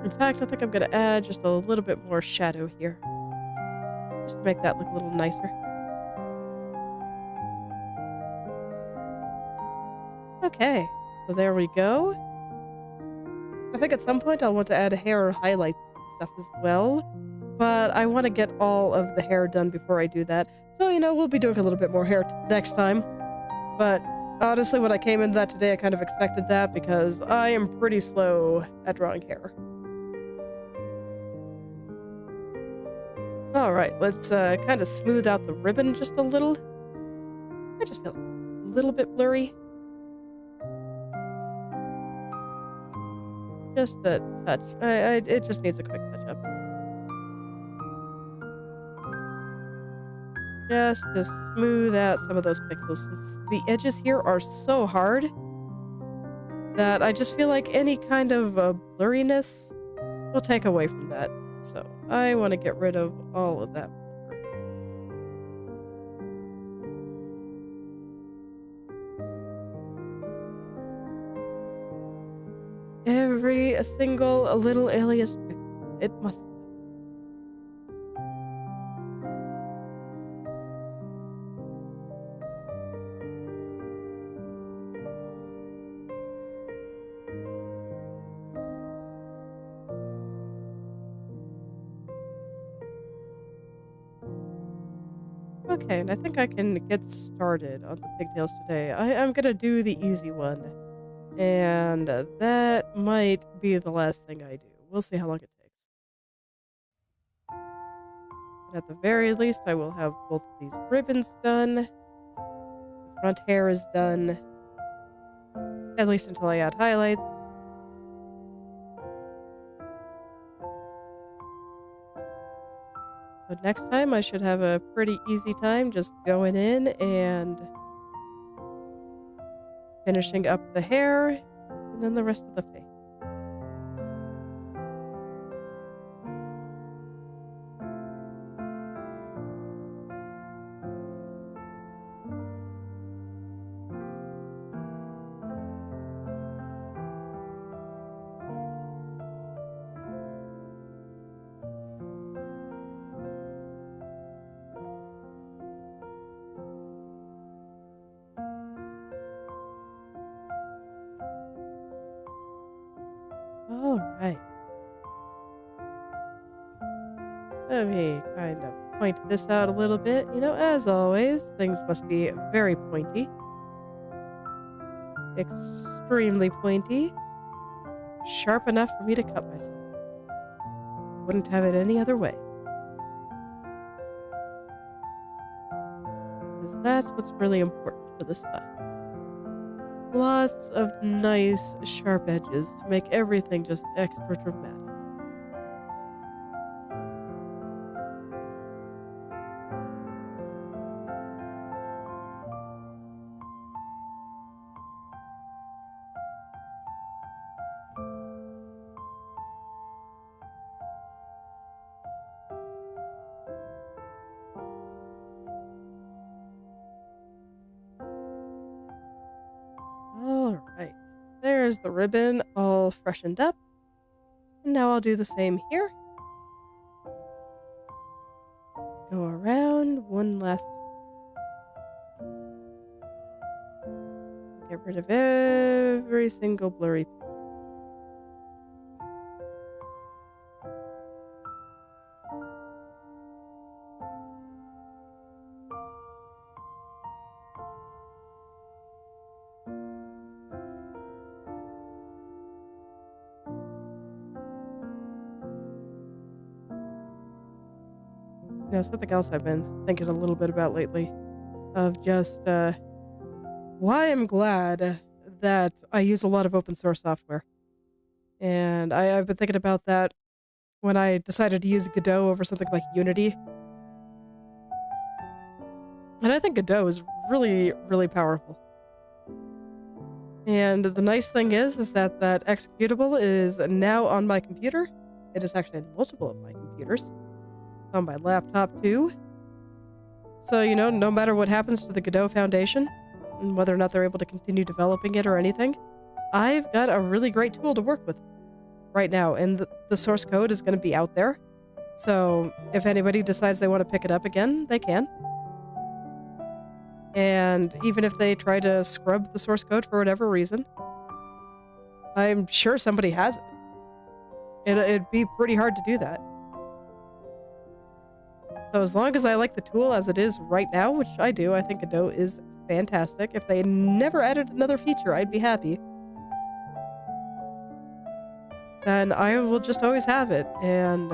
In fact, I think I'm going to add just a little bit more shadow here, just to make that look a little nicer. Okay, so there we go. I think at some point I'll want to add hair highlights and stuff as well, but I want to get all of the hair done before I do that. So, we'll be doing a little bit more hair next time. But honestly, when I came into that today, I kind of expected that because I am pretty slow at drawing hair. All right, let's kind of smooth out the ribbon just a little. I just feel like it's a little bit blurry. Just a touch. It just needs a quick touch up. Just to smooth out some of those pixels, since the edges here are so hard that I just feel like any kind of blurriness will take away from that. So I want to get rid of all of that. Every single little alias pixel. It must. Okay, and I think I can get started on the pigtails today. I'm gonna do the easy one. And that might be the last thing I do. We'll see how long it takes. But at the very least, I will have both of these ribbons done. The front hair is done. At least until I add highlights. So next time I should have a pretty easy time just going in and finishing up the hair and then the rest of the face. All right. Let me kind of point this out a little bit. You know, as always, things must be very pointy. Extremely pointy. Sharp enough for me to cut myself. I wouldn't have it any other way. Because that's what's really important for this style. Lots of nice sharp edges to make everything just extra dramatic. All right, there's the ribbon all freshened up. And now I'll do the same here. Go around one last. Get rid of every single blurry piece. You know, something else I've been thinking a little bit about lately of just why I'm glad that I use a lot of open source software. And I've been thinking about that when I decided to use Godot over something like Unity. And I think Godot is really, really powerful. And the nice thing is that that executable is now on my computer. It is actually on multiple of my computers. On my laptop too. So, you know, no matter what happens to the Godot Foundation, and whether or not they're able to continue developing it or anything, I've got a really great tool to work with right now, and the source code is going to be out there. So if anybody decides they want to pick it up again, they can. And even if they try to scrub the source code for whatever reason, I'm sure somebody has it. It'd be pretty hard to do that. So as long as I like the tool as it is right now, which I do, I think Godot is fantastic. If they never added another feature, I'd be happy. Then I will just always have it, and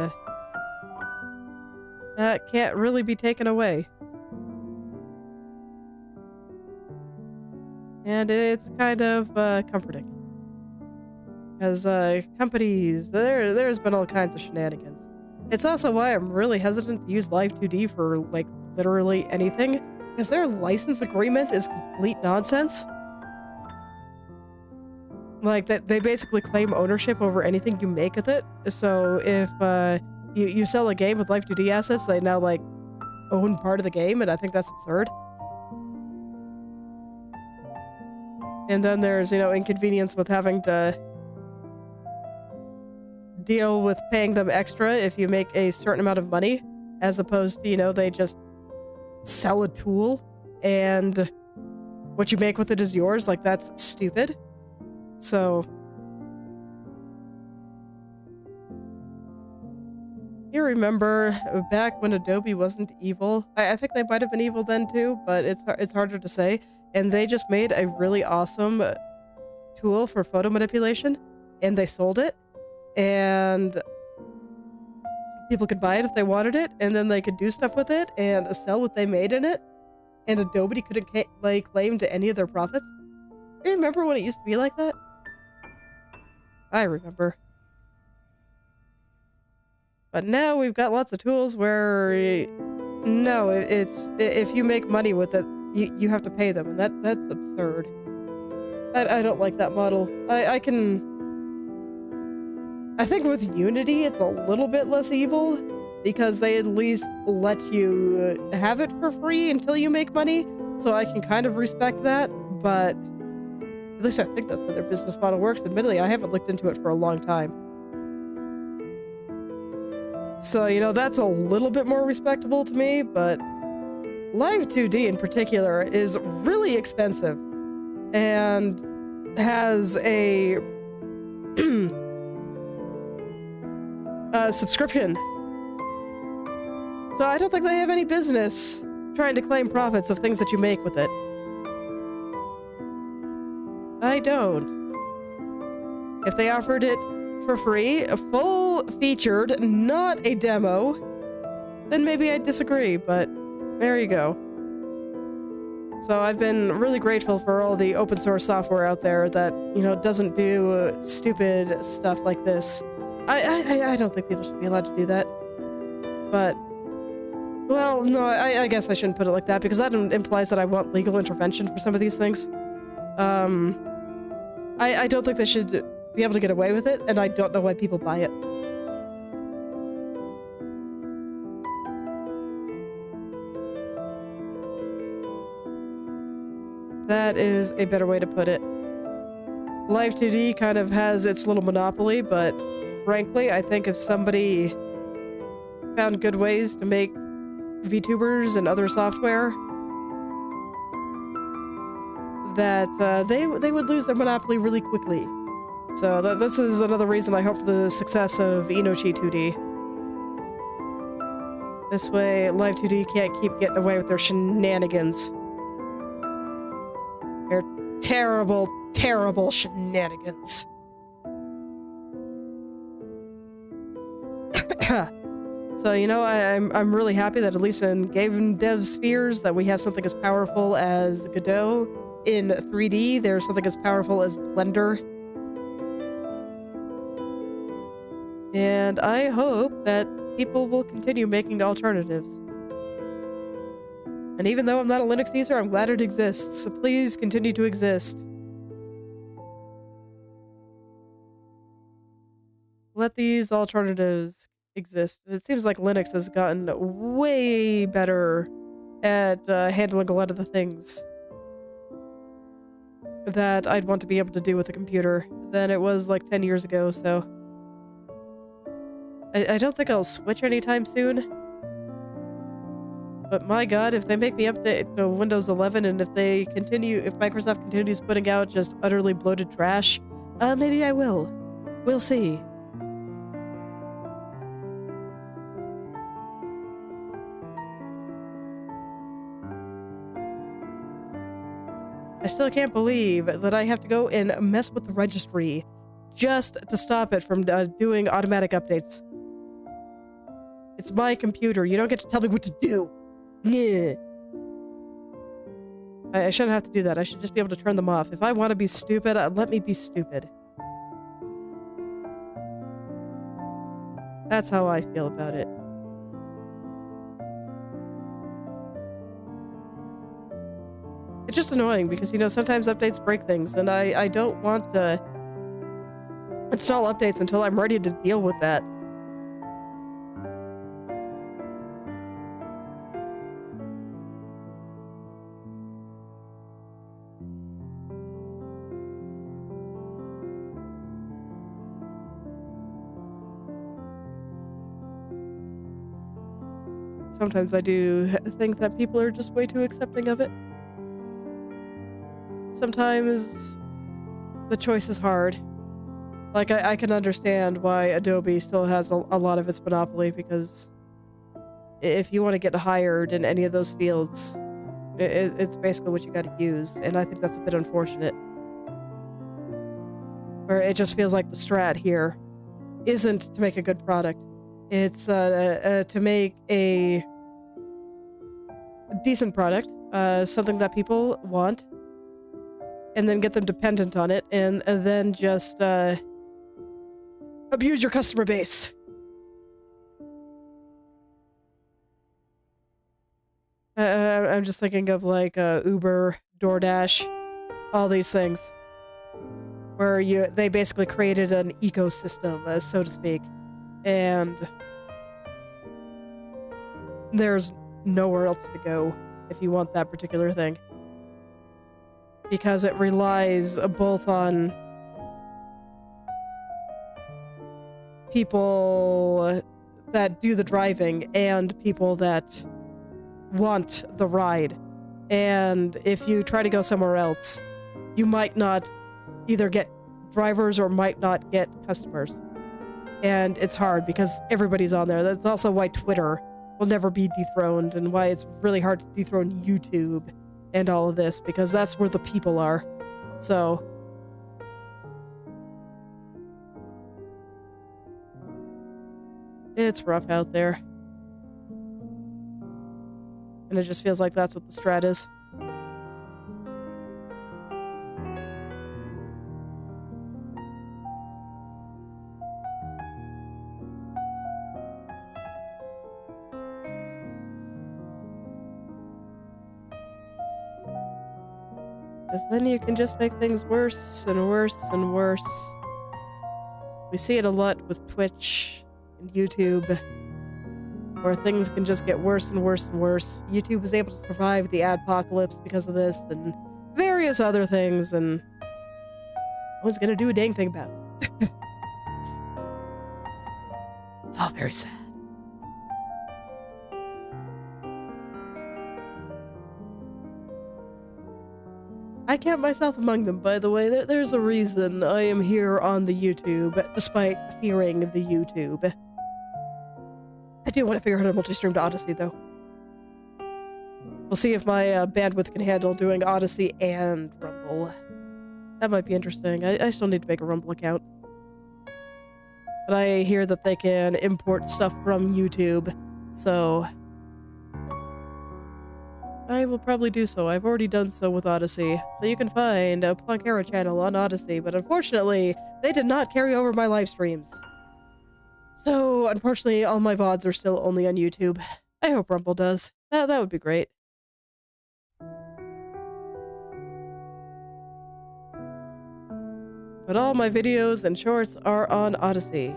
that can't really be taken away. And it's kind of comforting. Because companies, there's been all kinds of shenanigans. It's also why I'm really hesitant to use Live 2D for, like, literally anything, because their license agreement is complete nonsense. Like, they basically claim ownership over anything you make with it. So if you sell a game with Live 2D assets, they now, like, own part of the game, and I think that's absurd. And then there's, you know, inconvenience with having to deal with paying them extra if you make a certain amount of money, as opposed to, you know, they just sell a tool and what you make with it is yours. Like, that's stupid. So you remember back when Adobe wasn't evil? I think they might have been evil then too, but it's harder to say. And they just made a really awesome tool for photo manipulation, and they sold it. And people could buy it if they wanted it, and then they could do stuff with it and sell what they made in it, and Adobe couldn't claim to any of their profits. You remember when it used to be like that? I remember. But now we've got lots of tools where, no, if you make money with it, you have to pay them, and that's absurd. I don't like that model. I think with Unity, it's a little bit less evil, because they at least let you have it for free until you make money, so I can kind of respect that, but at least I think that's how their business model works. Admittedly, I haven't looked into it for a long time. So, you know, that's a little bit more respectable to me, but Live 2D in particular is really expensive and has a subscription. So I don't think they have any business trying to claim profits of things that you make with it. I don't. If they offered it for free, a full featured, not a demo, then maybe I'd disagree, but there you go. So I've been really grateful for all the open source software out there that, you know, doesn't do stupid stuff like this. I don't think people should be allowed to do that. But, well, no, I guess I shouldn't put it like that, because that implies that I want legal intervention for some of these things. I don't think they should be able to get away with it, and I don't know why people buy it. That is a better way to put it. Live 2D kind of has its little monopoly, but frankly, I think if somebody found good ways to make VTubers and other software, that they would lose their monopoly really quickly. So this is another reason I hope for the success of Inochi 2D. This way, Live 2D can't keep getting away with their shenanigans. They're terrible, terrible shenanigans. So, you know, I'm really happy that at least in game dev spheres that we have something as powerful as Godot. In 3D, there's something as powerful as Blender. And I hope that people will continue making alternatives. And even though I'm not a Linux user, I'm glad it exists, so please continue to exist. Let these alternatives exist. It seems like Linux has gotten way better at handling a lot of the things that I'd want to be able to do with a computer than it was like 10 years ago, so I don't think I'll switch anytime soon. But my god, if they make me update to Windows 11 and if Microsoft continues putting out just utterly bloated trash, maybe I will. We'll see. I still can't believe that I have to go and mess with the registry just to stop it from doing automatic updates. It's my computer. You don't get to tell me what to do. Yeah. I shouldn't have to do that. I should just be able to turn them off. If I want to be stupid, let me be stupid. That's how I feel about it. It's just annoying because, you know, sometimes updates break things, and I don't want to install updates until I'm ready to deal with that. Sometimes I do think that people are just way too accepting of it. Sometimes the choice is hard. Like, I can understand why Adobe still has a lot of its monopoly, because if you want to get hired in any of those fields, it's basically what you got to use, and I think that's a bit unfortunate. Where it just feels like the strat here isn't to make a good product. It's to make a decent product, something that people want, and then get them dependent on it, and then just abuse your customer base. I'm just thinking of like Uber, DoorDash, all these things, where they basically created an ecosystem, so to speak, and there's nowhere else to go if you want that particular thing, because it relies both on people that do the driving and people that want the ride. And if you try to go somewhere else, you might not either get drivers or might not get customers. And it's hard because everybody's on there. That's also why Twitter will never be dethroned, and why it's really hard to dethrone YouTube and all of this, because that's where the people are. So it's rough out there. And it just feels like that's what the strat is. Because then you can just make things worse and worse and worse. We see it a lot with Twitch and YouTube, where things can just get worse and worse and worse. YouTube was able to survive the adpocalypse because of this, and various other things, and no one's gonna do a dang thing about it. It's all very sad. I count myself among them, by the way. There's a reason I am here on the YouTube, despite fearing the YouTube. I do want to figure out a multi-stream to Odyssey, though. We'll see if my bandwidth can handle doing Odyssey and Rumble. That might be interesting. I still need to make a Rumble account. But I hear that they can import stuff from YouTube, so I will probably do so. I've already done so with Odyssey. So you can find a Planckera channel on Odyssey, but unfortunately, they did not carry over my live streams. So, unfortunately, all my VODs are still only on YouTube. I hope Rumble does. That would be great. But all my videos and shorts are on Odyssey.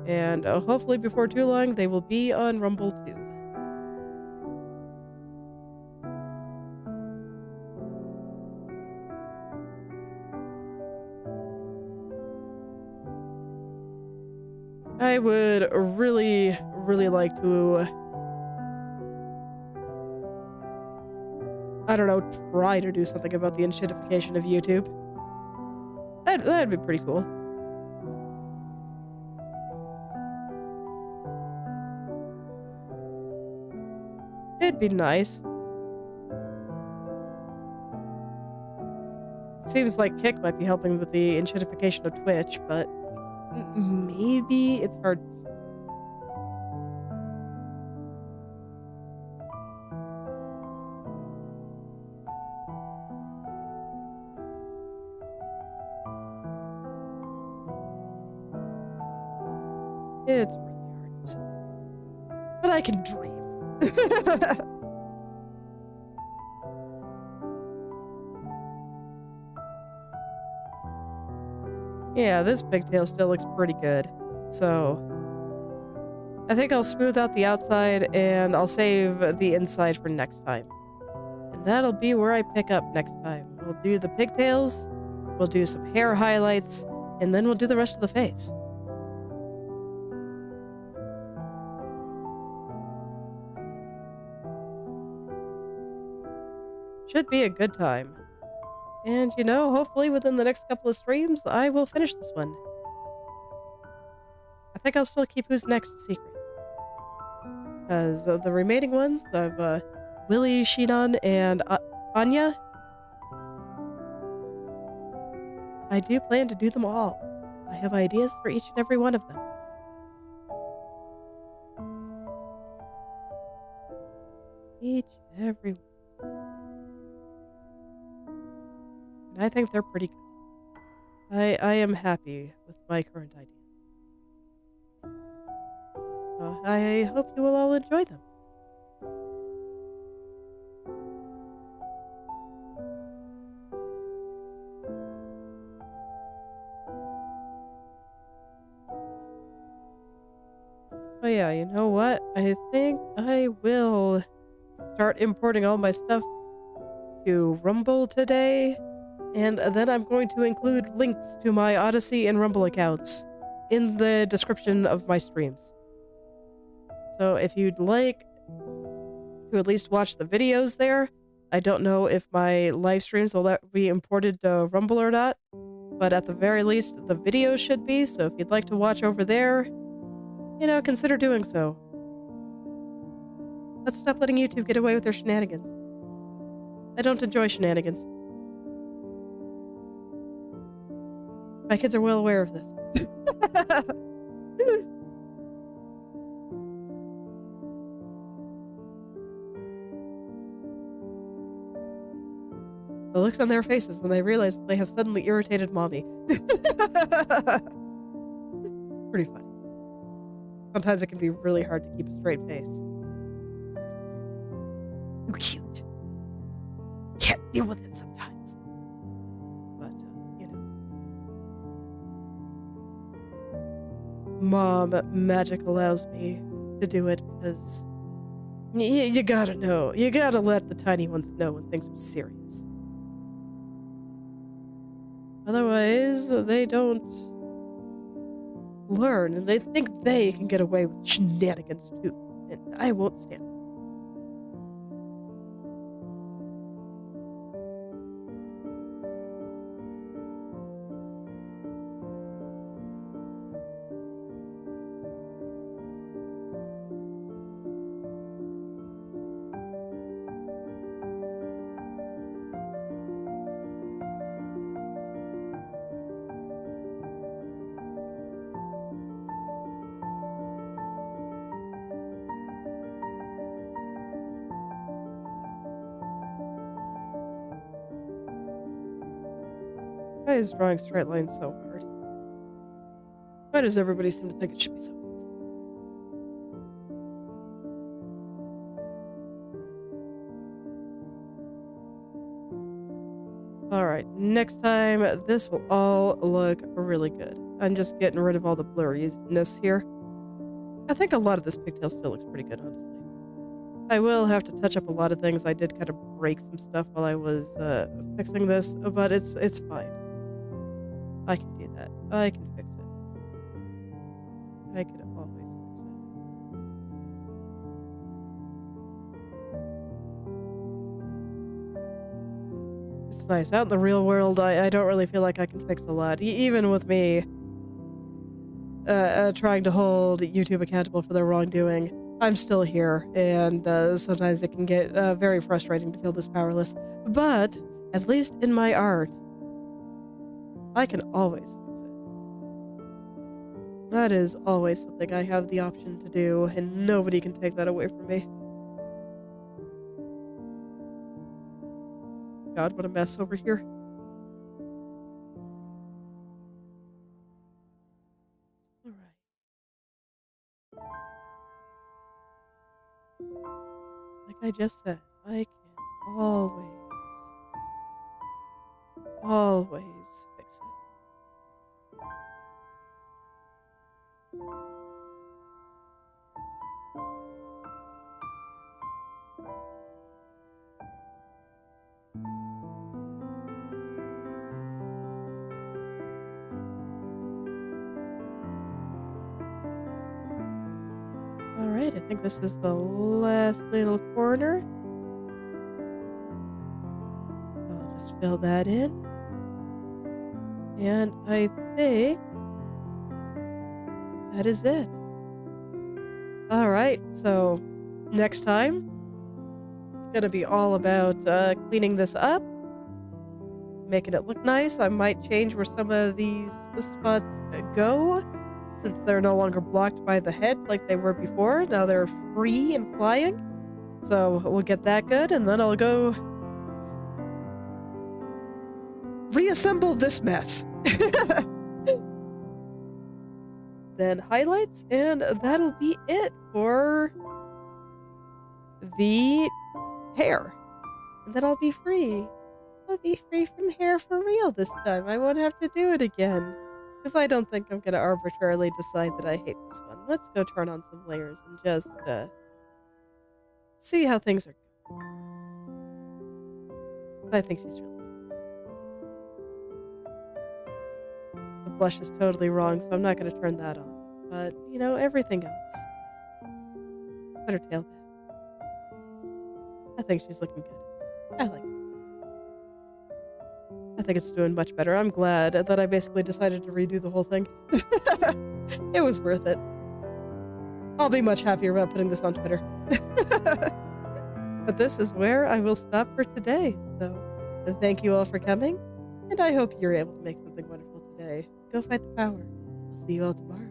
And hopefully before too long, they will be on Rumble too. I would really, really like to, I don't know, try to do something about the enshittification of YouTube. That'd be pretty cool. It'd be nice. Seems like Kick might be helping with the enshittification of Twitch, but maybe it's hard to say. It's really hard to say. But I can dream. Yeah, this pigtail still looks pretty good. So I think I'll smooth out the outside and I'll save the inside for next time. And that'll be where I pick up next time. We'll do the pigtails, we'll do some hair highlights, and then we'll do the rest of the face. Should be a good time. And, you know, hopefully within the next couple of streams, I will finish this one. I think I'll still keep Who's Next a secret. Because the remaining ones of Willie, Shinon, and Anya, I do plan to do them all. I have ideas for each and every one of them. Each and every one. And I think they're pretty good. I am happy with my current ideas. So I hope you will all enjoy them. Oh yeah, you know what? I think I will start importing all my stuff to Rumble today, and then I'm going to include links to my Odyssey and Rumble accounts in the description of my streams. So if you'd like to at least watch the videos there, I don't know if my live streams will be imported to Rumble or not, but at the very least, the videos should be, so if you'd like to watch over there, you know, consider doing so. Let's stop letting YouTube get away with their shenanigans. I don't enjoy shenanigans. My kids are well aware of this. The looks on their faces when they realize they have suddenly irritated mommy. Pretty funny. Sometimes it can be really hard to keep a straight face. You're cute. Can't deal with it sometimes. But, you know. Mom magic allows me to do it because you gotta know. You gotta let the tiny ones know when things are serious. Otherwise, they don't learn, and they think they can get away with shenanigans too, and I won't stand it. Why is drawing straight lines so hard? Why does everybody seem to think it should be so easy? Alright, next time this will all look really good. I'm just getting rid of all the blurriness here. I think a lot of this pigtail still looks pretty good, honestly. I will have to touch up a lot of things. I did kind of break some stuff while I was fixing this, but it's fine. I can do that. I can fix it. I can always fix it. It's nice. Out in the real world, I don't really feel like I can fix a lot. Even with me trying to hold YouTube accountable for their wrongdoing, I'm still here, and sometimes it can get very frustrating to feel this powerless. But, at least in my art, I can always fix it. That is always something I have the option to do, and nobody can take that away from me. God, what a mess over here. Alright. Like I just said, I can always fix it. Alright, I think this is the last little corner. So I'll just fill that in. And I think that is it. Alright, so next time, it's gonna be all about cleaning this up, making it look nice. I might change where some of these spots go, since they're no longer blocked by the head like they were before. Now they're free and flying. So we'll get that good, and then I'll go reassemble this mess. Then highlights, and that'll be it for the hair. And then I'll be free. I'll be free from hair for real this time. I won't have to do it again. Because I don't think I'm going to arbitrarily decide that I hate this one. Let's go turn on some layers and just, see how things are going. I think she's really cute. The blush is totally wrong, so I'm not going to turn that on. But, you know, everything else. Put her tail back. I think she's looking good. I like this. I think it's doing much better. I'm glad that I basically decided to redo the whole thing. It was worth it. I'll be much happier about putting this on Twitter. But this is where I will stop for today. So thank you all for coming, and I hope you're able to make something wonderful today. Go fight the power. I'll see you all tomorrow.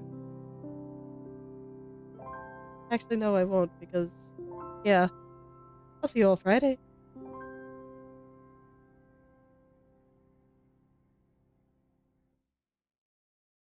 Actually, no, I won't, because, yeah, I'll see you all Friday.